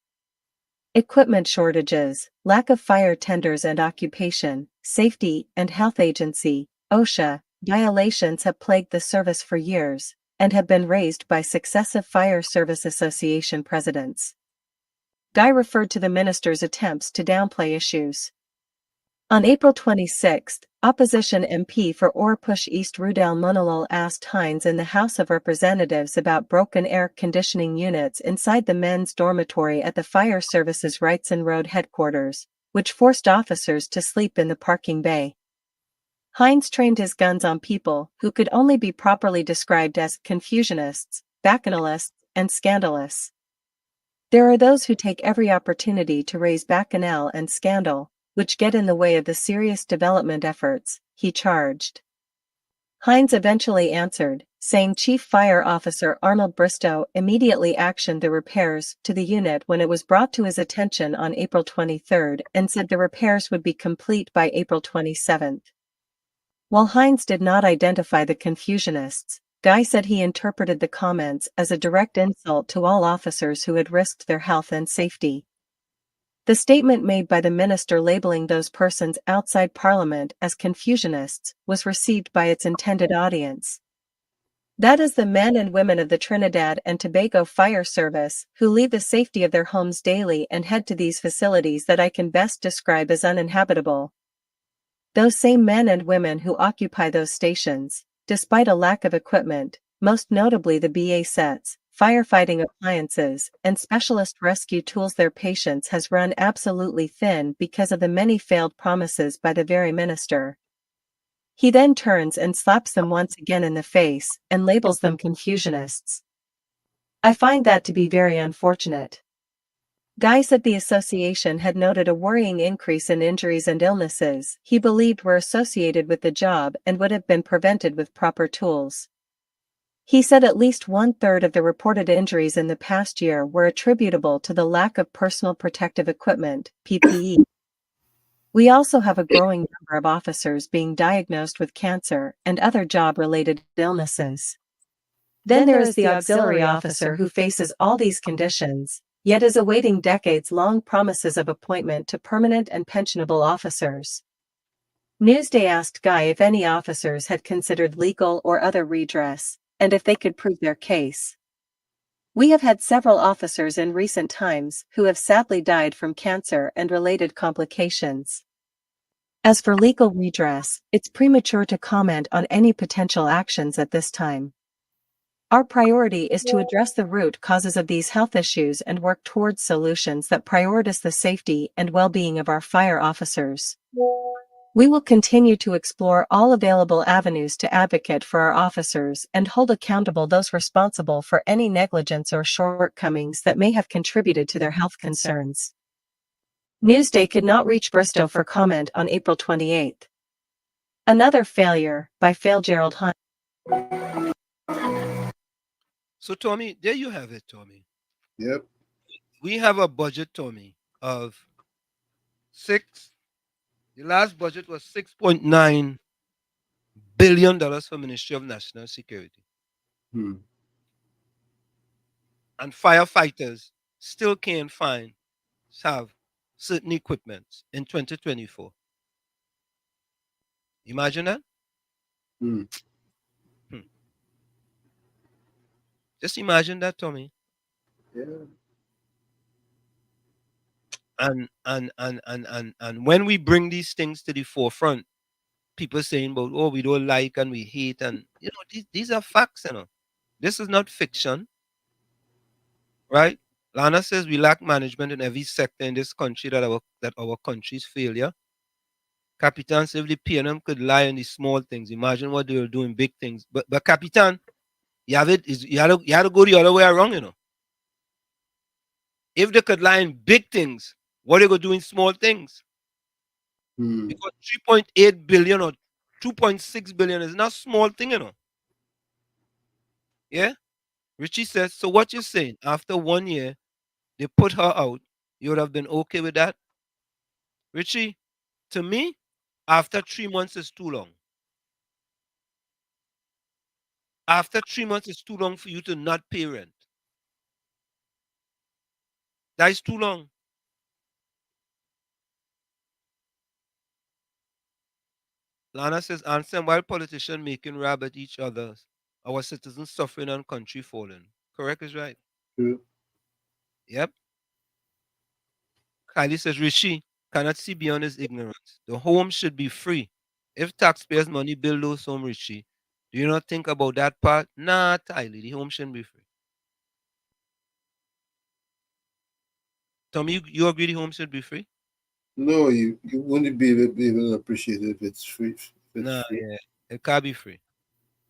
Equipment shortages, lack of fire tenders and occupation, safety and health agency, OSHA, violations have plagued the service for years, and have been raised by successive Fire Service Association presidents. Dye referred to the minister's attempts to downplay issues. On April 26, opposition MP for Orpush East Rudell Munalol asked Hines in the House of Representatives about broken air conditioning units inside the men's dormitory at the Fire Service's Wrightson Road headquarters, which forced officers to sleep in the parking bay. Hines trained his guns on people who could only be properly described as confusionists, bacchanalists, and scandalous. There are those who take every opportunity to raise bacchanal and scandal, which get in the way of the serious development efforts, he charged. Hines eventually answered, saying Chief Fire Officer Arnold Bristow immediately actioned the repairs to the unit when it was brought to his attention on April 23 and said the repairs would be complete by April 27. While Hines did not identify the confusionists, Dye said he interpreted the comments as a direct insult to all officers who had risked their health and safety. The statement made by the minister labeling those persons outside Parliament as confusionists was received by its intended audience. That is the men and women of the Trinidad and Tobago Fire Service who leave the safety of their homes daily and head to these facilities that I can best describe as uninhabitable. Those same men and women who occupy those stations, despite a lack of equipment, most notably the BA sets, firefighting appliances, and specialist rescue tools, their patience has run absolutely thin because of the many failed promises by the very minister. He then turns and slaps them once again in the face and labels them confusionists. I find that to be very unfortunate. Dye said the association had noted a worrying increase in injuries and illnesses he believed were associated with the job and would have been prevented with proper tools. He said at least 1/3 of the reported injuries in the past year were attributable to the lack of personal protective equipment, PPE. We also have a growing number of officers being diagnosed with cancer and other job-related illnesses. Then there is the auxiliary officer who faces all these conditions, yet is awaiting decades-long promises of appointment to permanent and pensionable officers. Newsday asked Guy if any officers had considered legal or other redress, and if they could prove their case. We have had several officers in recent times who have sadly died from cancer and related complications. As for legal redress, it's premature to comment on any potential actions at this time. Our priority is to address the root causes of these health issues and work towards solutions that prioritize the safety and well-being of our fire officers. We will continue to explore all available avenues to advocate for our officers and hold accountable those responsible for any negligence or shortcomings that may have contributed to their health concerns. Newsday could not reach Bristow for comment on April 28. Another failure by Gerald Hunt. So, Tommy, there you have it, Tommy. Yep. We have a budget, Tommy, of the last budget was $6.9 billion for Ministry of National Security. Hmm. And firefighters still can't have certain equipment in 2024. Imagine that? Hmm. Just imagine that, Tommy. Yeah. And when we bring these things to the forefront, people saying about, oh, we don't like and we hate, and these are facts. This is not fiction, right? Lana says we lack management in every sector in this country, that our country's failure. Capitan says if the PNM could lie on the small things, imagine what they will do in big things. But Capitan, you have to go the other way around. If they could lie in big things, what they gonna do in small things? Because 3.8 billion or 2.6 billion is not small thing. Yeah? Richie says, so what you're saying, after 1 year, they put her out, you would have been okay with that? Richie, to me, after 3 months is too long. After 3 months is too long for you to not pay rent. That is too long. Lana says, answer while politicians making rab at each other, our citizens suffering and country falling. Correct is right. True. Yep. Kylie says, Rishi cannot see beyond his ignorance. The home should be free. If taxpayers' money build those homes, Rishi, do you not think about that part? Nah, Kylie, the home shouldn't be free. Tommy, you agree the home should be free? No, you wouldn't be able to appreciate it if it's free. If it's Nah, free. yeah. It can't be free.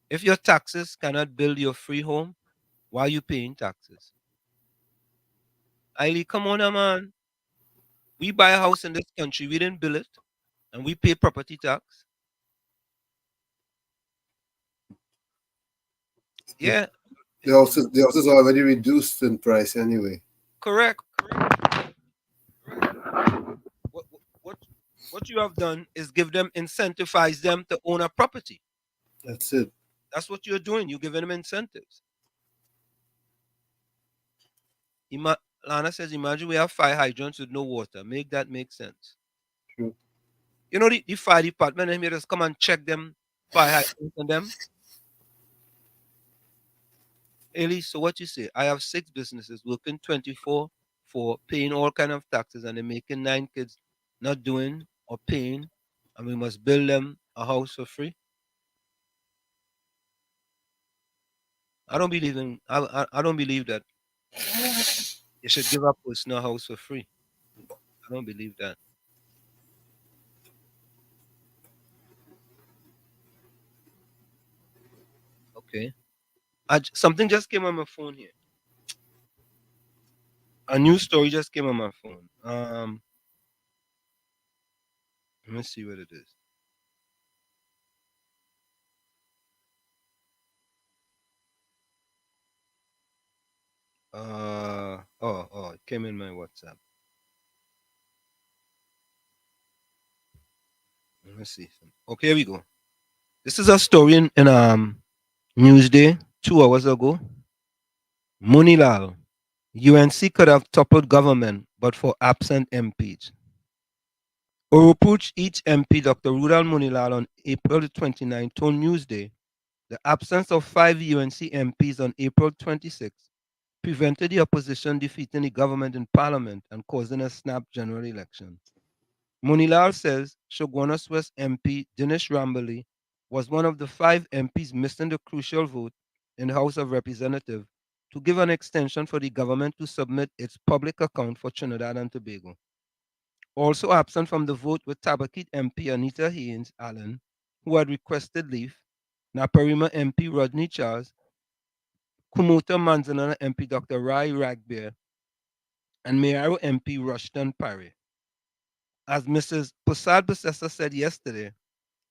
If your taxes cannot build your free home, why are you paying taxes? Kylie, come on, man. We buy a house in this country, we didn't build it, and we pay property tax. Yeah. The house is already reduced in price anyway. Correct. What, what, what you have done is give them, incentivize them to own a property. That's it. That's what you're doing. You're giving them incentives. Lana says, imagine we have fire hydrants with no water. Make that make sense. True. The fire department and here just come and check them fire hydrants on them. Ellie, so what you say? I have 6 businesses working 24 for paying all kind of taxes and they're making 9 kids not doing or paying, and we must build them a house for free. I don't believe in I don't believe that you should give a person a house for free. I don't believe that. Okay. Something just came on my phone here. A new story just came on my phone. Let me see what it is. It came in my WhatsApp. Let me see. Okay, here we go. This is a story in Newsday 2 hours ago. Munilal, UNC could have toppled government but for absent MPs. Orupuch each MP Dr. Rudal Munilal on April 29 told Newsday the absence of 5 UNC MPs on April 26 prevented the opposition defeating the government in parliament and causing a snap general election. Munilal says Shogunas West MP Dinesh Rambali was one of the 5 MPs missing the crucial vote in the House of Representatives to give an extension for the government to submit its public account for Trinidad and Tobago. Also absent from the vote were Tabakit MP Anita Haynes Allen, who had requested leave, Naparima MP Rodney Charles, Kumota Manzanana MP Dr. Rai Ragbear, and Mayaro MP Rushton Parry. As Mrs. Prasad Basessa said yesterday,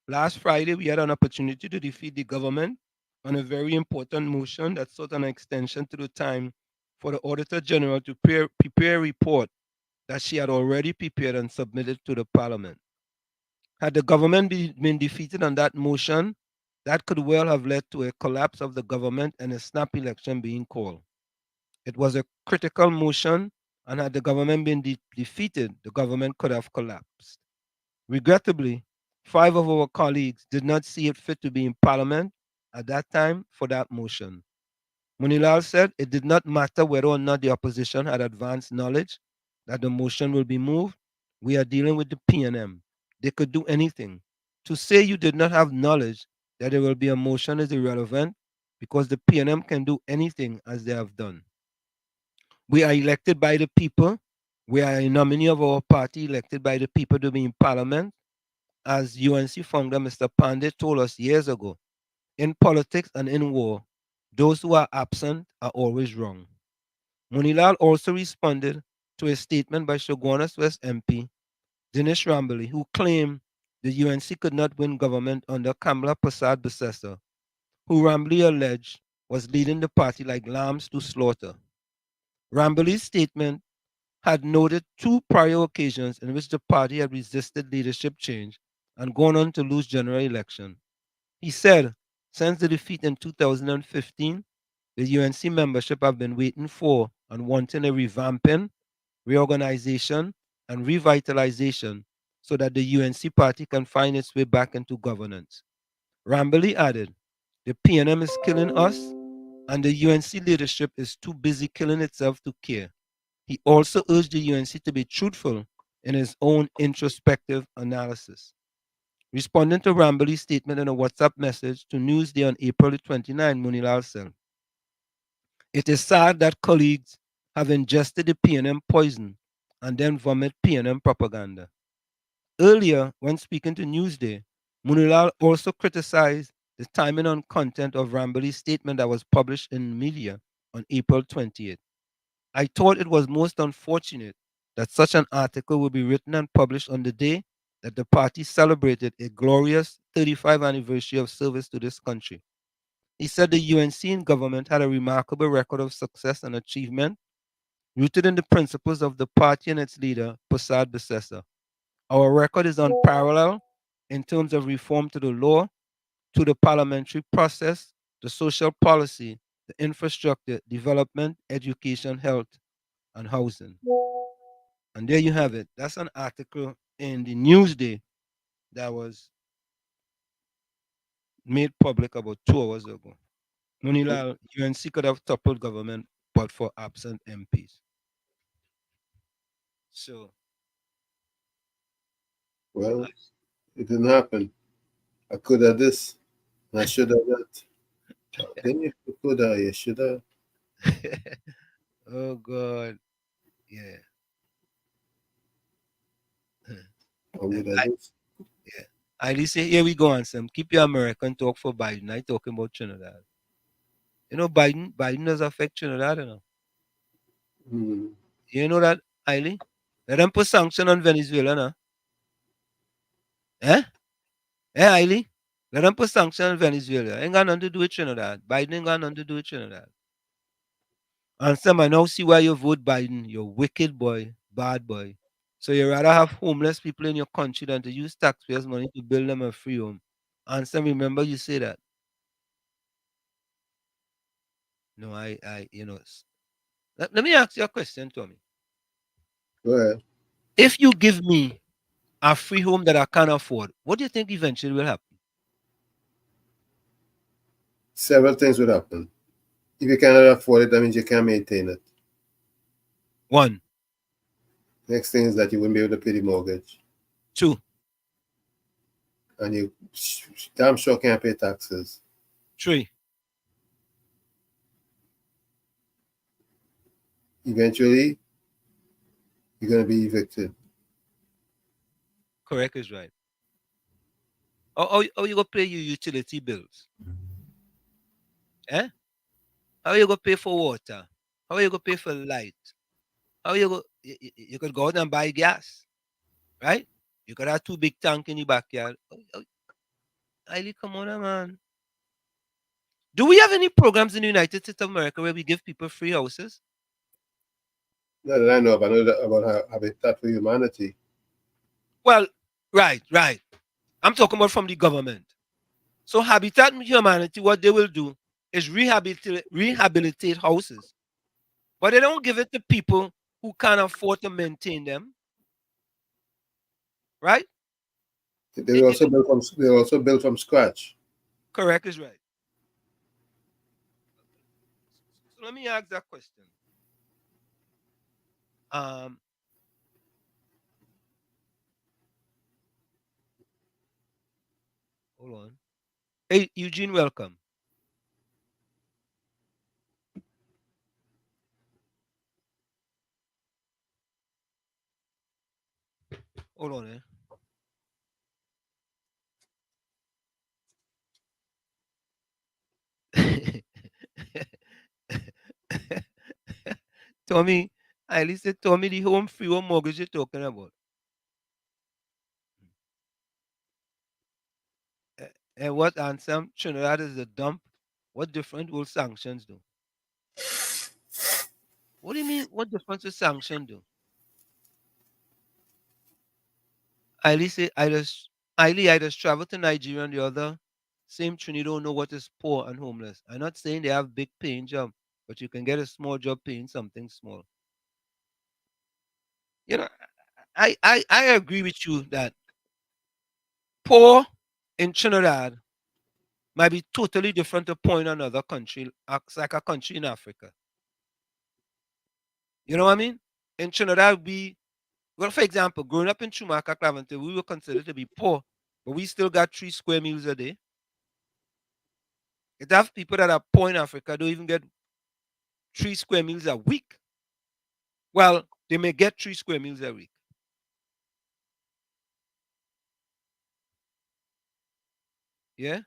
last Friday we had an opportunity to defeat the government on a very important motion that sought an extension to the time for the Auditor General to prepare a report that she had already prepared and submitted to the Parliament. Had the government been defeated on that motion, that could well have led to a collapse of the government and a snap election being called. It was a critical motion, and had the government been defeated, the government could have collapsed. Regrettably, 5 of our colleagues did not see it fit to be in Parliament at that time for that motion. Munilal said it did not matter whether or not the opposition had advanced knowledge that the motion will be moved. We are dealing with the PNM. They could do anything. To say you did not have knowledge that there will be a motion is irrelevant because the PNM can do anything as they have done. We are elected by the people. We are a nominee of our party elected by the people to be in parliament. As UNC founder Mr. Pandey told us years ago, in politics and in war, those who are absent are always wrong. Munilal also responded to a statement by Shogunas West MP Dinesh Rambali, who claimed the UNC could not win government under Kamla Prasad Besessa, who Rambali alleged was leading the party like lambs to slaughter. Rambali's statement had noted two prior occasions in which the party had resisted leadership change and gone on to lose general election. He said, since the defeat in 2015, the UNC membership have been waiting for and wanting a revamping, reorganization, and revitalization so that the UNC party can find its way back into governance. Rambali added, the PNM is killing us, and the UNC leadership is too busy killing itself to care. He also urged the UNC to be truthful in his own introspective analysis. Responding to Rambali's statement in a WhatsApp message to Newsday on April 29, Munilal said, it is sad that colleagues have ingested the PNM poison and then vomit PNM propaganda. Earlier, when speaking to Newsday, Munilal also criticized the timing and content of Rambali's statement that was published in media on April 28th. I thought it was most unfortunate that such an article would be written and published on the day that the party celebrated a glorious 35th anniversary of service to this country. He said the UNC in government had a remarkable record of success and achievement rooted in the principles of the party and its leader, Prasad Besessa. Our record is unparalleled in terms of reform to the law, to the parliamentary process, the social policy, the infrastructure, development, education, health, and housing. And there you have it. That's an article in the Newsday that was made public about 2 hours ago. Munilal, UNC could have toppled government but for absent MPs. So, Well, it didn't happen. I could have this, and I should have that. Then you could have, you should have. oh God, yeah. I would have this. Yeah. I say, here we go, Ansem. Keep your American talk for Biden. I talking about Trinidad. You know, Biden does affect Trinidad, you know. Hmm. You know that, Eileen? Let them put sanction on Venezuela now. Eh? Eh, Eileen? Let them put sanction on Venezuela. Ain't got nothing to do with Trinidad. Biden ain't got nothing to do with Trinidad. Ansem, I now see why you vote Biden. You're wicked boy, bad boy. So you rather have homeless people in your country than to use taxpayers' money to build them a free home. Ansem, remember you say that. No, let me ask you a question, Tommy. Go ahead. If you give me a free home that I can't afford, what do you think eventually will happen? Several things would happen. If you cannot afford it, that means you can't maintain it. One. Next thing is that you wouldn't be able to pay the mortgage. Two. And you damn sure can't pay taxes. Three. Eventually, you're going to be evicted. Correct is right. How you going to pay your utility bills? Eh? How you going to pay for water? How you going to pay for light? How you could go out and buy gas, right? You could have 2 big tanks in the backyard. Eileen, come on, man. Do we have any programs in the United States of America where we give people free houses? Not that I know of. I know that about Habitat for Humanity. Well, right. I'm talking about from the government. So Habitat for Humanity, what they will do is rehabilitate houses. But they don't give it to people who can't afford to maintain them. Right? They were also built from scratch. Correct is right. let me ask that question. Hold on. Hey, Eugene, welcome. Hold on, Tommy, at least Tommy, the home free home mortgage you're talking about. And what answer Trinidad is a dump? What different will sanctions do? What do you mean? What difference will sanction do? I just traveled to Nigeria and the other. Same Trinidad don't know what is poor and homeless. I'm not saying they have big paying job, but you can get a small job paying something small. You know, I agree with you that poor in Trinidad might be totally different to poor in another country, acts like a country in Africa. You know what I mean? In Trinidad, well, for example, growing up in Chumaka, Clavente, we were considered to be poor, but we still got 3 square meals a day. It have people that are poor in Africa don't even get 3 square meals a week. Well, they may get 3 square meals a week. Yeah?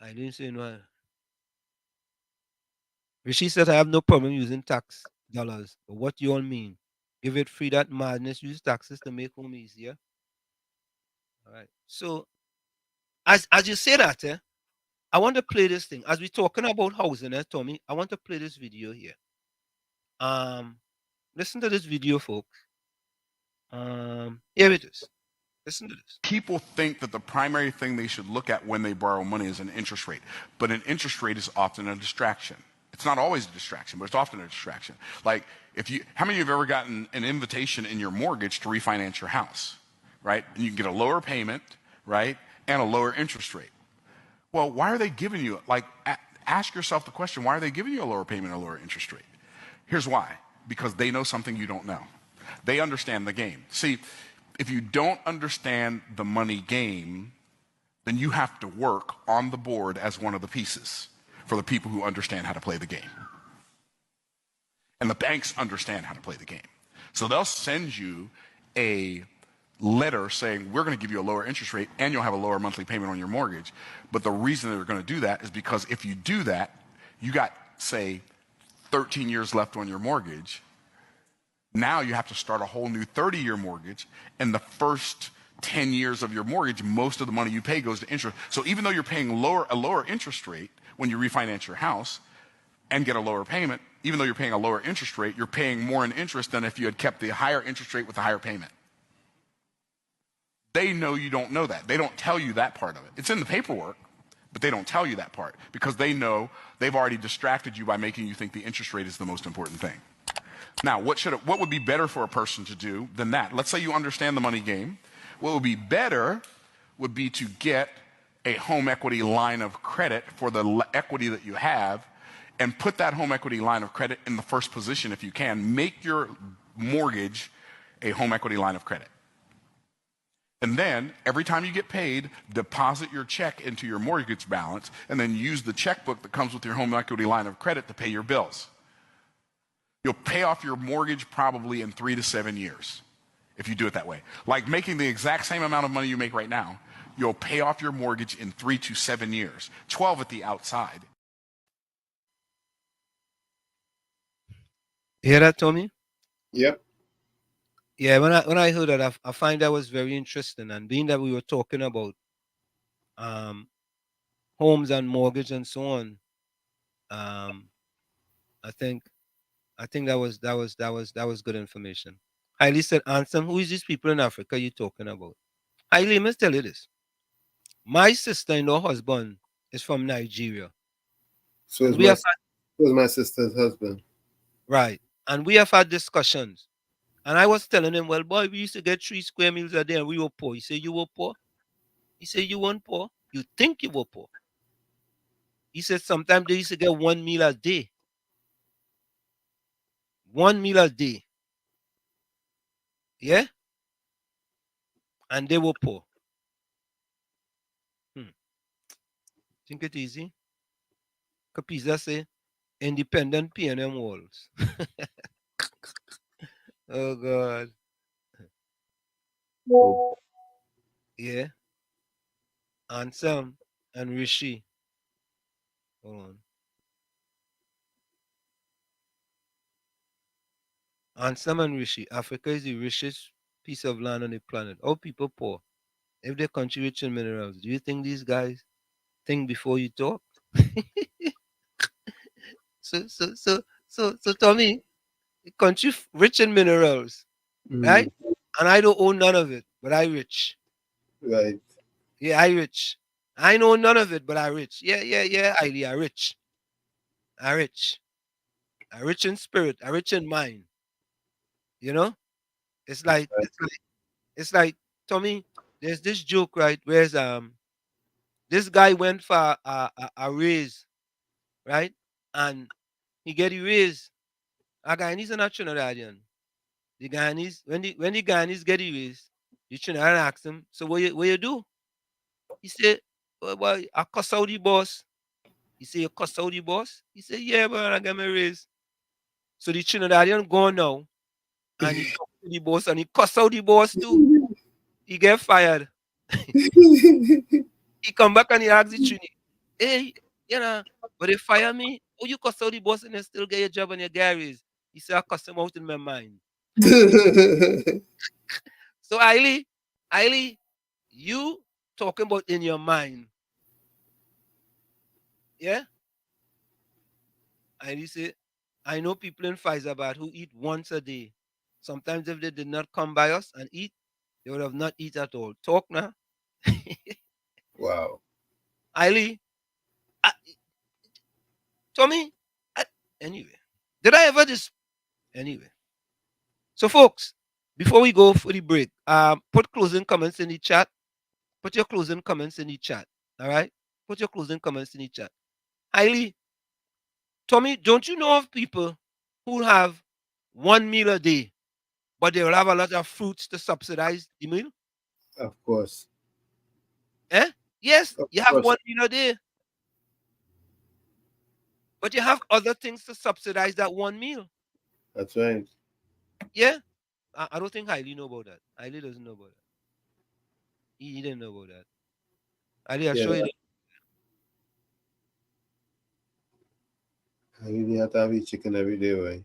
I didn't say no. Rishi said I have no problem using tax dollars. But what you all mean? Give it free that madness, use taxes to make home easier. All right. So as you say that, I want to play this thing. As we're talking about housing, Tommy, I want to play this video here. Listen to this video, folks. Here it is. Listen to this. People think that the primary thing they should look at when they borrow money is an interest rate, but an interest rate is often a distraction. It's not always a distraction, but it's often a distraction. Like, how many of you have ever gotten an invitation in your mortgage to refinance your house, right? And you can get a lower payment, right? And a lower interest rate. Well, why are they giving you, ask yourself the question, why are they giving you a lower payment or a lower interest rate? Here's why. Because they know something you don't know. They understand the game. See, if you don't understand the money game, then you have to work on the board as one of the pieces for the people who understand how to play the game. And the banks understand how to play the game. So they'll send you a letter saying, we're going to give you a lower interest rate and you'll have a lower monthly payment on your mortgage. But the reason they're going to do that is because if you do that, you got, say, 13 years left on your mortgage. Now you have to start a whole new 30-year mortgage, and the first 10 years of your mortgage, most of the money you pay goes to interest. So even though you're paying a lower interest rate when you refinance your house and get a lower payment, even though you're paying a lower interest rate, you're paying more in interest than if you had kept the higher interest rate with the higher payment. They know you don't know that. They don't tell you that part of it. It's in the paperwork, but they don't tell you that part because they know they've already distracted you by making you think the interest rate is the most important thing. Now, what would be better for a person to do than that? Let's say you understand the money game. What would be better would be to get a home equity line of credit for the equity that you have and put that home equity line of credit in the first position if you can. Make your mortgage a home equity line of credit. And then, every time you get paid, deposit your check into your mortgage balance and then use the checkbook that comes with your home equity line of credit to pay your bills. You'll pay off your mortgage probably in 3 to 7 years if you do it that way. Like making the exact same amount of money you make right now, you'll pay off your mortgage in 3 to 7 years, 12 at the outside. You hear that, Tommy? Yep. Yeah, when I heard that, I find that was very interesting. And being that we were talking about homes and mortgage and so on, I think that was good information. Hailey said, Ansem, who is these people in Africa you talking about? Hailey, must tell you this. My sister-in-law husband is from Nigeria. So is my sister's husband. Right. And we have had discussions. And I was telling him, well, boy, we used to get 3 square meals a day and we were poor. He said, you were poor? He said, you weren't poor. You think you were poor. He said sometimes they used to get 1 meal a day. 1 meal a day. Yeah? And they were poor. Think it easy? Capiza say, independent PNM walls. Oh, God. Yeah. Ansem and Rishi. Hold on. Ansem and Rishi. Africa is the richest piece of land on the planet. All people poor. If their country rich in minerals, do you think these guys think before you talk? So, Tommy, the country rich in minerals, right? And I don't own none of it, but I rich. Right. Yeah, I rich. I know none of it, but I rich. Yeah. I rich. I rich. I rich in spirit. I rich in mind. You know, it's like it's like Tommy. There's this joke, right? Where's this guy went for a raise, right? And he get a raise. A Guyanese and a Trinidadian. The Guyanese when the Guyanese get a raise, the Trinidadian ask him, so what you do? He said, well, I cuss out the boss. He said, you cuss out the boss? He said, yeah, but I get my raise. So the Trinidadian gone now, and he talk to the boss, and he cuss out the boss too. He get fired. He come back and he ask the Trini, hey, but they fire me. Oh, you cuss out the boss and then still get your job and your garage. He said, I cuss him out in my mind. So, Eiley, you talking about in your mind. Yeah? Eiley said, I know people in Faizabad who eat once a day. Sometimes if they did not come by us and eat, they would have not eat at all. Talk now. Wow. Eiley, Tommy, anyway, did I ever just anyway? So, folks, before we go for the break, put closing comments in the chat. Put your closing comments in the chat. All right, put your closing comments in the chat. Eiley, Tommy, don't you know of people who have 1 meal a day, but they will have a lot of fruits to subsidize the meal? Of course. Eh? Yes, Of you have course. 1 meal a day, but you have other things to subsidize that 1 meal. That's right. Yeah, I don't think Hailey know about that. Hailey doesn't know about that. He didn't know about that. Hailey, I Yeah. show you. I really have to have eat chicken every day, right?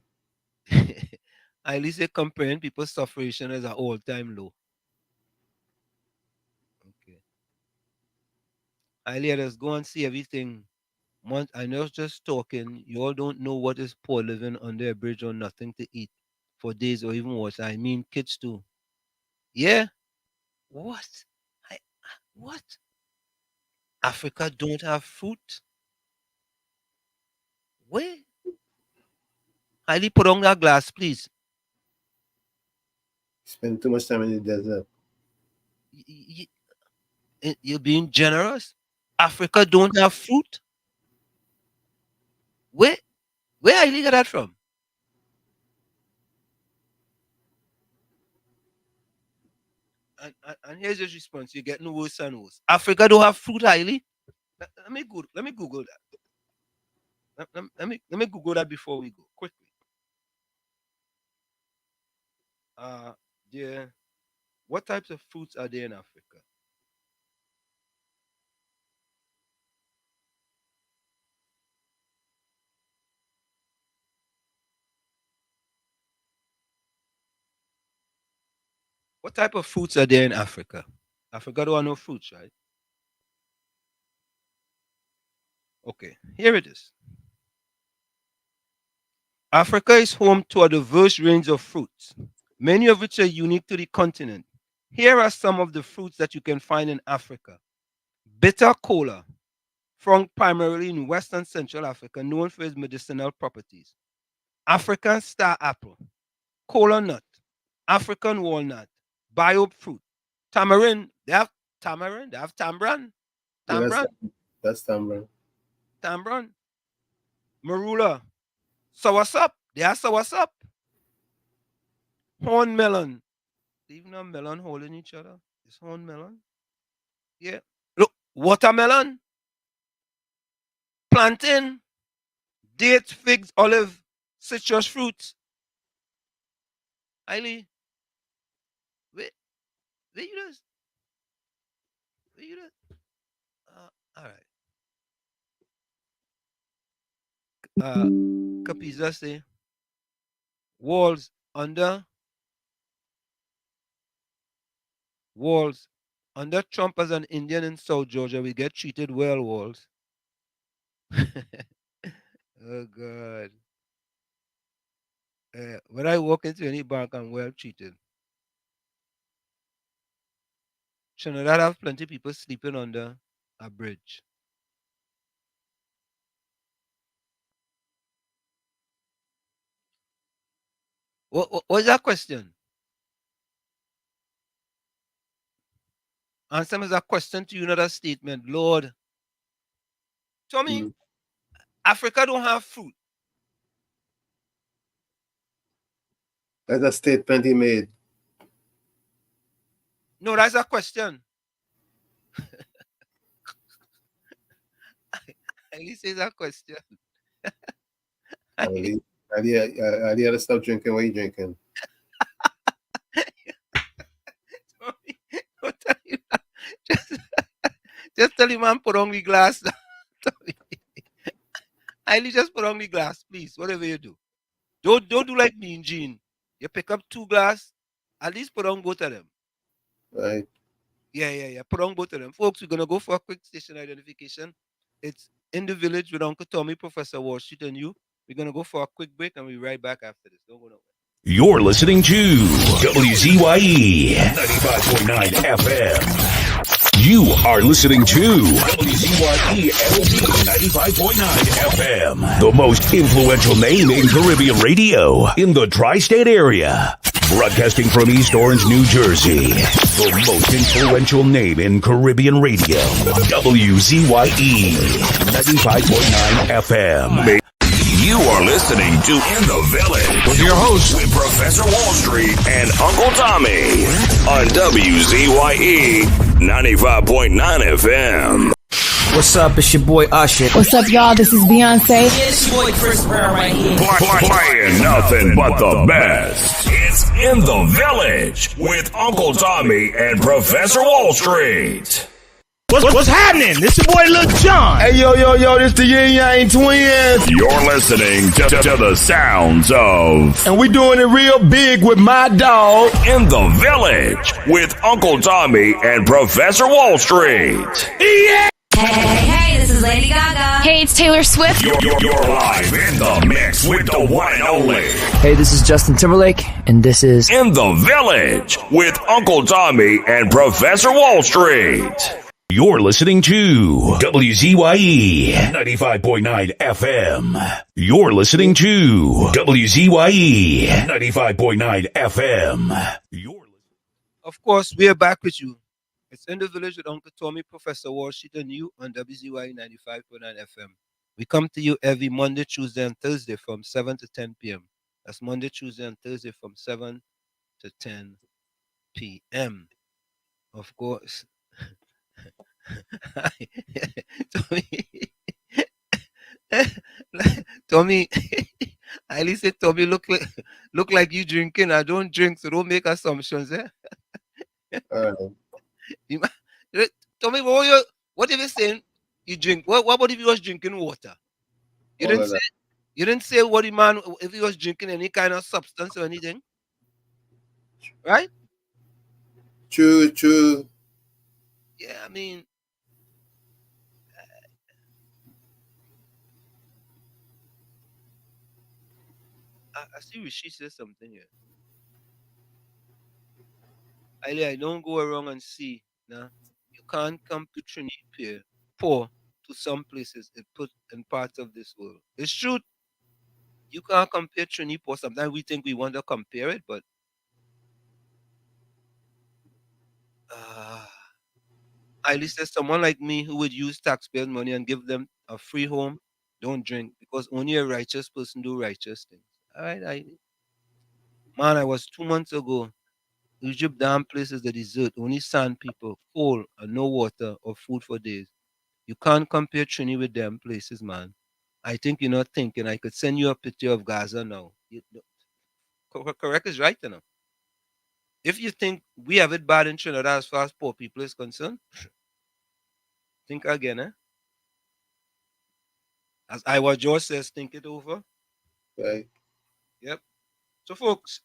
Hailey say comparing people's sufferation as an all-time low. Okay. Hailey, let us go and see everything. I know just talking. You all don't know what is poor living under a bridge or nothing to eat for days or even worse. I mean, kids too. Yeah. What? What? Africa don't have fruit? Where? Highly put on that glass, please. Spend too much time in the desert. You're being generous. Africa don't have fruit? Where are you get that from? And here's his response. You're getting worse and worse. Africa don't have fruit, Hailey? Let me Google that. Let me Google that before we go quickly. Uh, there. What types of fruits are there in Africa? What type of fruits are there in Africa? Africa don't have no fruits, right? Okay, here it is. Africa is home to a diverse range of fruits, many of which are unique to the continent. Here are some of the fruits that you can find in Africa. Bitter cola, found primarily in West and Central Africa, known for its medicinal properties. African star apple, cola nut, African walnut, baobab fruit, tamarind. tamarind. They have tambran. Yeah, Tambran. that's tamarind. Tambran. Marula. Soursop. They have soursop. Horn melon. Even a melon holding each other. It's horn melon. Yeah. Look, watermelon. Plantain. Dates, figs, olive, citrus fruits. Eileen. Where you does? Where you does? All right. Capiza say walls under Trump as an Indian in South Georgia, we get treated well, walls. Oh God. When I walk into any bank, I'm well treated. Trinidad have plenty of people sleeping under a bridge. What's that question? Answer me as a question to you, not a statement. Lord, Tommy, Africa don't have fruit. That's a statement he made. No, that's a question. At least it's a question. Ali had to stop drinking. What are you drinking? Just tell him man put on the glass. Highly just put on the glass, please. Whatever you do. Don't do like me and Gene. You pick up 2 glass, at least put on both of them. Right. Yeah. Put on both of them. Folks, we're gonna go for a quick station identification. It's In the Village with Uncle Tommy, Professor Wall Street, and you. We're gonna go for a quick break and we'll be right back after this. Don't go nowhere. You're listening to WZYE 95.9 FM. You are listening to WZYE 95.9 FM, the most influential name in Caribbean radio in the tri-state area. Broadcasting from East Orange, New Jersey, the most influential name in Caribbean radio. WZYE 95.9 FM. You are listening to In the Village with your hosts, Professor Wall Street and Uncle Tommy on WZYE 95.9 FM. What's up? It's your boy Ashit. What's up, y'all? This is Beyonce. It's your boy Chris Brown right here. Playing nothing but the best. It's In the Village with Uncle Tommy and Professor Wall Street. What's happening? This your boy Lil Jon. Hey, yo, this the Yin Yang Twins. You're listening to the sounds of... And we doing it real big with my dog. In the Village with Uncle Tommy and Professor Wall Street. Yeah! Hey, this is Lady Gaga. Hey, it's Taylor Swift. You're live in the mix with the one and only. Hey, this is Justin Timberlake, and this is In the Village with Uncle Tommy and Professor Wall Street. You're listening to WZYE 95.9 FM. You're listening to WZYE 95.9 FM. Of course, we are back with you. It's In the Village with Uncle Tommy, Professor Wall Street, and you on WZYE 95.9 FM. We come to you every Monday, Tuesday, and Thursday from 7 to 10 p.m. That's Monday, Tuesday, and Thursday from 7 to 10 p.m. Of course. Tommy, I listen. Tommy, look like you drinking. I don't drink, so don't make assumptions. Tommy, what if you saying you drink? What about if he was drinking water? You didn't say what the man if he was drinking any kind of substance or anything, right? True. Yeah, I mean. I see Rishi says something here. I don't go around and see. Nah, you can't come to Trinidad poor to some places and put in parts of this world. It's true. You can't compare Trinidad poor. Sometimes we think we want to compare it, but At least there's someone like me who would use taxpayers' money and give them a free home. Don't drink because only a righteous person do righteous things. All right, man, I was 2 months ago. Egypt damn place is the desert. Only sand people, coal, and no water or food for days. You can't compare Trini with them places, man. I think you're not thinking. I could send you a picture of Gaza now. Correct is right, you know. If you think we have it bad in Trinidad as far as poor people is concerned, think again, eh? As Iowa George says, think it over. Right. Yep. So, folks,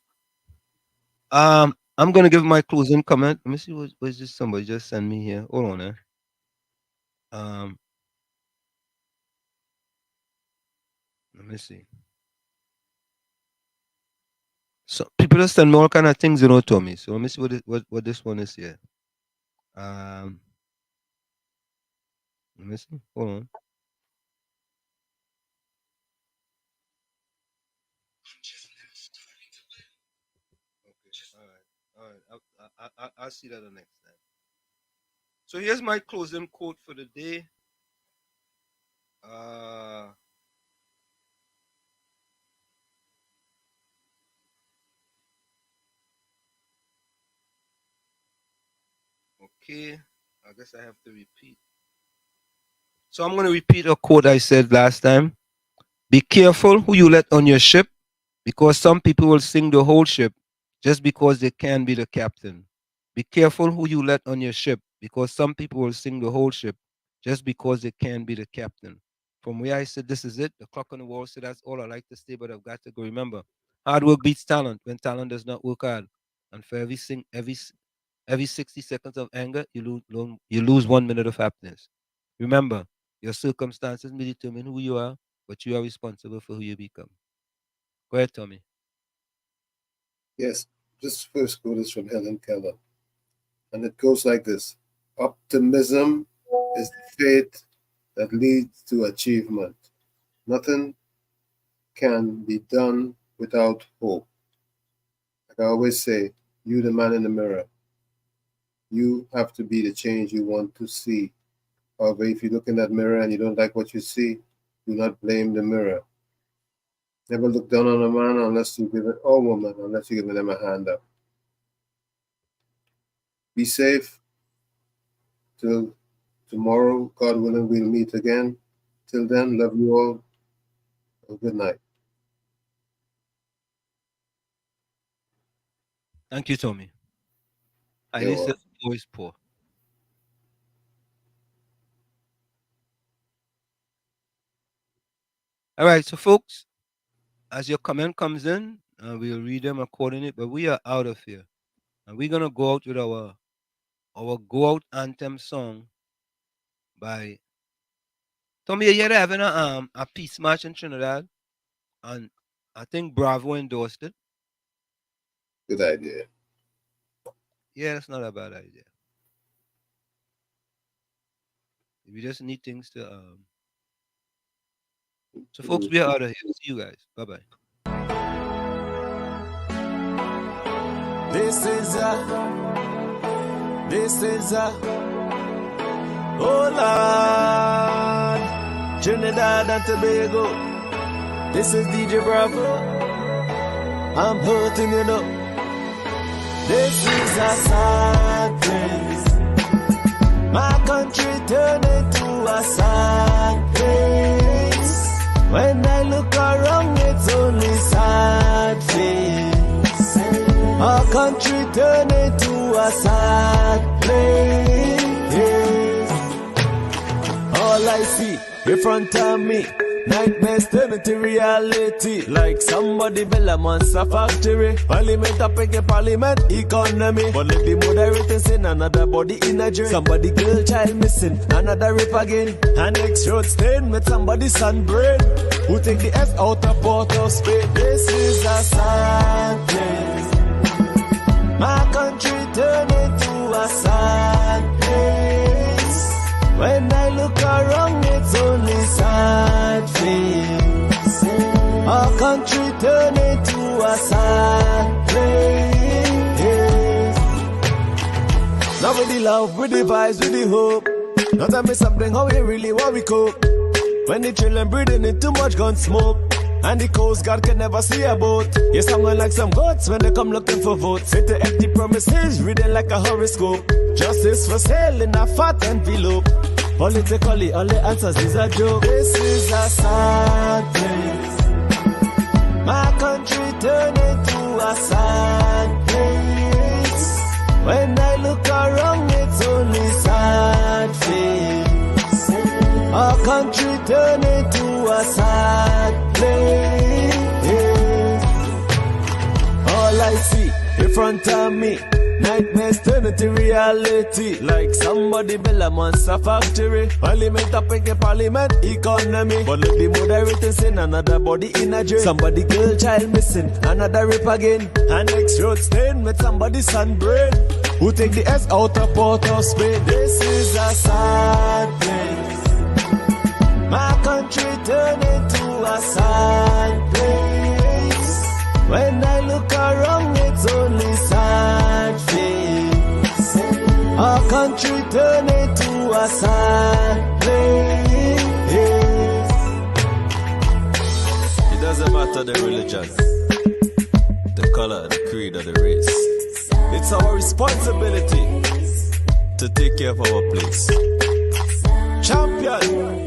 I'm gonna give my closing comment. Let me see what was this somebody just sent me here. Hold on, eh? Let me see. So people just send me all kind of things, you know, to me. So let me see what this one is here. Let me see. Hold on. All right. I'll see that the next time. So here's my closing quote for the day. Okay. I guess I have to repeat. So I'm going to repeat a quote I said last time. Be careful who you let on your ship, because some people will sink the whole ship just because they can be the captain. Be careful who you let on your ship, because some people will sink the whole ship just because they can be the captain. From where I said this is it, the clock on the wall said that's all I like to say, but I've got to go. Remember, hard work beats talent when talent does not work hard. And for every 60 seconds of anger, you lose 1 minute of happiness. Remember, your circumstances may determine who you are, but you are responsible for who you become. Go ahead, Tommy. Yes, this first quote is from Helen Keller. And it goes like this: optimism is the faith that leads to achievement. Nothing can be done without hope. Like I always say, you the man in the mirror. You have to be the change you want to see. However, if you look in that mirror and you don't like what you see, do not blame the mirror. Never look down on a man unless you give it, or woman, unless you give them a hand up. Be safe. Till tomorrow, God willing, we'll meet again. Till then, love you all. Good night. Thank you, Tommy. At least the voice poor. All right, so folks, as your comment comes in, we'll read them accordingly, but we are out of here. And we're gonna go out with our go out anthem song by Tommy. You're having a peace march in Trinidad, and I think Bravo endorsed it. Good idea. Yeah, that's not a bad idea. We just need things to So folks, we are out of here. See you guys. Bye-bye. This is oh Lord, Trinidad and Tobago. This is DJ Bravo. I'm hurting it up. This is a sad place. My country turned into a sad place. When I look around, it's only sad face. Our country turned into a sad place. All I see in front of me, nightmares turn into reality. Like somebody build a monster factory. Parliament up against parliament economy. But let the moderator send another body in a drain. Somebody girl child missing, another rape again. And next road stain with somebody's sunburn. Who take the F out of Port of Spain? This is a sad place. My country turned into a sad place. When I look around, it's only sad face. Our country turned into a sad place. Now with the love, with the vibes, with the hope. Now tell me something, how we really want we cope. When the children breathing in too much gun smoke, and the Coast Guard can never see a boat. You sound like some goats when they come looking for votes. Hit the empty promises, reading like a horoscope. Justice for sale in a fat envelope. Politically, all the answers is a joke. This is a sad place. My country turned into a sad place. When I look around, it's only sad face. Our country turned into a sad place. All I see in front of me, nightmares turn into reality. Like somebody build a monster factory. Parliament up in the parliament economy. But look the moderator saying another body in a jail. Somebody girl child missing, another rape again. And next road stain with somebody's son brain. Who take the S out of Port of Spain. This is a sad place. My country turned into a sad place. When I look around, it's only sad face. Our country turned into a sad place. It doesn't matter the religion, the color, the creed, or the race. It's our responsibility to take care of our place. Champion.